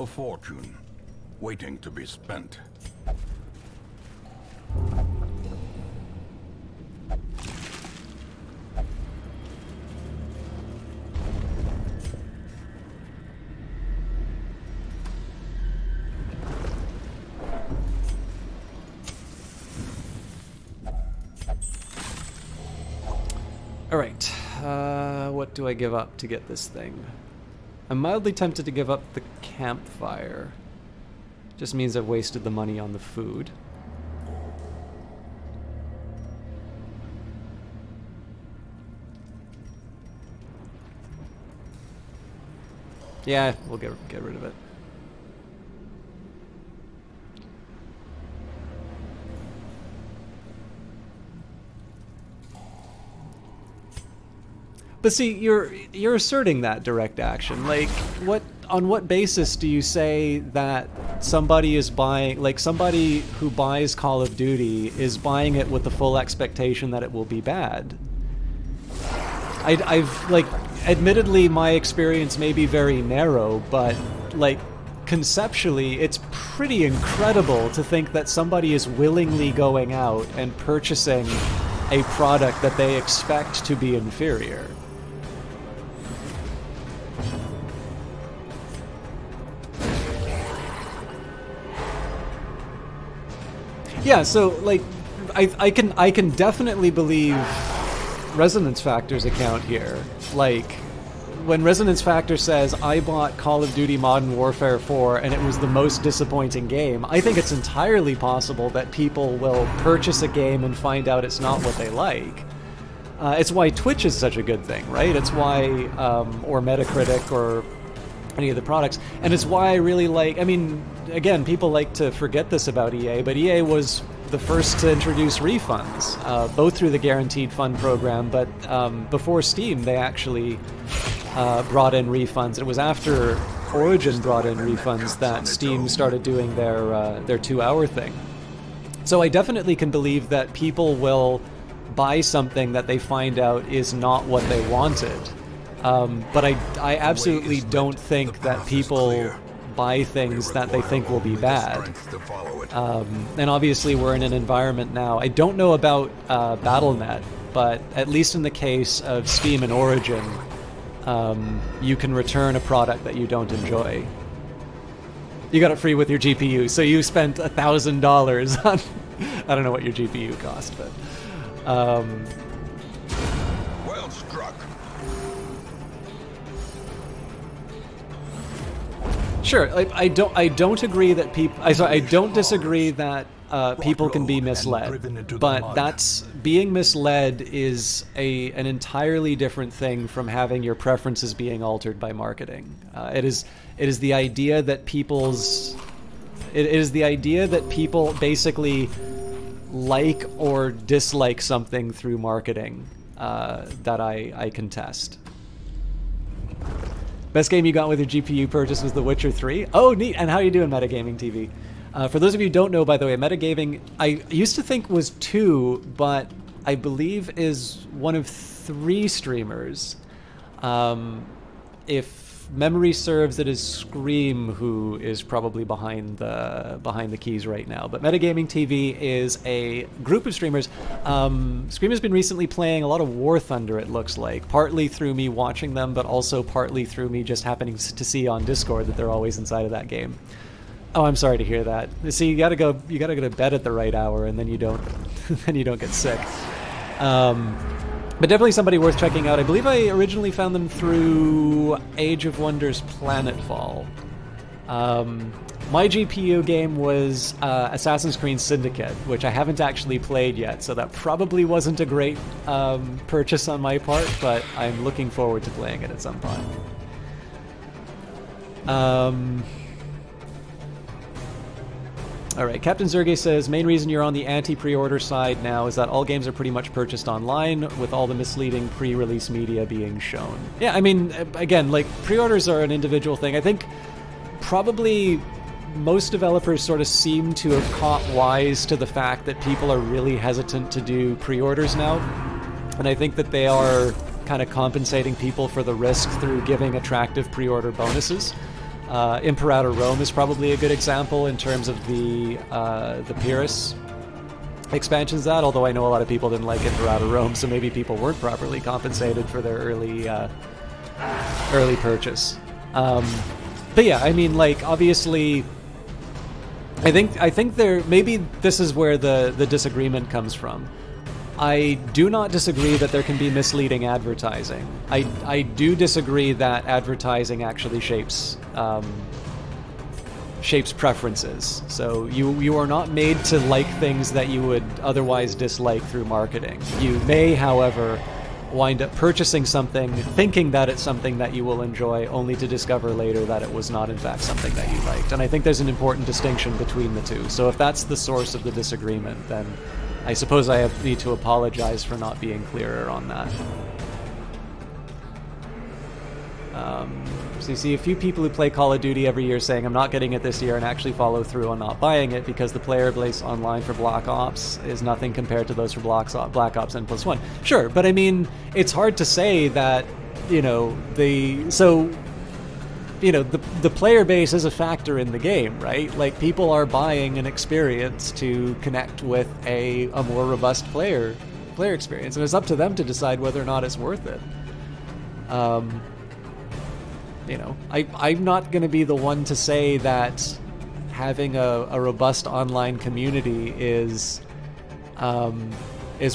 A fortune, waiting to be spent. Alright, what do I give up to get this thing? I'm mildly tempted to give up the campfire. Just means I've wasted the money on the food. Yeah, we'll get rid of it. But see, you're asserting that direct action. Like, on what basis do you say that somebody is buying, like, somebody who buys Call of Duty is buying it with the full expectation that it will be bad? I've like, admittedly, my experience may be very narrow, but like, conceptually, it's pretty incredible to think that somebody is willingly going out and purchasing a product that they expect to be inferior. Yeah, so like I can definitely believe Resonance Factor's account here. Like when Resonance Factor says, I bought Call of Duty Modern Warfare 4 and it was the most disappointing game, I think it's entirely possible that people will purchase a game and find out it's not what they like. It's why Twitch is such a good thing, right? It's why, or Metacritic or any of the products, and it's why I really like, I mean, again, people like to forget this about EA, but EA was the first to introduce refunds, both through the Guaranteed Fund program, but before Steam, they actually brought in refunds. It was after Origin brought in refunds that Steam started doing their 2-hour thing. So I definitely can believe that people will buy something that they find out is not what they wanted. But I absolutely don't think that people buy things that they think will be bad. And obviously we're in an environment now, I don't know about Battle.net, but at least in the case of Steam and Origin, you can return a product that you don't enjoy. You got it free with your GPU, so you spent $1,000 on... I don't know what your GPU cost, but... Well struck. Sure, I don't agree that people. I don't disagree that people can be misled, but that's being misled is an entirely different thing from having your preferences being altered by marketing. It is the idea that it is the idea that people basically like or dislike something through marketing that I contest. Best game you got with your GPU purchase was The Witcher 3. Oh, neat. And how are you doing, Metagaming TV? For those of you who don't know, by the way, Metagaming, I used to think was 2, but I believe is one of 3 streamers. If memory serves, it is Scream who is probably behind the keys right now. But Metagaming TV is a group of streamers. Scream has been recently playing a lot of War Thunder, it looks like, partly through me watching them, but also partly through me just happening to see on Discord that they're always inside of that game. Oh, I'm sorry to hear that. See, you gotta go to bed at the right hour, and then you don't get sick. But definitely somebody worth checking out. I believe I originally found them through Age of Wonders Planetfall. My GPU game was Assassin's Creed Syndicate, which I haven't actually played yet, so that probably wasn't a great purchase on my part, but I'm looking forward to playing it at some point. Alright, Captain Zerge says, main reason you're on the anti-pre-order side now is that all games are pretty much purchased online, with all the misleading pre-release media being shown. Yeah, I mean, again, like, pre-orders are an individual thing. I think probably most developers sort of seem to have caught wise to the fact that people are really hesitant to do pre-orders now. And I think that they are kind of compensating people for the risk through giving attractive pre-order bonuses. Imperator Rome is probably a good example in terms of the Pyrrhus expansions of that, although I know a lot of people didn't like Imperator Rome, so maybe people weren't properly compensated for their early purchase. But yeah, I mean, like, obviously, I think there, maybe this is where the disagreement comes from. I do not disagree that there can be misleading advertising. I do disagree that advertising actually shapes preferences. So you are not made to like things that you would otherwise dislike through marketing. You may, however, wind up purchasing something, thinking that it's something that you will enjoy, only to discover later that it was not in fact something that you liked. And I think there's an important distinction between the two. So if that's the source of the disagreement, then I suppose I need to apologize for not being clearer on that. So you see a few people who play Call of Duty every year saying, I'm not getting it this year, and actually follow through on not buying it because the player base online for Black Ops is nothing compared to those for Black Ops N+1. Sure, but I mean, it's hard to say that, the player base is a factor in the game, right? Like, people are buying an experience to connect with a more robust player experience, and it's up to them to decide whether or not it's worth it. I'm not going to be the one to say that having a robust online community is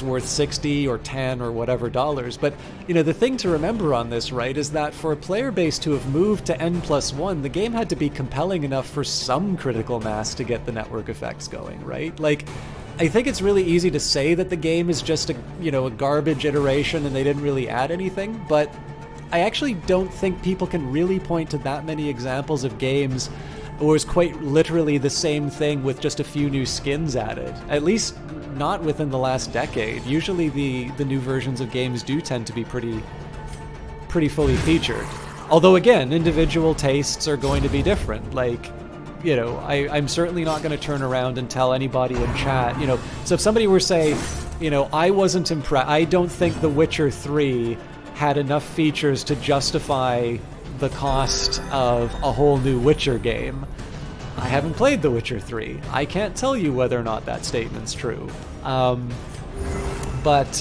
worth 60 or 10 or whatever dollars. But, you know, the thing to remember on this, right, is that for a player base to have moved to N+1, the game had to be compelling enough for some critical mass to get the network effects going, right? Like, I think it's really easy to say that the game is just a garbage iteration and they didn't really add anything, but I actually don't think people can really point to that many examples of games where it's quite literally the same thing with just a few new skins added. At least not within the last decade. Usually the new versions of games do tend to be pretty fully featured. Although again, individual tastes are going to be different. Like, you know, I'm certainly not going to turn around and tell anybody in chat, you know, so if somebody were to say, you know, I wasn't impressed, I don't think The Witcher 3 had enough features to justify the cost of a whole new Witcher game. I haven't played The Witcher 3. I can't tell you whether or not that statement's true. But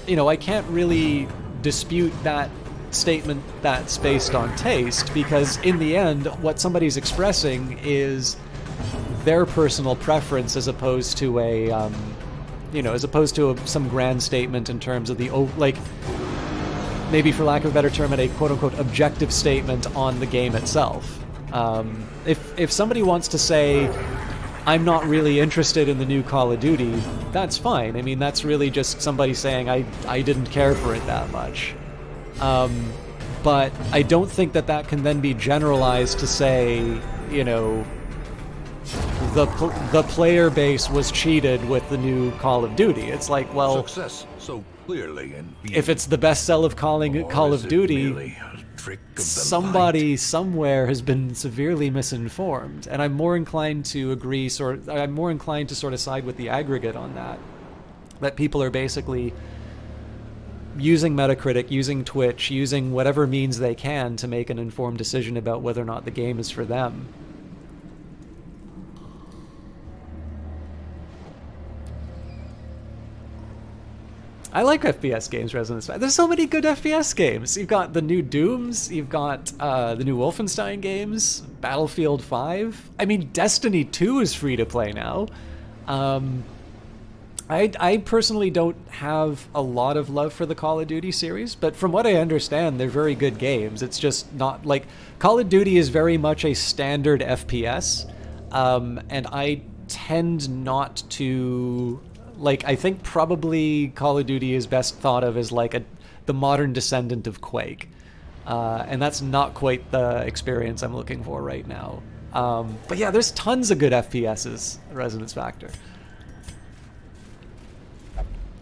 you know, I can't really dispute that statement that's based on taste, because in the end, what somebody's expressing is their personal preference as opposed to a, you know, some grand statement in terms of the, like, maybe for lack of a better term, a quote-unquote objective statement on the game itself. If somebody wants to say, I'm not really interested in the new Call of Duty, that's fine. I mean, that's really just somebody saying, I didn't care for it that much. But I don't think that can then be generalized to say, you know, the player base was cheated with the new Call of Duty. It's like, well, success so clearly in if it's the best sell of Call of Duty, really a trick of the somebody light? somewhere has been severely misinformed, and I'm more inclined to agree. I'm more inclined to sort of side with the aggregate on that. That people are basically using Metacritic, using Twitch, using whatever means they can to make an informed decision about whether or not the game is for them. I like FPS games, Resonance. There's so many good FPS games. You've got the new Dooms, you've got the new Wolfenstein games, Battlefield 5. I mean, Destiny 2 is free to play now. I personally don't have a lot of love for the Call of Duty series, but from what I understand, they're very good games. It's just not like... Call of Duty is very much a standard FPS, and I tend not to... Like, I think probably Call of Duty is best thought of as like the modern descendant of Quake. And that's not quite the experience I'm looking for right now. But yeah, there's tons of good FPSs, Resonance Factor.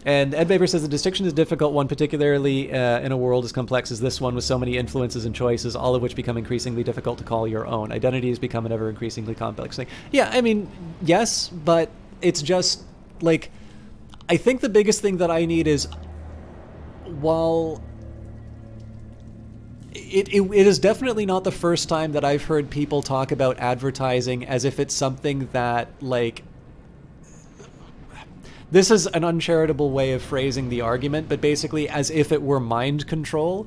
And Ed Baber says the distinction is a difficult one, particularly in a world as complex as this one, with so many influences and choices, all of which become increasingly difficult to call your own. Identity has become an ever increasingly complex thing. Yeah, I mean, yes, but it's just like... I think the biggest thing that I need is, while it is definitely not the first time that I've heard people talk about advertising as if it's something that, like, this is an uncharitable way of phrasing the argument, but basically as if it were mind control.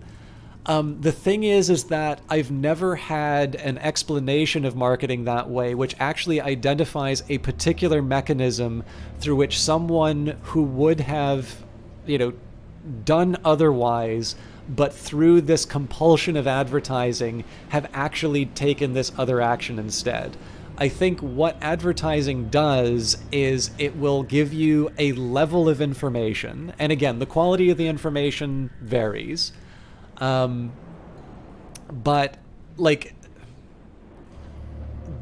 The thing is that I've never had an explanation of marketing that way which actually identifies a particular mechanism through which someone who would have, you know, done otherwise, but through this compulsion of advertising have actually taken this other action instead. I think what advertising does is it will give you a level of information, and again, the quality of the information varies. But, like,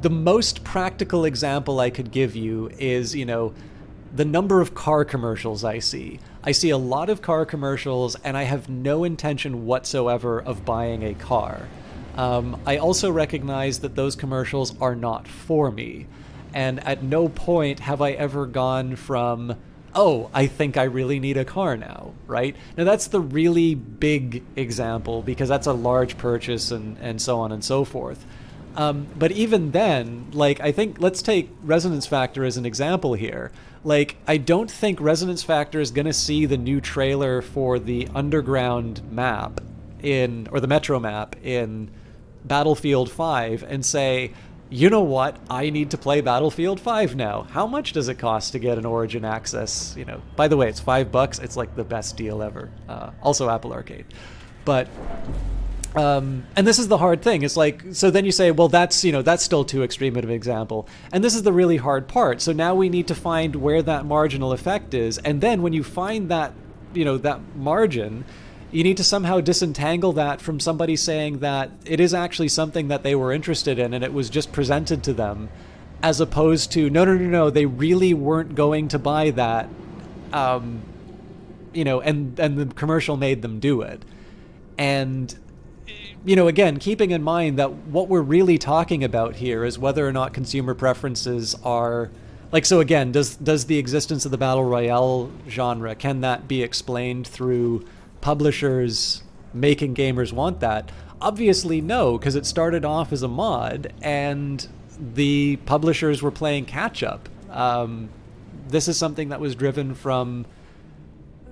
the most practical example I could give you is, you know, the number of car commercials I see. I see a lot of car commercials, and I have no intention whatsoever of buying a car. I also recognize that those commercials are not for me, and at no point have I ever gone from... oh, I think I really need a car now, right? Now that's the really big example because that's a large purchase and so on and so forth. But even then, like, I think, let's take Resonance Factor as an example here. Like, I don't think Resonance Factor is going to see the new trailer for the underground map or the Metro map in Battlefield 5 and say, you know what? I need to play Battlefield 5 now. How much does it cost to get an Origin Access? You know, by the way, it's $5. It's like the best deal ever. Also Apple Arcade. But, and this is the hard thing. It's like, so then you say, well, that's, you know, that's still too extreme of an example. And this is the really hard part. So now we need to find where that marginal effect is. And then when you find that, you know, that margin, you need to somehow disentangle that from somebody saying that it is actually something that they were interested in and it was just presented to them, as opposed to, no, they really weren't going to buy that, you know, and the commercial made them do it. And, you know, again, keeping in mind that what we're really talking about here is whether or not consumer preferences are... Like, so again, does the existence of the Battle Royale genre, can that be explained through publishers making gamers want that? Obviously no, because it started off as a mod and the publishers were playing catch-up. This is something that was driven from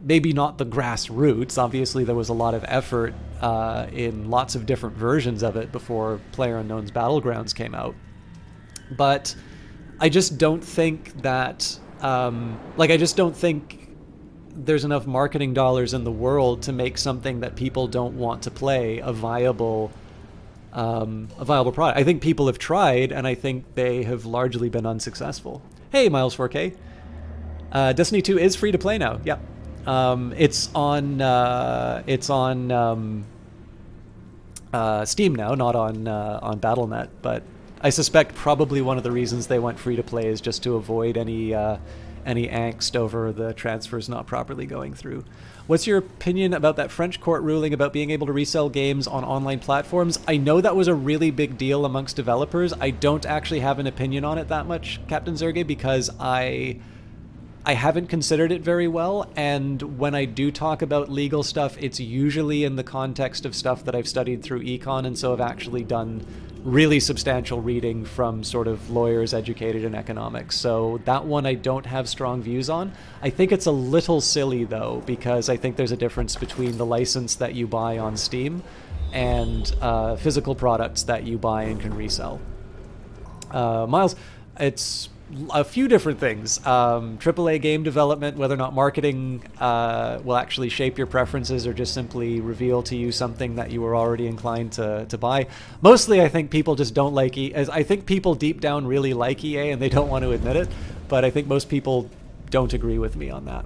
maybe not the grassroots. Obviously there was a lot of effort in lots of different versions of it before PlayerUnknown's Battlegrounds came out. But I just don't think that, I just don't think there's enough marketing dollars in the world to make something that people don't want to play a viable product. I think people have tried, and I think they have largely been unsuccessful. Hey, Miles 4K. Destiny 2 is free to play now. Yeah, it's on Steam now, not on Battle.net. But I suspect probably one of the reasons they went free to play is just to avoid any angst over the transfers not properly going through. What's your opinion about that French court ruling about being able to resell games on online platforms? I know that was a really big deal amongst developers. I don't actually have an opinion on it that much, Captain Zerge, because I haven't considered it very well, and when I do talk about legal stuff, it's usually in the context of stuff that I've studied through econ, and so I've actually done really substantial reading from sort of lawyers educated in economics. So that one I don't have strong views on. I think it's a little silly though, because I think there's a difference between the license that you buy on Steam and physical products that you buy and can resell. Miles, it's a few different things. AAA game development, whether or not marketing will actually shape your preferences or just simply reveal to you something that you were already inclined to buy. Mostly I think people just don't like I think people deep down really like EA and they don't want to admit it, but I think most people don't agree with me on that.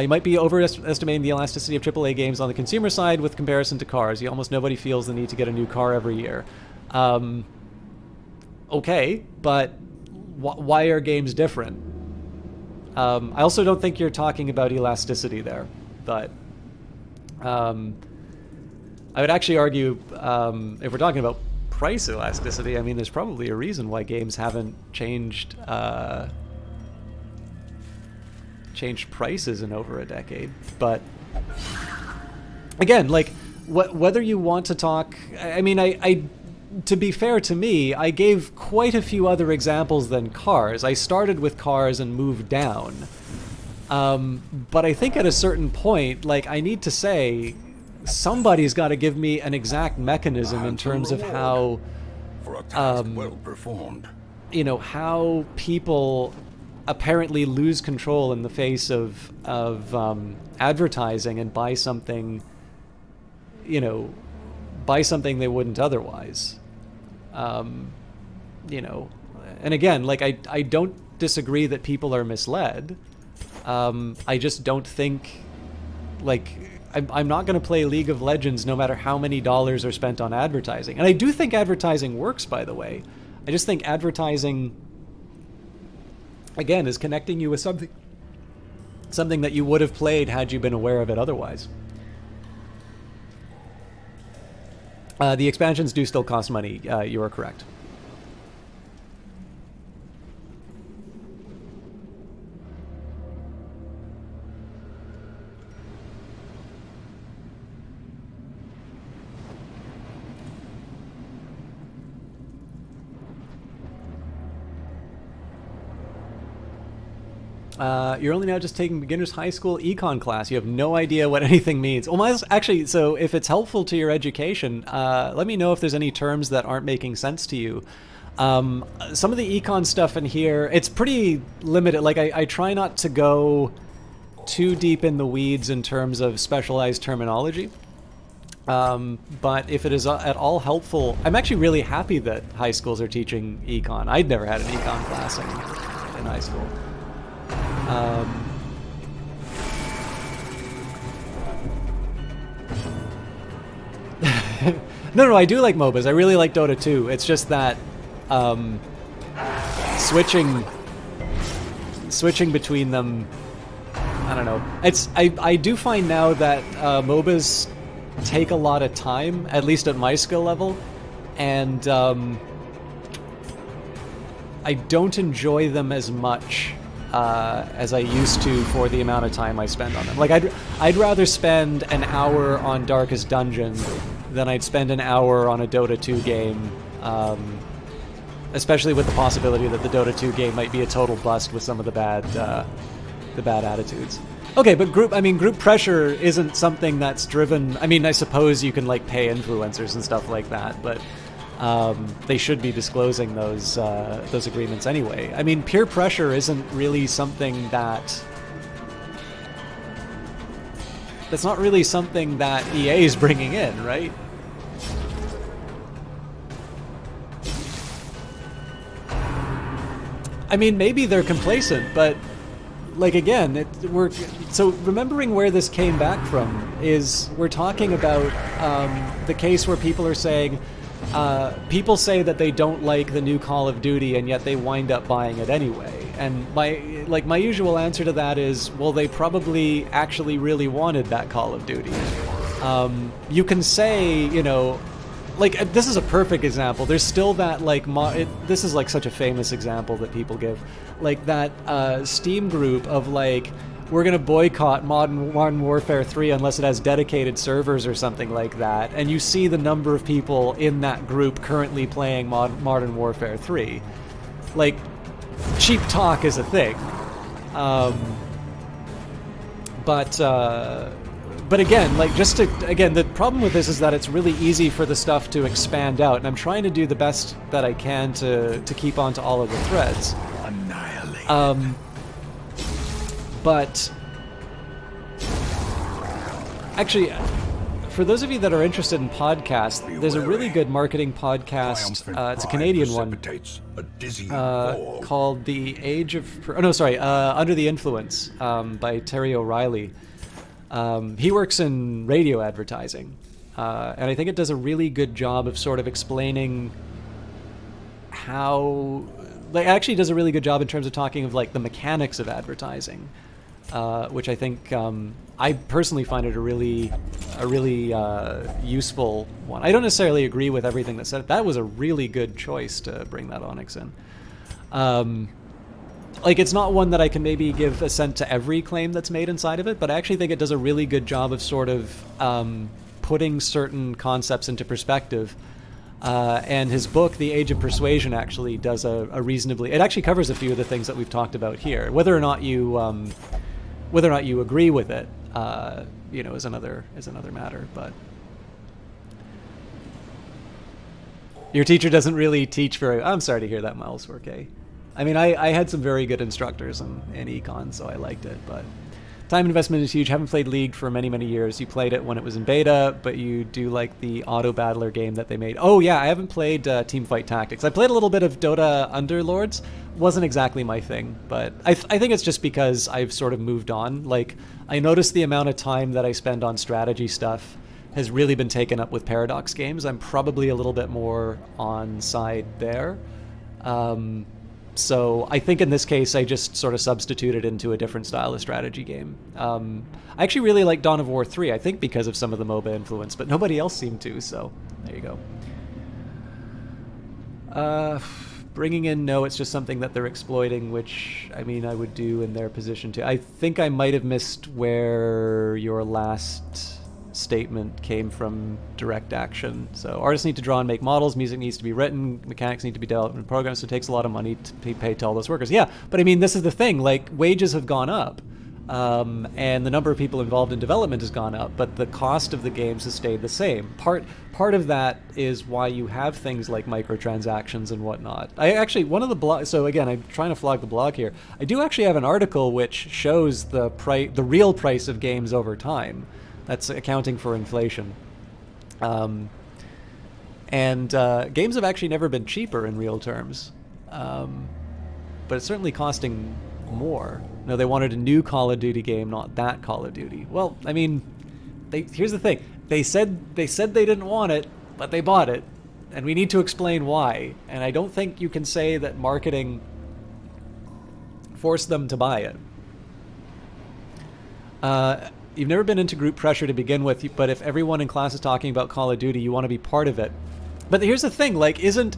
You might be overestimating the elasticity of AAA games on the consumer side with comparison to cars. Almost nobody feels the need to get a new car every year. Okay, but why are games different? I also don't think you're talking about elasticity there, but I would actually argue if we're talking about price elasticity, I mean, there's probably a reason why games haven't changed prices in over a decade. But again, like whether you want to talk, I mean, to be fair to me, I gave quite a few other examples than cars. I started with cars and moved down. But I think at a certain point, like, I need to say, somebody's got to give me an exact mechanism in terms of how, for a task well performed. You know, how people apparently lose control in the face of advertising and buy something, you know, buy something they wouldn't otherwise. You know, and again, like, I don't disagree that people are misled. I just don't think, like, I'm not going to play League of Legends no matter how many dollars are spent on advertising. And I do think advertising works, by the way. I just think advertising, again, is connecting you with something that you would have played had you been aware of it otherwise. The expansions do still cost money. You are correct. You're only now just taking beginner's high school econ class. You have no idea what anything means. Well, actually, so if it's helpful to your education, let me know if there's any terms that aren't making sense to you. Some of the econ stuff in here, it's pretty limited. Like, I try not to go too deep in the weeds in terms of specialized terminology. But if it is at all helpful, I'm actually really happy that high schools are teaching econ. I'd never had an econ class in high school. No, I do like MOBAs. I really like Dota 2. It's just that switching between them, I don't know. I do find now that MOBAs take a lot of time, at least at my skill level, and I don't enjoy them as much as I used to for the amount of time I spend on them. Like, I'd rather spend an hour on Darkest Dungeon than I'd spend an hour on a Dota 2 game, especially with the possibility that the Dota 2 game might be a total bust with some of the bad attitudes. Okay, but group pressure isn't something that's driven. I mean, I suppose you can like pay influencers and stuff like that, but they should be disclosing those agreements anyway. I mean, peer pressure isn't really something that's not really something that EA is bringing in, right? I mean, maybe they're complacent, but like, again, so remembering where this came back from is we're talking about the case where people are saying people say that they don't like the new Call of Duty and yet they wind up buying it anyway. And my usual answer to that is, well, they probably actually really wanted that Call of Duty. You can say, you know, like, this is a perfect example. There's still that, like, this is, like, such a famous example that people give. Like, that Steam group of, like, we're going to boycott Modern Warfare 3 unless it has dedicated servers or something like that. And you see the number of people in that group currently playing Modern Warfare 3. Like, cheap talk is a thing. But again, like, the problem with this is that it's really easy for the stuff to expand out, and I'm trying to do the best that I can to keep on to all of the threads. Annihilate. But actually, for those of you that are interested in podcasts, there's a really good marketing podcast. It's a Canadian one called "The Age of..." Under the Influence by Terry O'Reilly. He works in radio advertising, and I think it does a really good job of sort of explaining how, like, actually does a really good job in terms of talking of, like, the mechanics of advertising, which I think I personally find it a really useful one. I don't necessarily agree with everything that said. That was a really good choice to bring that Onyx in. Like, it's not one that I can maybe give assent to every claim that's made inside of it, but I actually think it does a really good job of sort of putting certain concepts into perspective. And his book, The Age of Persuasion, actually does a reasonably... It actually covers a few of the things that we've talked about here. Whether or not you agree with it, you know, is another matter. But your teacher doesn't really teach very... I'm sorry to hear that, Miles 4K. I mean, I had some very good instructors in econ, so I liked it, but time investment is huge. Haven't played League for many, many years. You played it when it was in beta, but you do like the Auto Battler game that they made. Oh yeah, I haven't played Teamfight Tactics. I played a little bit of Dota Underlords. Wasn't exactly my thing, but I think it's just because I've sort of moved on. Like, I noticed the amount of time that I spend on strategy stuff has really been taken up with Paradox games. I'm probably a little bit more on side there. So I think in this case, I just sort of substituted into a different style of strategy game. I actually really like Dawn of War 3, I think because of some of the MOBA influence, but nobody else seemed to, so there you go. Bringing in, no, it's just something that they're exploiting, which, I mean, I would do in their position too. I think I might have missed where your last statement came from direct action. So artists need to draw and make models, music needs to be written, mechanics need to be developed in programs, so it takes a lot of money to be paid to all those workers. Yeah, but I mean, this is the thing, like, wages have gone up. And the number of people involved in development has gone up, but the cost of the games has stayed the same. Part of that is why you have things like microtransactions and whatnot. I actually, one of the blogs, so again, I'm trying to flog the blog here. I do actually have an article which shows the real price of games over time. That's accounting for inflation. And games have actually never been cheaper in real terms. But it's certainly costing more. No, they wanted a new Call of Duty game, not that Call of Duty. Well, I mean, here's the thing. They said they didn't want it, but they bought it, and we need to explain why. And I don't think you can say that marketing forced them to buy it. You've never been into group pressure to begin with, but if everyone in class is talking about Call of Duty, you want to be part of it. But here's the thing, like, isn't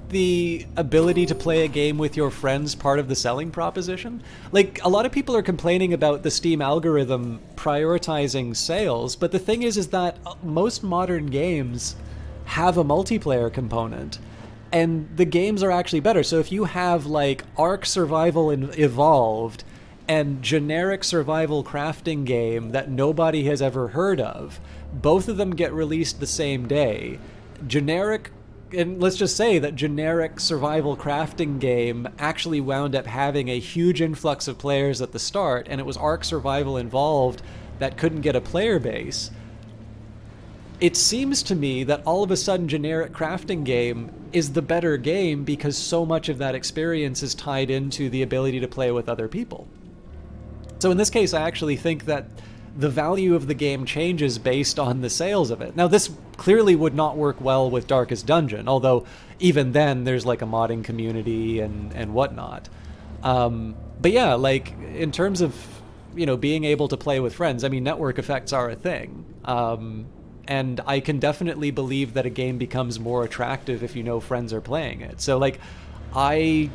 the ability to play a game with your friends part of the selling proposition? Like, a lot of people are complaining about the Steam algorithm prioritizing sales, but the thing is that most modern games have a multiplayer component, and the games are actually better. So if you have, like, Ark Survival Evolved and generic survival crafting game that nobody has ever heard of, both of them get released the same day. Generic, and let's just say that generic survival crafting game actually wound up having a huge influx of players at the start, and it was Ark Survival Involved that couldn't get a player base. It seems to me that all of a sudden generic crafting game is the better game because so much of that experience is tied into the ability to play with other people. So in this case, I actually think that the value of the game changes based on the sales of it. Now, this clearly would not work well with Darkest Dungeon, although even then there's like a modding community and whatnot. But yeah, like in terms of, you know, being able to play with friends, I mean, network effects are a thing. And I can definitely believe that a game becomes more attractive if you know friends are playing it. So like, I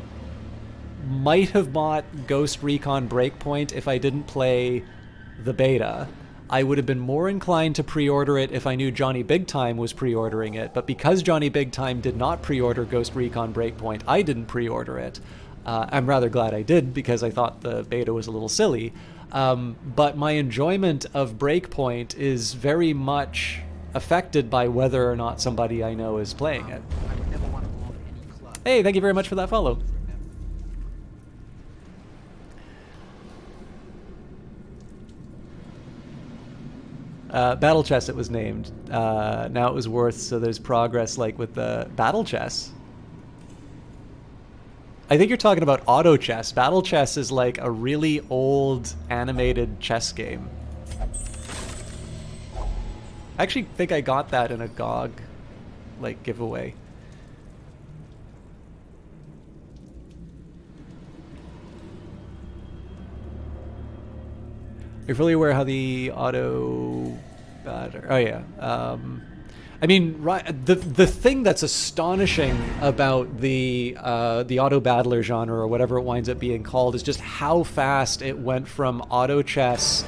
might have bought Ghost Recon Breakpoint if I didn't play the beta. I would have been more inclined to pre-order it if I knew Johnny Big Time was pre-ordering it, but because Johnny Big Time did not pre-order Ghost Recon Breakpoint, I didn't pre-order it. I'm rather glad I did, because I thought the beta was a little silly. But my enjoyment of Breakpoint is very much affected by whether or not somebody I know is playing it. Hey, thank you very much for that follow. Battle Chess it was named. Now it was Worth, so there's progress like with the Battle Chess. I think you're talking about Auto Chess. Battle Chess is like a really old animated chess game. I actually think I got that in a GOG like giveaway. You're fully aware how the auto batter... Oh yeah. I mean, right, the thing that's astonishing about the auto battler genre, or whatever it winds up being called, is just how fast it went from auto chess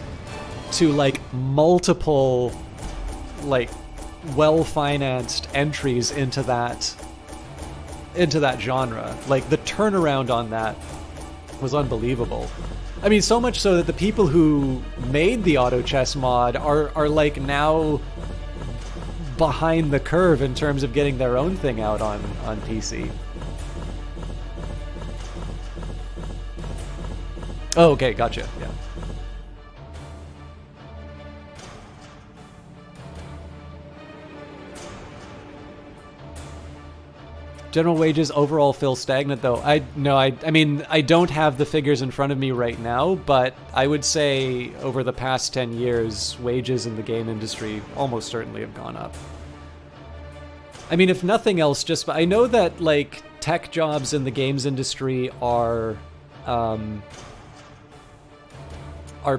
to like multiple, like, well-financed entries into that genre. Like, the turnaround on that was unbelievable. I mean, so much so that the people who made the auto chess mod are like now behind the curve in terms of getting their own thing out on PC. Oh, okay, gotcha, yeah. General wages overall feel stagnant, though. I mean, I don't have the figures in front of me right now, but I would say over the past 10 years, wages in the game industry almost certainly have gone up. I mean, if nothing else, just I know that like tech jobs in the games industry are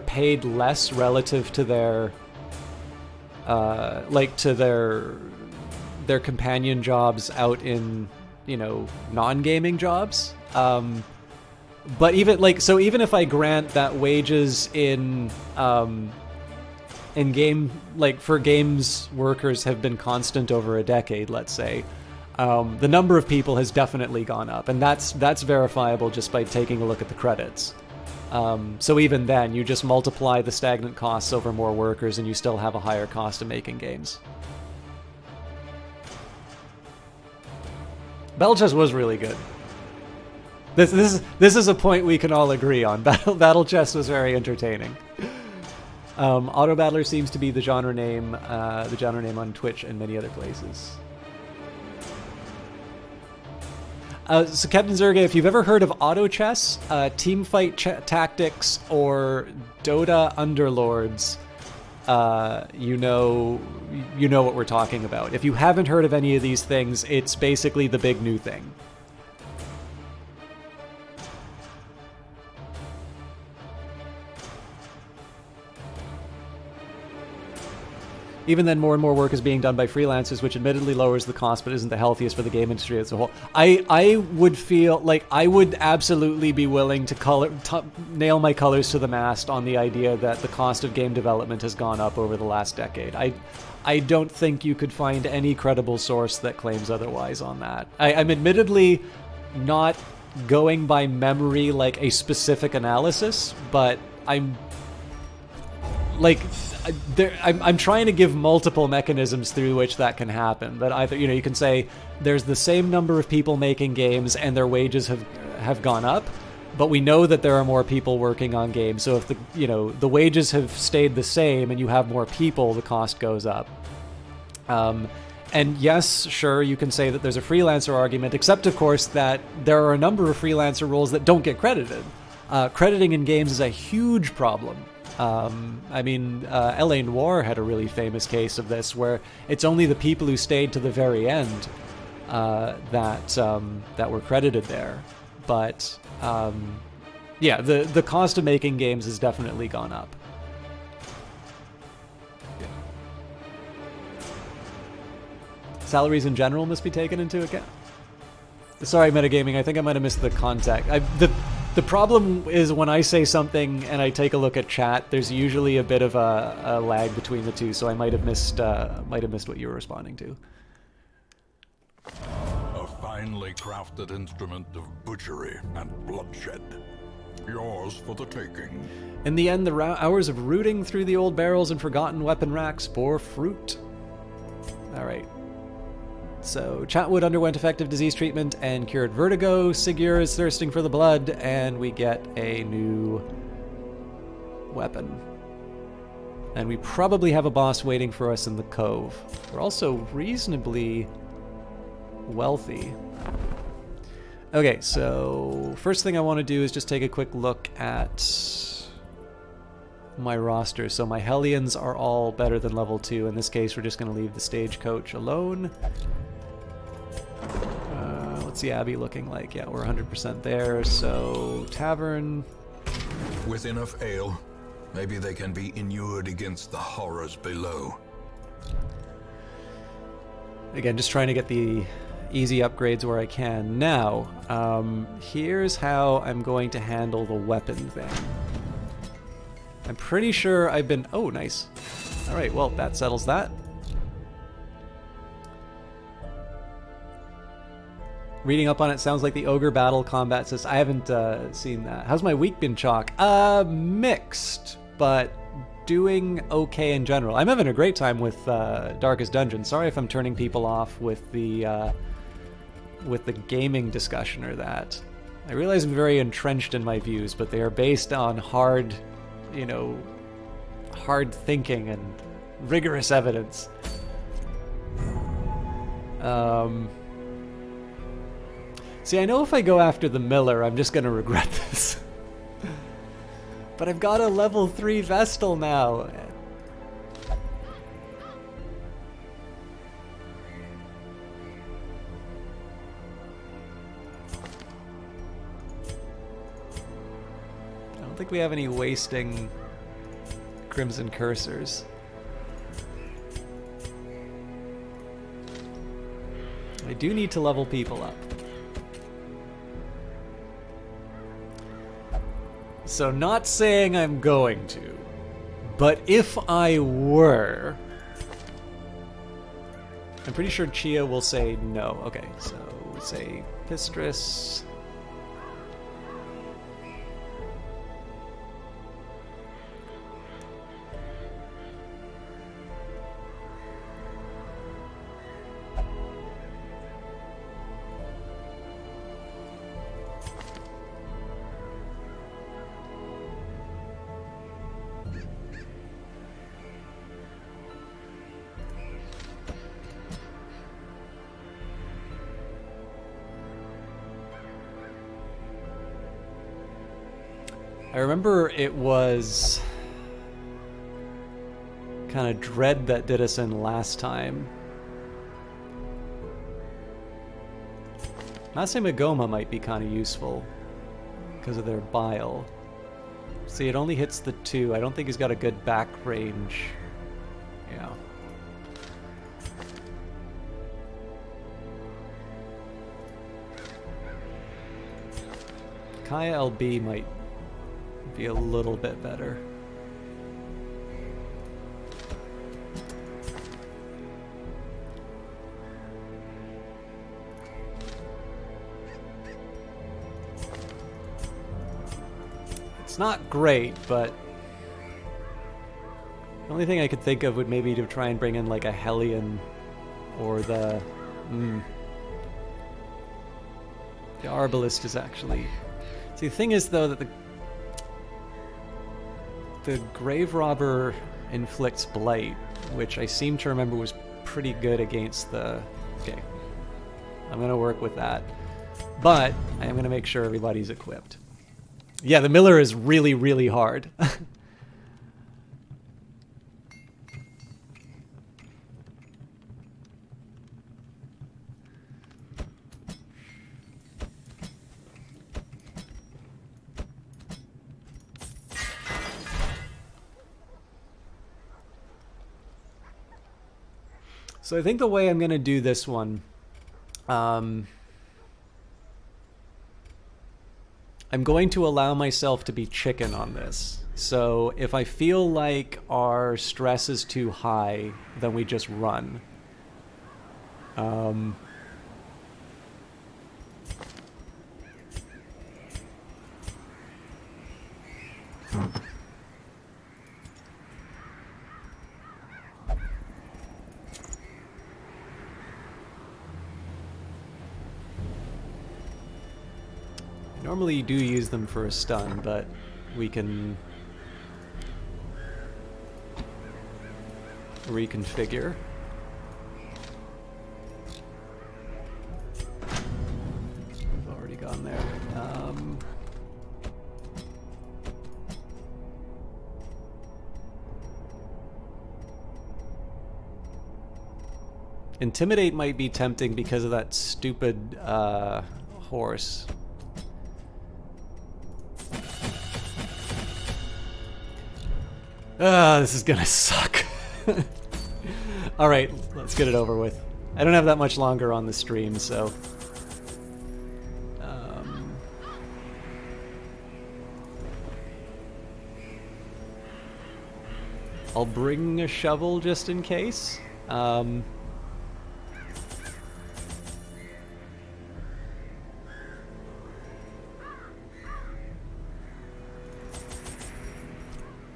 paid less relative to their their companion jobs out in, you know, non-gaming jobs. But even like, so even if I grant that wages in in game, like for games workers have been constant over a decade, let's say, the number of people has definitely gone up, and that's verifiable just by taking a look at the credits. So even then, you just multiply the stagnant costs over more workers, and you still have a higher cost of making games. Battle Chess was really good. This is a point we can all agree on. Battle Chess was very entertaining. Auto Battler seems to be the genre name on Twitch and many other places. So Captain Zerga, if you've ever heard of Auto Chess, Teamfight Tactics, or Dota Underlords, you know what we're talking about. If you haven't heard of any of these things, it's basically the big new thing. Even then, more and more work is being done by freelancers, which admittedly lowers the cost, but isn't the healthiest for the game industry as a whole. I would feel like I would absolutely be willing to nail my colors to the mast on the idea that the cost of game development has gone up over the last decade. I don't think you could find any credible source that claims otherwise on that. I'm admittedly not going by memory like a specific analysis, but I'm trying to give multiple mechanisms through which that can happen. That either, you can say there's the same number of people making games and their wages have gone up, but we know that there are more people working on games. So if the wages have stayed the same and you have more people, the cost goes up. And yes, sure, you can say that there's a freelancer argument, except of course that there are a number of freelancer roles that don't get credited. Crediting in games is a huge problem. I mean, L.A. Noire had a really famous case of this, where it's only the people who stayed to the very end that were credited there. But yeah, the cost of making games has definitely gone up. Salaries in general must be taken into account. Sorry, Metagaming, I think I might have missed the context. The problem is when I say something and I take a look at chat, there's usually a bit of a lag between the two, so I might have missed what you were responding to. A finely crafted instrument of butchery and bloodshed. Yours for the taking. In the end, the hours of rooting through the old barrels and forgotten weapon racks bore fruit. Alright. So, Chatwood underwent effective disease treatment and cured vertigo. Sigur is thirsting for the blood, and we get a new weapon. And we probably have a boss waiting for us in the Cove. We're also reasonably wealthy. Okay, so first thing I want to do is just take a quick look at my roster. So my Hellions are all better than level 2. In this case, we're just going to leave the Stagecoach alone. What's the Abbey looking like? Yeah, we're 100% there. So, Tavern. With enough ale, maybe they can be inured against the horrors below. Again, just trying to get the easy upgrades where I can. Now, here's how I'm going to handle the weapon thing. I'm pretty sure I've been... Oh, nice. Alright, well, that settles that. Reading up on it, sounds like the Ogre Battle Combat says I haven't seen that. How's my week been, Chalk? Mixed, but doing okay in general. I'm having a great time with Darkest Dungeon. Sorry if I'm turning people off with the gaming discussion or that. I realize I'm very entrenched in my views, but they are based on hard thinking and rigorous evidence. See, I know if I go after the Miller, I'm just gonna regret this. But I've got a level 3 Vestal now. I don't think we have any wasting Crimson Cursors. I do need to level people up. So not saying I'm going to, But if I were... I'm pretty sure Chia will say no. Okay, so we say Pistris. I remember it was kind of Dread that did us in last time. Nase Magoma might be kind of useful because of their bile. See, it only hits the 2. I don't think he's got a good back range. Yeah. Kaya LB might be a little bit better. It's not great, but the only thing I could think of would maybe to try and bring in like a Hellion or the Arbalist is actually... See, the thing is though that the Grave Robber inflicts Blight, which I seem to remember was pretty good against the... Okay, I'm gonna work with that, but I am gonna make sure everybody's equipped. Yeah, the Miller is really, really hard. So I think the way I'm going to do this one, I'm going to allow myself to be chicken on this. So if I feel like our stress is too high, then we just run. Normally you do use them for a stun, but we can reconfigure. We've already gone there. Intimidate might be tempting because of that stupid horse. This is gonna suck. Alright, let's get it over with. I don't have that much longer on the stream, so... I'll bring a shovel just in case.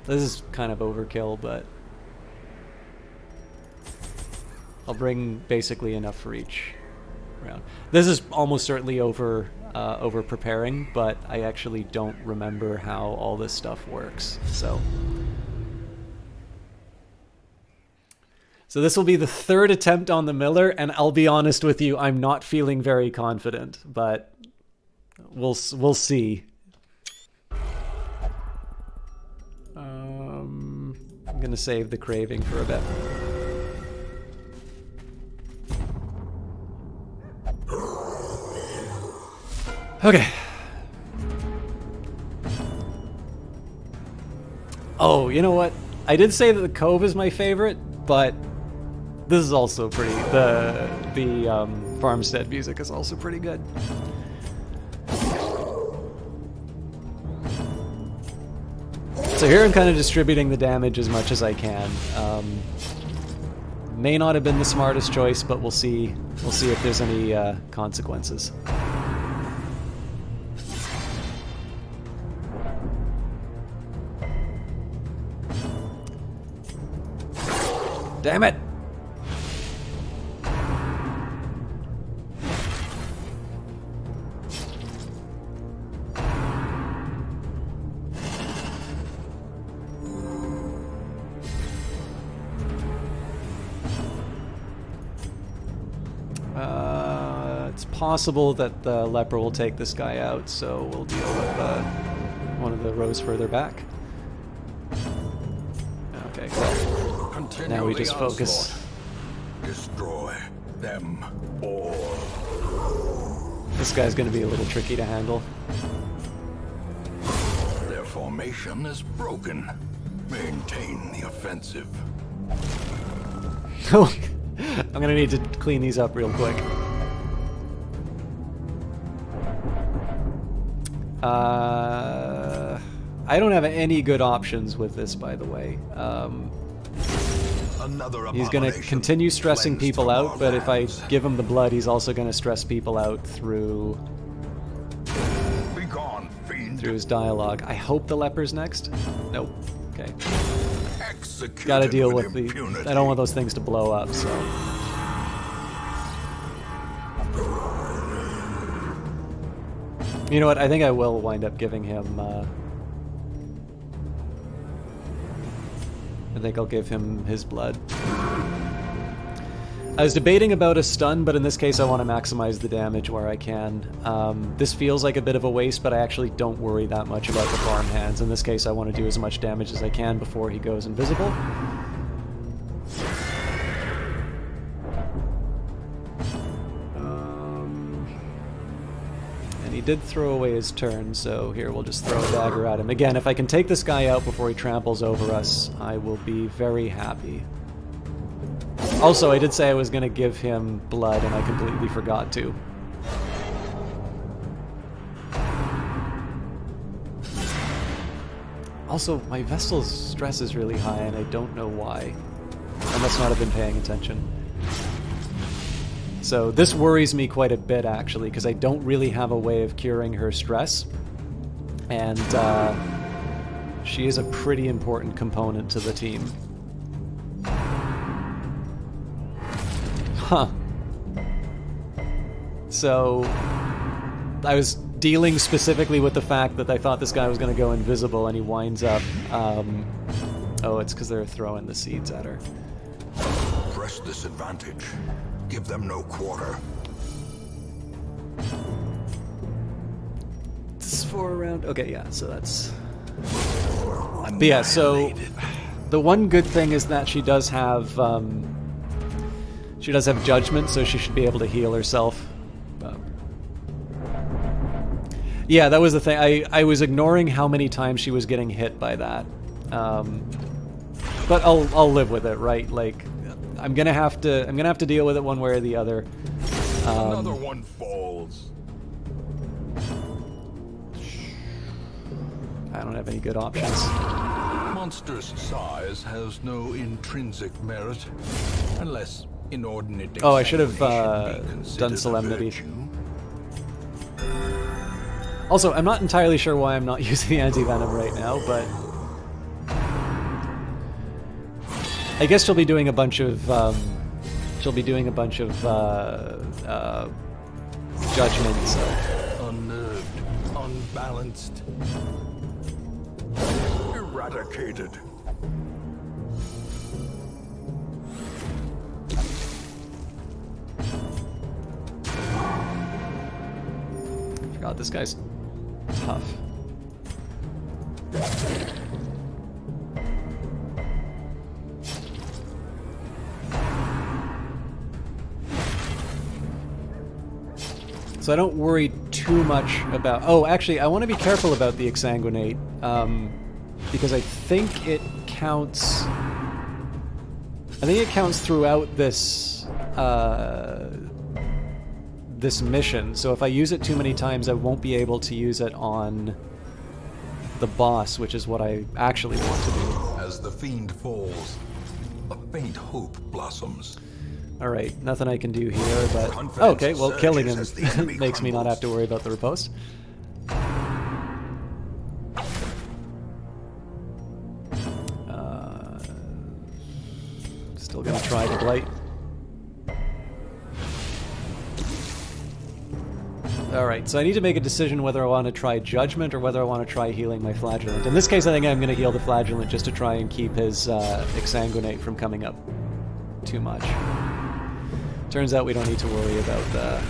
This is kind of overkill, but I'll bring basically enough for each round. This is almost certainly over preparing, but I actually don't remember how all this stuff works. So this will be the third attempt on the Miller, and I'll be honest with you, I'm not feeling very confident, but we'll see. I'm gonna save the craving for a bit. Okay. Oh, you know what? I did say that the Cove is my favorite, but this is also pretty... The Farmstead music is also pretty good. So here I'm kind of distributing the damage as much as I can. May not have been the smartest choice, but we'll see. We'll see if there's any consequences. Damn it! It's possible that the leper will take this guy out, so we'll deal with one of the rows further back. Okay, well, now we just focus. Destroy them all. This guy's going to be a little tricky to handle. Their formation is broken. Maintain the offensive. Oh, I'm going to need to clean these up real quick. I don't have any good options with this, by the way. He's going to continue stressing people out, but if I give him the blood, he's also going to stress people out through his dialogue. I hope the leper's next. Nope. Okay. Gotta deal with the... I don't want those things to blow up, so... You know what? I think I will wind up giving him... I think I'll give him his blood. I was debating about a stun, but in this case I want to maximize the damage where I can. This feels like a bit of a waste, but I actually don't worry that much about the farmhands. In this case I want to do as much damage as I can before he goes invisible. And he did throw away his turn, so here we'll just throw a dagger at him. Again, if I can take this guy out before he tramples over us, I will be very happy. Also, I did say I was going to give him blood, and I completely forgot to. Also, my Vestal's stress is really high, and I don't know why. I must not have been paying attention. So this worries me quite a bit, actually, because I don't really have a way of curing her stress. And she is a pretty important component to the team. Huh. So, I was dealing specifically with the fact that I thought this guy was going to go invisible, and he winds up... oh, it's because they're throwing the seeds at her. Press this advantage. Give them no quarter. This is for around... Okay, yeah, so that's... But yeah, so... The one good thing is that she does have... She does have judgment, so she should be able to heal herself. Yeah, that was the thing. I was ignoring how many times she was getting hit by that. But I'll live with it, right? Like, I'm gonna have to deal with it one way or the other. Another one falls. I don't have any good options. Monstrous size has no intrinsic merit, unless inordinate. Oh, I should have done Solemnity. Also, I'm not entirely sure why I'm not using the anti-venom right now, but I guess she'll be doing a bunch of judgment. So. Unnerved, unbalanced, eradicated. God, this guy's tough. So I don't worry too much about... Oh, actually, I want to be careful about the Exsanguinate, because I think it counts... I think it counts throughout this... this mission, so if I use it too many times, I won't be able to use it on the boss, which is what I actually want to do. As the fiend falls, a faint hope blossoms. Alright, nothing I can do here, but... Oh, okay, well, killing him makes me not have to worry about the riposte. Still gonna try the Blight. Alright, so I need to make a decision whether I want to try Judgment or whether I want to try healing my Flagellant. In this case, I think I'm going to heal the Flagellant just to try and keep his Exsanguinate from coming up too much. Turns out we don't need to worry about the...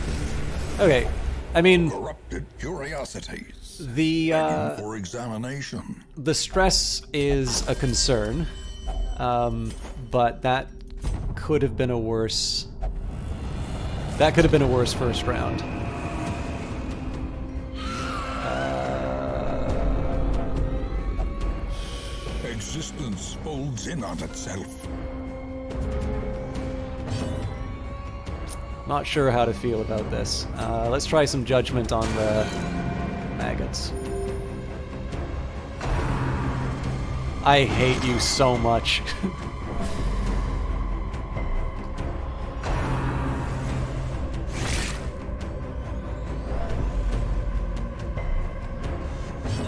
Okay, I mean... Corrupted curiosities. The, for examination. The stress is a concern, but that could have been a worse... That could have been a worse first round. Existence folds in on itself. Not sure how to feel about this. Let's try some Judgment on the maggots. I hate you so much.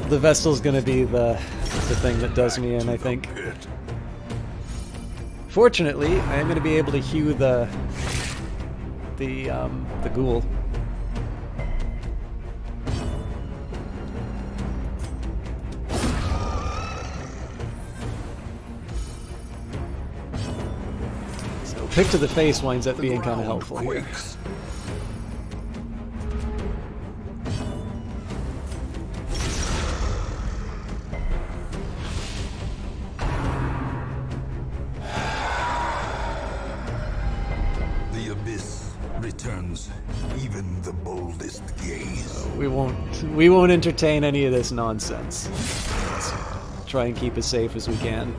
The Vestal's gonna be the thing that does me in, I think. Fortunately, I am gonna be able to hew the ghoul. So pick to the face winds up being kind of helpful here. Even the boldest gaze. We won't entertain any of this nonsense. Let's try and keep as safe as we can.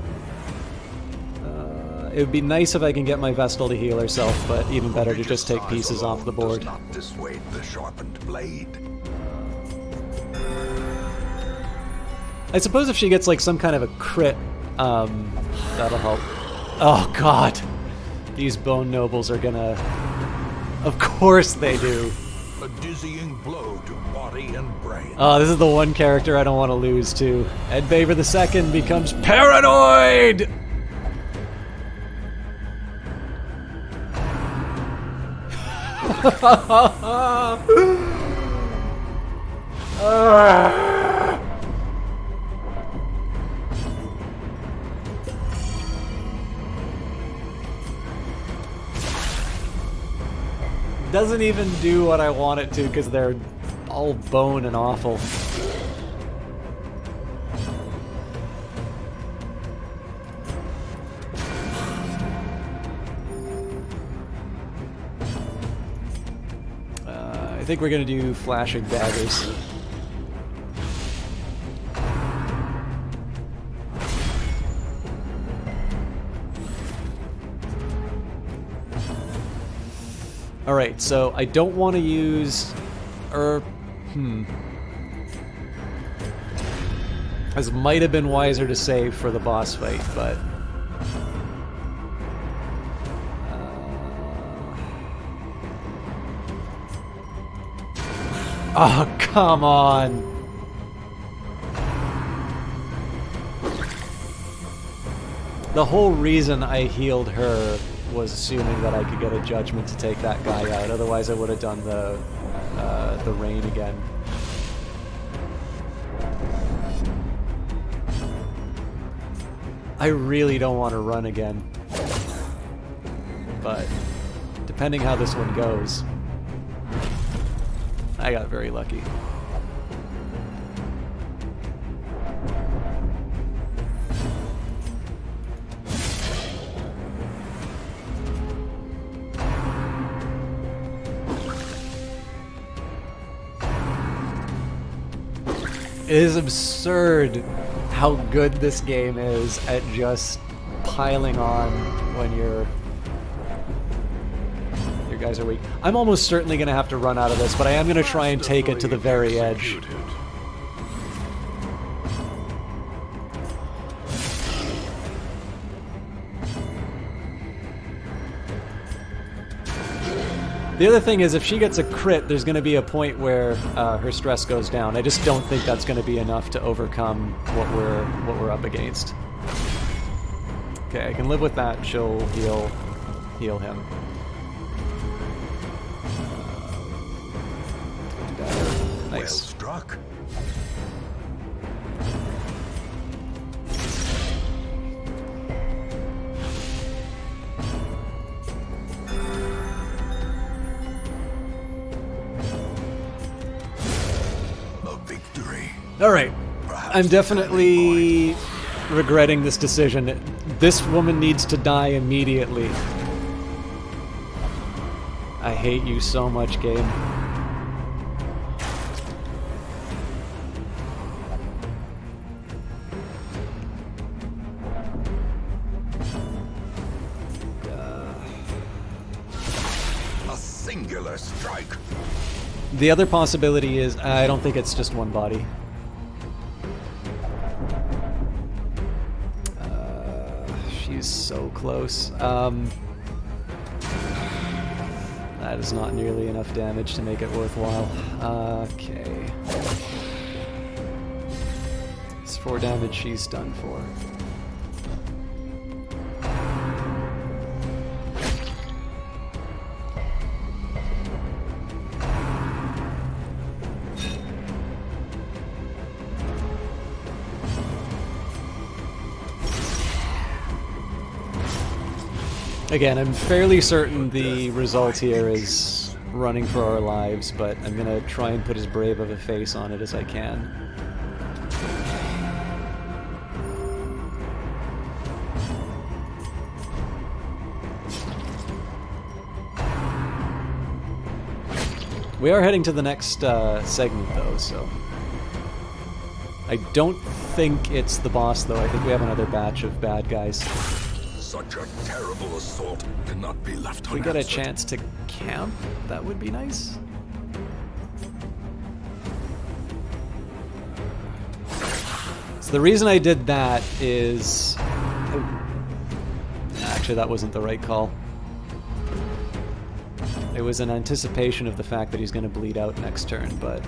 It would be nice if I can get my Vestal to heal herself, but even better to just take pieces off the board. Does not dissuade the sharpened blade. I suppose if she gets like some kind of a crit, that'll help. Oh god, these Bone Nobles are gonna. Of course they do. A dizzying blow to body and brain. Oh, this is the one character I don't want to lose to. Ed Baver II becomes paranoid! Doesn't even do what I want it to because they're all bone and awful. I think we're gonna do flashing daggers. Alright, so I don't want to use... This might have been wiser to save for the boss fight, but... Oh, come on! The whole reason I healed her was assuming that I could get a Judgment to take that guy out. Otherwise, I would have done the rain again. I really don't want to run again. But depending how this one goes, I got very lucky. It is absurd how good this game is at just piling on when your guys are weak. I'm almost certainly going to have to run out of this, but I am going to try and take it to the very edge. The other thing is, if she gets a crit, there's going to be a point where her stress goes down. I just don't think that's going to be enough to overcome what we're up against. Okay, I can live with that. She'll heal him. Nice. Well struck. All right, I'm definitely regretting this decision. This woman needs to die immediately. I hate you so much, game. A singular strike. The other possibility is, I don't think it's just one body. She's so close. That is not nearly enough damage to make it worthwhile. Okay. It's 4 damage she's done for. Again, I'm fairly certain the result here is running for our lives, but I'm gonna try and put as brave of a face on it as I can. We are heading to the next segment, though, so... I don't think it's the boss, though. I think we have another batch of bad guys. Such a terrible assault cannot be left If we unanswered. get a chance to camp, that would be nice. So the reason I did that is... Actually, that wasn't the right call. It was in anticipation of the fact that he's going to bleed out next turn, but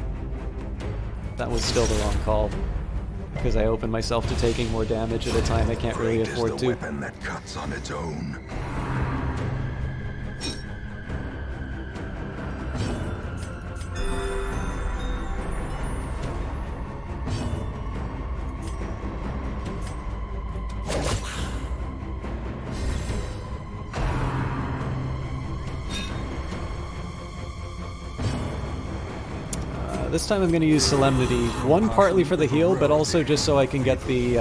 that was still the wrong call. Because I opened myself to taking more damage at a time I can't really afford is to. the weapon that cuts on its own. This time I'm going to use Solemnity, one partly for the heal, but also just so I can get the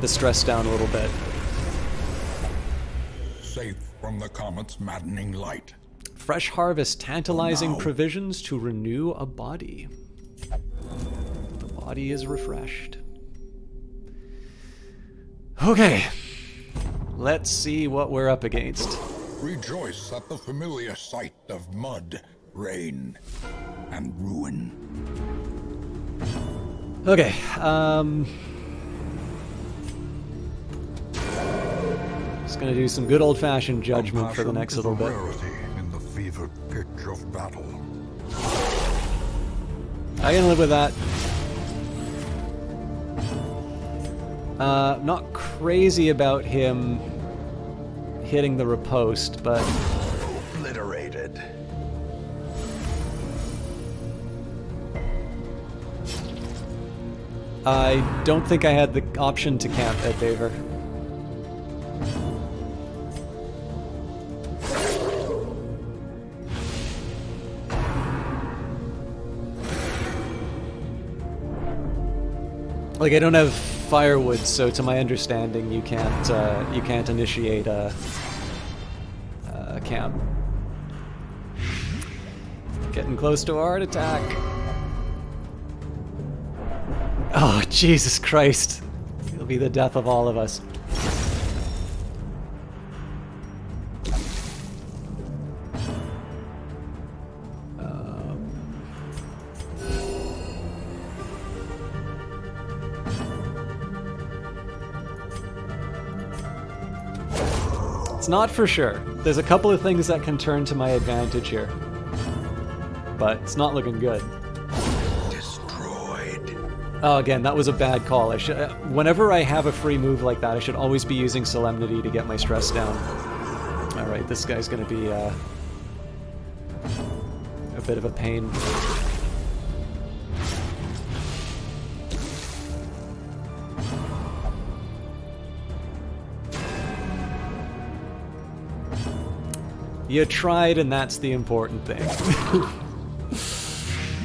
stress down a little bit. Safe from the comet's maddening light. Fresh harvest, tantalizing provisions to renew a body. The body is refreshed. Okay, let's see what we're up against. Rejoice at the familiar sight of mud, rain, and ruin. Okay, just gonna do some good old-fashioned judgment for the next little bit. In the fevered pitch of battle. I can live with that. Not crazy about him hitting the riposte, but Obliterated. I don't think I had the option to camp at Daver. Like, I don't have firewood, so to my understanding, you can't initiate a camp. Getting close to a heart attack. Oh, Jesus Christ. It'll be the death of all of us. It's not for sure. There's a couple of things that can turn to my advantage here. But it's not looking good. Destroyed. Oh, again, that was a bad call. I should, whenever I have a free move like that, I should always be using Solemnity to get my stress down. Alright, this guy's gonna be a bit of a pain. You tried, and that's the important thing.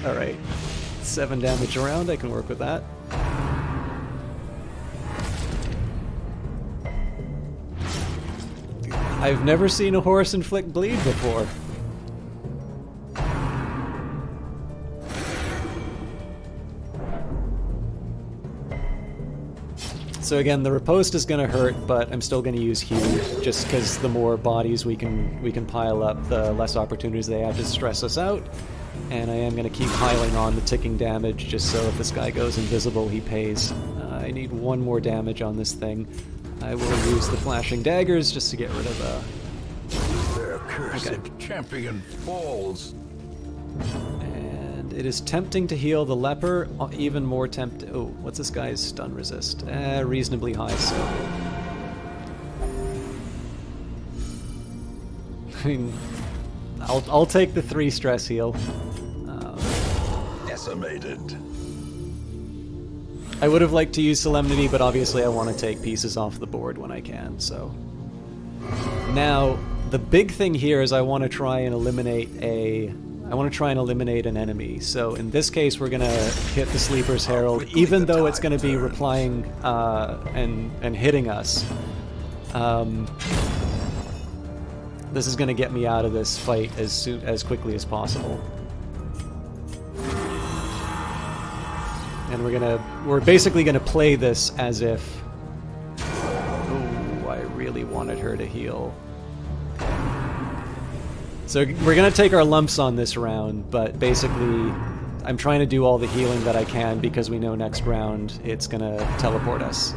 Alright. 7 damage around, I can work with that. I've never seen a horse inflict bleed before. So again, the riposte is going to hurt, but I'm still going to use Hew, just because the more bodies we can pile up, the less opportunities they have to stress us out. And I am going to keep piling on the ticking damage, just so if this guy goes invisible, he pays. I need 1 more damage on this thing. I will use the flashing daggers just to get rid of Their cursed champion falls. And it is tempting to heal the leper, even more tempting. Oh, what's this guy's stun resist? Reasonably high, so. I mean, I'll take the 3 stress heal. Decimated. I would have liked to use Solemnity, but obviously I want to take pieces off the board when I can, so. Now, the big thing here is I want to try and eliminate an enemy. So in this case, we're gonna hit the Sleeper's Herald, even though it's gonna be replying and hitting us. This is gonna get me out of this fight as quickly as possible. And we're basically gonna play this as if. Oh, I really wanted her to heal. So we're going to take our lumps on this round, but basically I'm trying to do all the healing that I can because we know next round it's going to teleport us.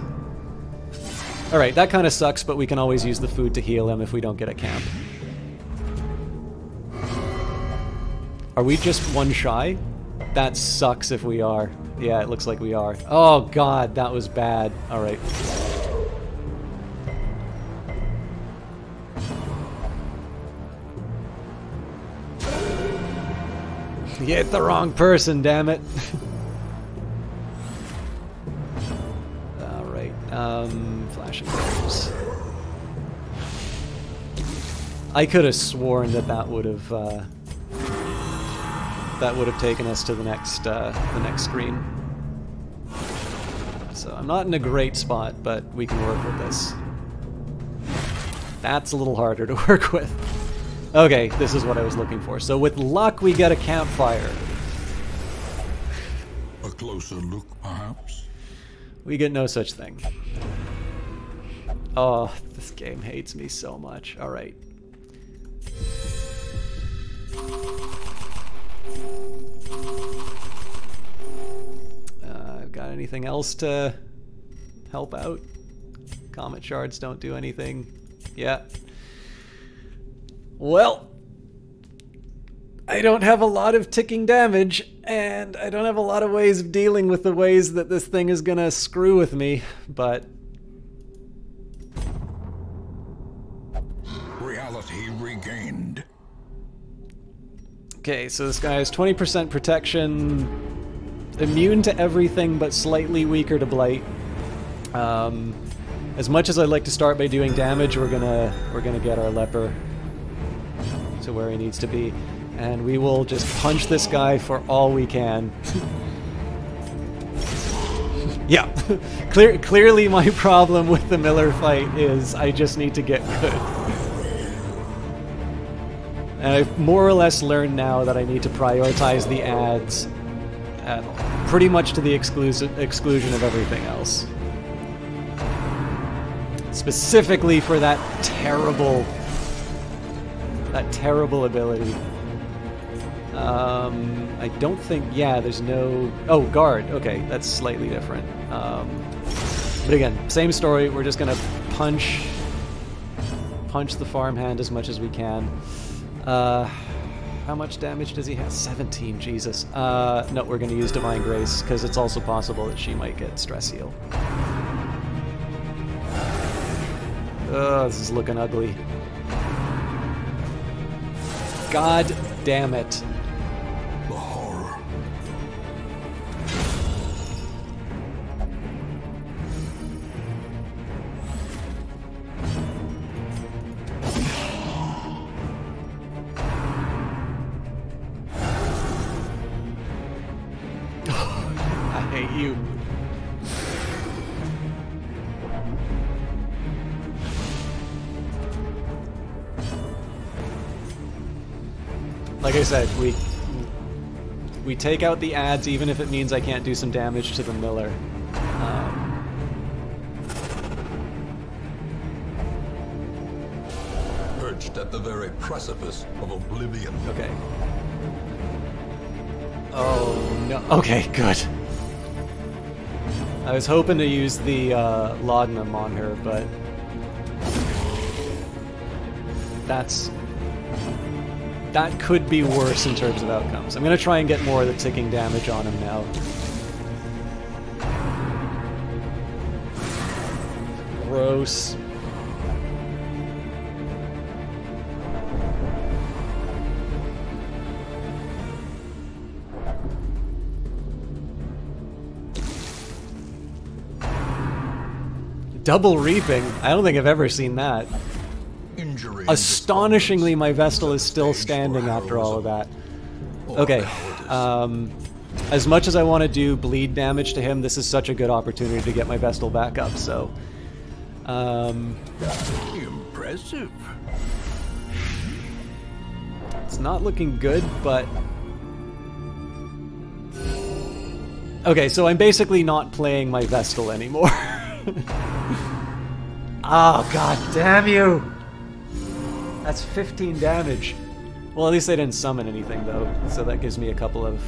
Alright, that kind of sucks, but we can always use the food to heal him if we don't get a camp. Are we just 1 shy? That sucks if we are. Yeah, it looks like we are. Oh god, that was bad. Alright. You hit the wrong person, damn it. Alright, flashing flares. I could have sworn that would have taken us to the next screen. So I'm not in a great spot, but we can work with this. That's a little harder to work with. Okay, this is what I was looking for. So with luck, we get a campfire. A closer look, perhaps? We get no such thing. Oh, this game hates me so much. Alright. Got anything else to help out? Comet shards don't do anything. Yeah. Well, I don't have a lot of ticking damage, and I don't have a lot of ways of dealing with the ways that this thing is gonna screw with me, but... Reality regained. Okay, so this guy has 20% protection, immune to everything but slightly weaker to blight. As much as I'd like to start by doing damage, we're gonna get our leper to where he needs to be, and we will just punch this guy for all we can. Yeah, clearly my problem with the Miller fight is I just need to get good. And I've more or less learned now that I need to prioritize the ads pretty much to the exclusion of everything else. Specifically for that terrible ability. I don't think... Yeah, there's no... Oh, guard. Okay, that's slightly different. But again, same story. We're just gonna punch punch the farmhand as much as we can. How much damage does he have? 17, Jesus. No, we're going to use Divine Grace, because it's also possible that she might get Stress Heal. This is looking ugly. God damn it. The horror. I hate you. Like I said, we take out the ads even if it means I can't do some damage to the miller. Perched at the very precipice of oblivion. Okay. Oh no. Okay, good. I was hoping to use the laudanum on her, but that could be worse in terms of outcomes. I'm gonna try and get more of the ticking damage on him now. Gross. Double reaping? I don't think I've ever seen that. Injury. Astonishingly, my Vestal is still standing after all of that. Okay. As much as I want to do bleed damage to him, this is such a good opportunity to get my Vestal back up, so... Impressive. It's not looking good, but... Okay, so I'm basically not playing my Vestal anymore. Oh, god damn you! That's 15 damage. Well, at least I didn't summon anything, though, so that gives me a couple of...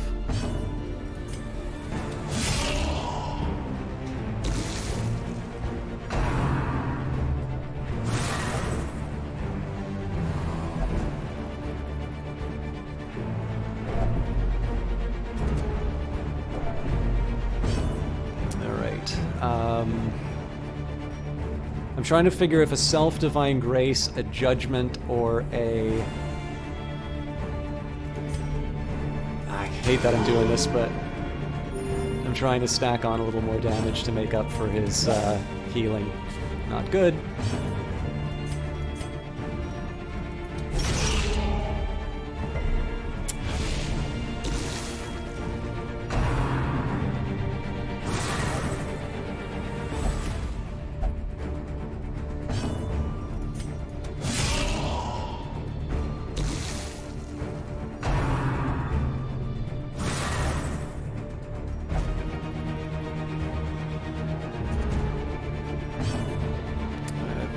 Alright, I'm trying to figure if a Self-Divine Grace, a Judgment, or a... I hate that I'm doing this, but I'm trying to stack on a little more damage to make up for his healing. Not good.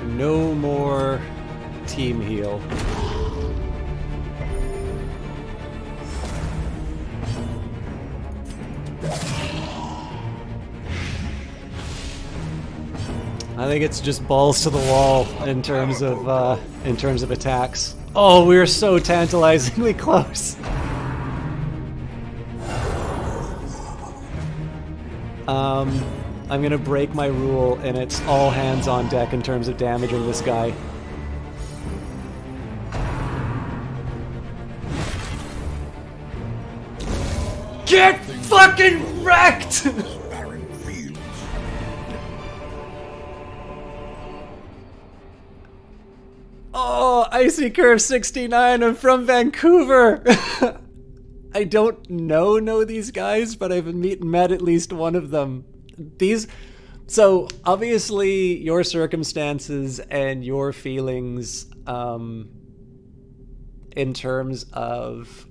No more team heal. I think it's just balls to the wall in terms of attacks. Oh, we were so tantalizingly close. I'm gonna break my rule, and it's all hands on deck in terms of damaging this guy. Get fucking wrecked! Barren fields. Oh, Icy Curve 69, I'm from Vancouver! I don't know these guys, but I've met at least one of them. So obviously your circumstances and your feelings in terms of,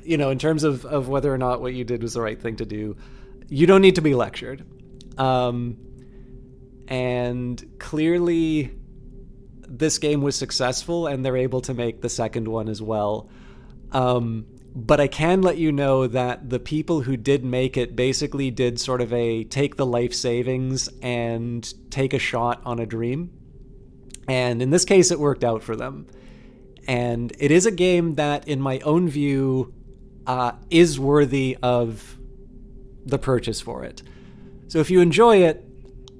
you know, in terms of whether or not what you did was the right thing to do, you don't need to be lectured. And clearly this game was successful and they're able to make the second one as well. But I can let you know that the people who did make it basically did sort of a take the life savings and take a shot on a dream. And in this case, it worked out for them. And it is a game that, in my own view, is worthy of the purchase for it. So if you enjoy it,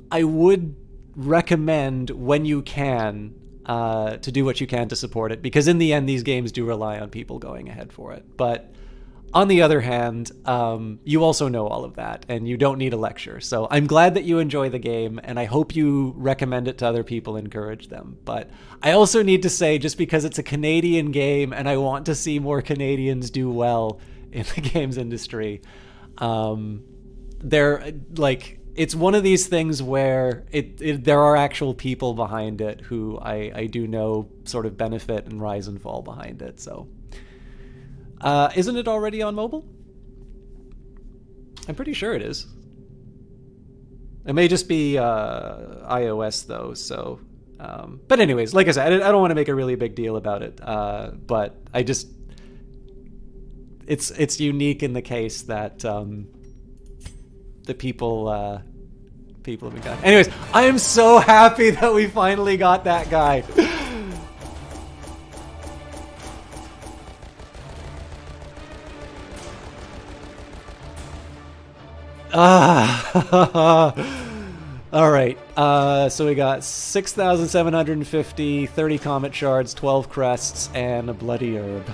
I would recommend, when you can, to do what you can to support it, because in the end, these games do rely on people going ahead for it. But on the other hand, you also know all of that, and you don't need a lecture. So I'm glad that you enjoy the game, and I hope you recommend it to other people, encourage them. But I also need to say, just because it's a Canadian game, and I want to see more Canadians do well in the games industry, it's one of these things where there are actual people behind it who I do know sort of benefit and rise and fall behind it. So, isn't it already on mobile? I'm pretty sure it is. It may just be iOS though. So, but anyways, like I said, I don't want to make a really big deal about it. But I just, it's unique in the case that the people have been gone. Anyways, I am so happy that we finally got that guy. All right. So we got 6,750, 30 comet shards, 12 crests, and a bloody herb.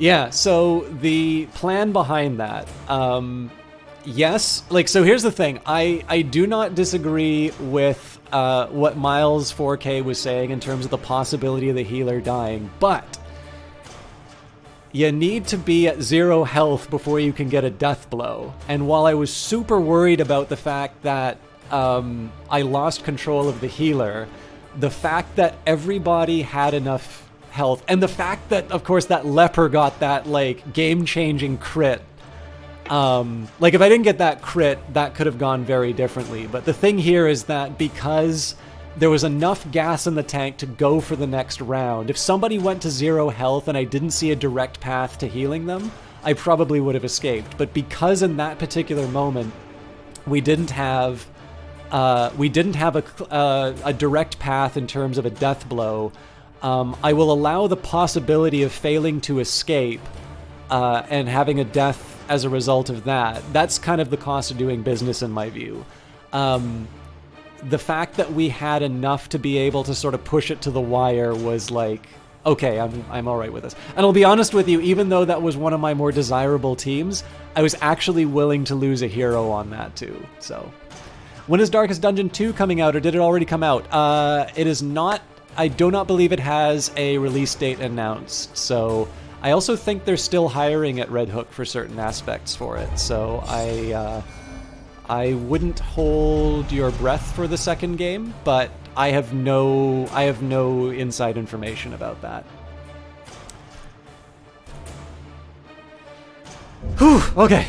Yeah, so the plan behind that, yes, so here's the thing. I do not disagree with what Miles 4K was saying in terms of the possibility of the healer dying, but you need to be at 0 health before you can get a death blow. And while I was super worried about the fact that I lost control of the healer, the fact that everybody had enough health, and the fact that, of course, that leper got that game-changing crit. If I didn't get that crit, that could have gone very differently. But the thing here is that because there was enough gas in the tank to go for the next round, if somebody went to 0 health and I didn't see a direct path to healing them, I probably would have escaped. But because in that particular moment we didn't have a direct path in terms of a death blow, I will allow the possibility of failing to escape and having a death as a result of that. That's kind of the cost of doing business in my view. The fact that we had enough to be able to sort of push it to the wire was okay, I'm all right with this. And I'll be honest with you, even though that was one of my more desirable teams, I was actually willing to lose a hero on that too. So, when is Darkest Dungeon 2 coming out, or did it already come out? It is not. I do not believe it has a release date announced, so I also think they're still hiring at Red Hook for certain aspects for it, so I wouldn't hold your breath for the second game, but I have no inside information about that. Whew, okay.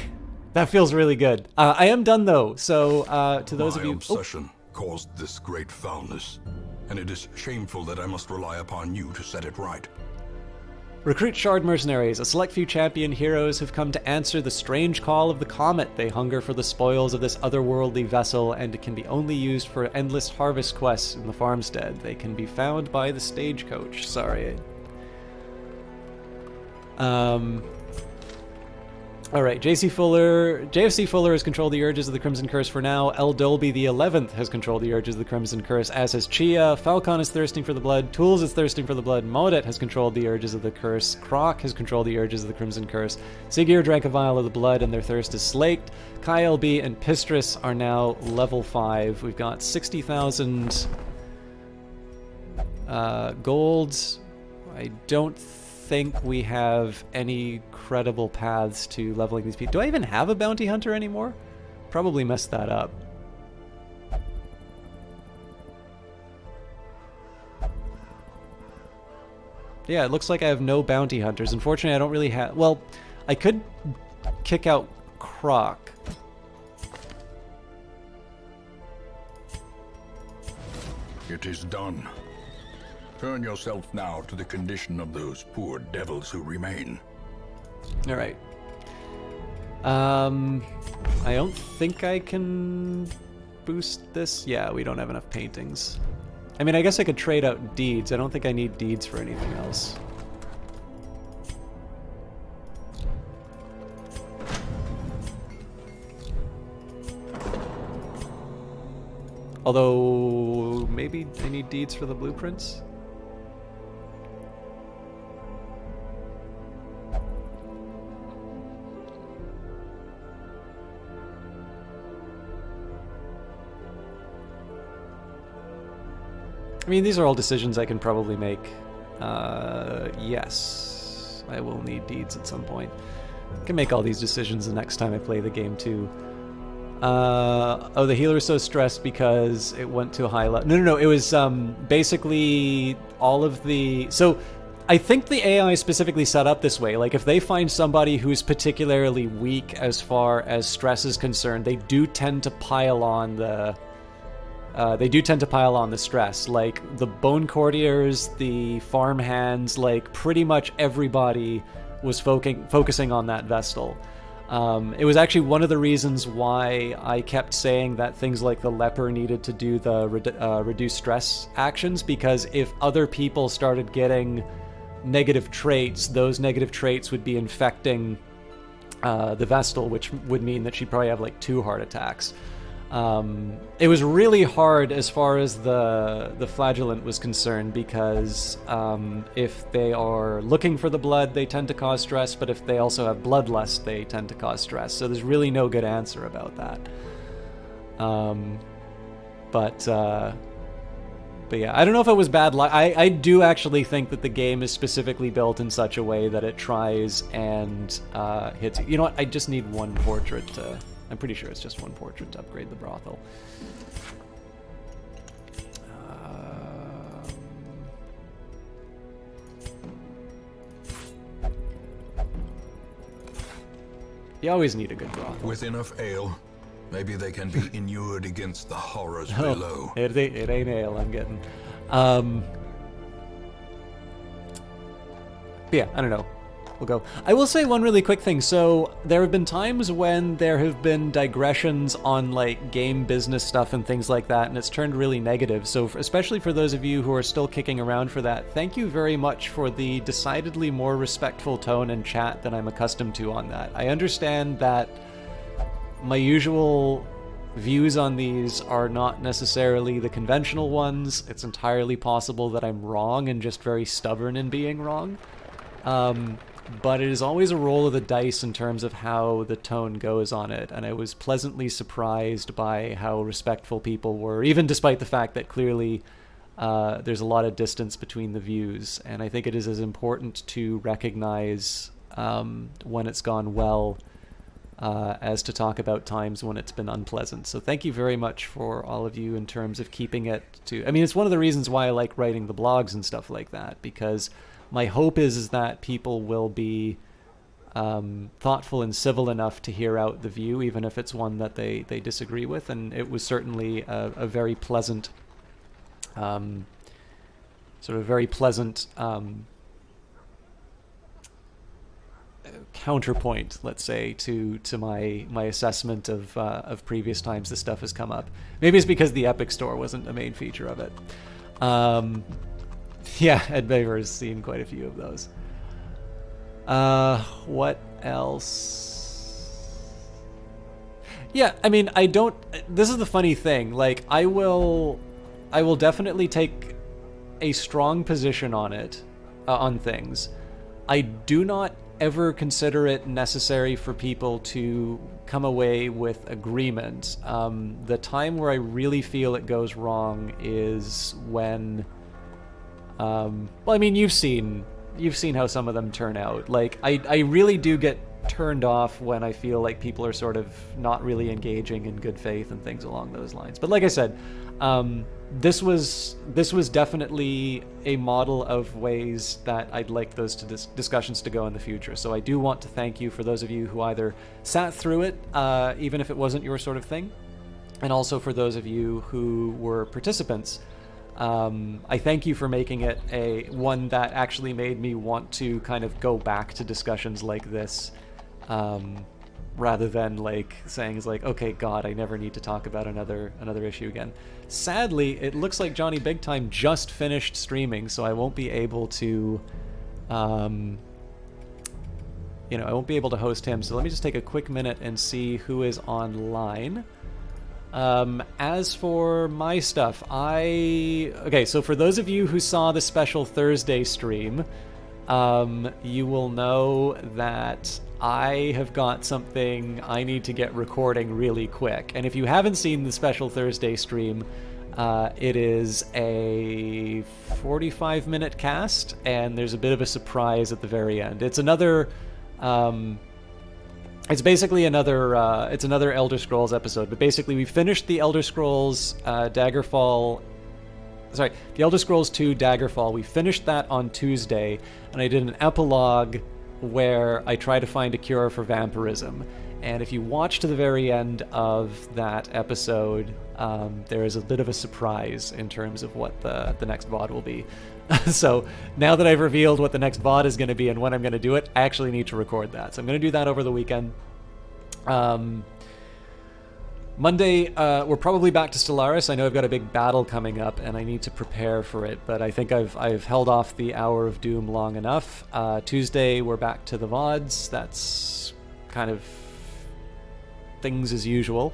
That feels really good. I am done though, so to those of you... My obsession caused this great foulness, and it is shameful that I must rely upon you to set it right. Recruit Shard Mercenaries. A select few champion heroes have come to answer the strange call of the comet. They hunger for the spoils of this otherworldly vessel, and it can be only used for endless harvest quests in the farmstead. They can be found by the stagecoach. Sorry. Alright, JFC Fuller has controlled the urges of the Crimson Curse for now. El Dolby the 11th has controlled the urges of the Crimson Curse, as has Chia. Falcon is thirsting for the blood. Tools is thirsting for the blood. Modet has controlled the urges of the curse. Croc has controlled the urges of the Crimson Curse. Sigir drank a vial of the blood and their thirst is slaked. Kai LB and Pistris are now level 5. We've got 60,000 golds. I don't think we have any credible paths to leveling these people. Do I even have a bounty hunter anymore? Probably messed that up. Yeah, it looks like I have no bounty hunters. Unfortunately, I don't really have... Well, I could kick out Croc. It is done. Turn yourself now to the condition of those poor devils who remain. All right. I don't think I can boost this. Yeah, we don't have enough paintings. I mean, I guess I could trade out deeds. I don't think I need deeds for anything else. Although, maybe I need deeds for the blueprints? I mean, these are all decisions I can probably make. Yes, I will need deeds at some point. I can make all these decisions the next time I play the game, too. Oh, the healer's so stressed because it went to a high level. No, it was basically all of the... So, I think the AI is specifically set up this way. Like, if they find somebody who's particularly weak as far as stress is concerned, they do tend to pile on the... stress. Like, the bone courtiers, the farmhands, like, pretty much everybody was focusing on that Vestal. It was actually one of the reasons why I kept saying that things like the leper needed to do the reduce stress actions, because if other people started getting negative traits, those negative traits would be infecting the Vestal, which would mean that she'd probably have like 2 heart attacks. It was really hard as far as the flagellant was concerned, because if they are looking for the blood, they tend to cause stress, but if they also have bloodlust, they tend to cause stress. So there's really no good answer about that. But yeah, I don't know if it was bad luck. I do actually think that the game is specifically built in such a way that it tries and hits you. You know what? I just need one portrait to... I'm pretty sure it's just one portrait to upgrade the brothel. You always need a good brothel. With enough ale, maybe they can be inured against the horrors below. It ain't ale I'm getting. Yeah, I don't know. We'll go. I will say one really quick thing. So there have been times when there have been digressions on like game business stuff and things like that, and it's turned really negative. So especially for those of you who are still kicking around for that, thank you very much for the decidedly more respectful tone and chat than I'm accustomed to on that. I understand that my usual views on these are not necessarily the conventional ones. It's entirely possible that I'm wrong and just very stubborn in being wrong. But it is always a roll of the dice in terms of how the tone goes on it, and I was pleasantly surprised by how respectful people were, even despite the fact that clearly there's a lot of distance between the views, and I think it is as important to recognize when it's gone well as to talk about times when it's been unpleasant. So thank you very much for all of you in terms of keeping it to... I mean, it's one of the reasons why I like writing the blogs and stuff like that, because... my hope is that people will be thoughtful and civil enough to hear out the view, even if it's one that they disagree with. And it was certainly a very pleasant, counterpoint, let's say, to my assessment of previous times this stuff has come up. Maybe it's because the Epic Store wasn't a main feature of it. Yeah, Ed Baver has seen quite a few of those. What else? Yeah, I mean, I don't... This is the funny thing. Like, I will definitely take a strong position on it, on things. I do not ever consider it necessary for people to come away with agreement. The time where I really feel it goes wrong is when... well, I mean, you've seen how some of them turn out. Like, I really do get turned off when I feel like people are sort of not really engaging in good faith and things along those lines. But like I said, this was definitely a model of ways that I'd like those discussions to go in the future. So I do want to thank you for those of you who either sat through it, even if it wasn't your sort of thing, and also for those of you who were participants. I thank you for making it one that actually made me want to kind of go back to discussions like this, rather than like saying it's like, okay, God, I never need to talk about another issue again. Sadly, it looks like Johnny Big Time just finished streaming, so I won't be able to, I won't be able to host him. So let me just take a quick minute and see who is online. As for my stuff, okay, so for those of you who saw the special Thursday stream, you will know that I have got something I need to get recording really quick. And if you haven't seen the special Thursday stream, it is a 45-minute cast, and there's a bit of a surprise at the very end. It's another... it's basically another Elder Scrolls episode, but basically we finished the Elder Scrolls Daggerfall... Sorry, the Elder Scrolls 2 Daggerfall. We finished that on Tuesday, and I did an epilogue where I try to find a cure for vampirism. And if you watch to the very end of that episode, there is a bit of a surprise in terms of what the next VOD will be. So now that I've revealed what the next VOD is going to be and when I'm going to do it, I actually need to record that. So I'm going to do that over the weekend. Monday, we're probably back to Stellaris. I know I've got a big battle coming up, and I need to prepare for it, but I think I've held off the Hour of Doom long enough. Tuesday, we're back to the VODs. That's kind of things as usual.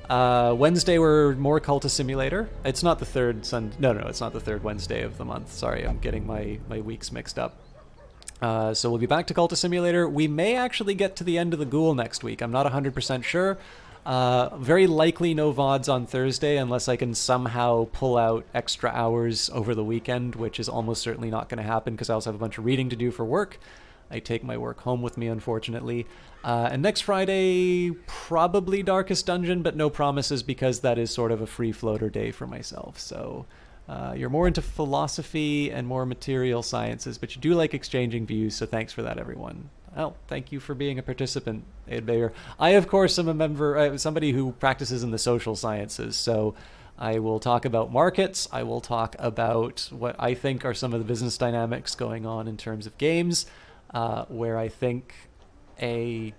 Wednesday, we're more Cultist Simulator. It's not the third No, it's not the third Wednesday of the month. Sorry, I'm getting my weeks mixed up. So we'll be back to Cultist Simulator. We may actually get to the end of the Ghoul next week. I'm not 100% sure. Very likely no VODs on Thursday unless I can somehow pull out extra hours over the weekend, which is almost certainly not going to happen because I also have a bunch of reading to do for work. I take my work home with me, unfortunately. And next Friday, probably Darkest Dungeon, but no promises because that is sort of a free floater day for myself. So you're more into philosophy and more material sciences, but you do like exchanging views, so thanks for that, everyone. Well, thank you for being a participant, Ed Bayer. I, of course, am a member, somebody who practices in the social sciences, so I will talk about markets. I will talk about what I think are some of the business dynamics going on in terms of games, where I think a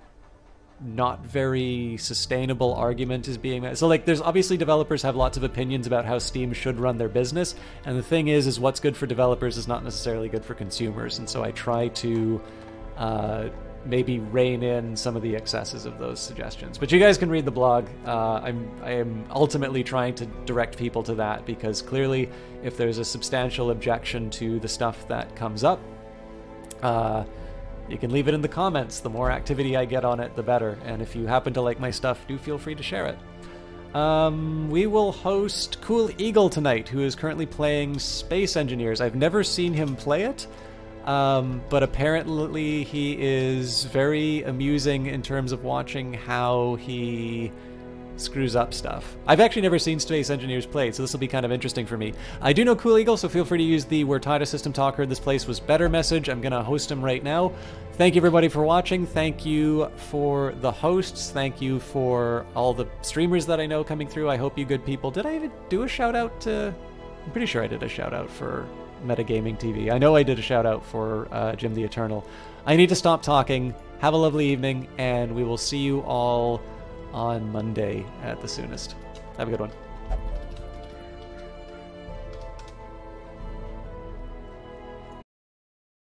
not very sustainable argument is being made. So, like, there's obviously developers have lots of opinions about how Steam should run their business, and the thing is what's good for developers is not necessarily good for consumers, and so I try to maybe rein in some of the excesses of those suggestions. But you guys can read the blog. I am ultimately trying to direct people to that because clearly if there's a substantial objection to the stuff that comes up, you can leave it in the comments. The more activity I get on it, the better. And if you happen to like my stuff, do feel free to share it. We will host Cool Eagle tonight, who is currently playing Space Engineers. I've never seen him play it. But apparently he is very amusing in terms of watching how he screws up stuff. I've actually never seen Space Engineers play, so this will be kind of interesting for me. I do know Cool Eagle, so feel free to use the "We're Tied to System Talk, heard this place was better" message. I'm going to host him right now. Thank you everybody for watching. Thank you for the hosts. Thank you for all the streamers that I know coming through. I hope you good people. Did I even do a shout out to... I'm pretty sure I did a shout out for Metagaming TV. I know I did a shout out for Jim the Eternal. I need to stop talking. Have a lovely evening, and we will see you all on Monday at the soonest. Have a good one.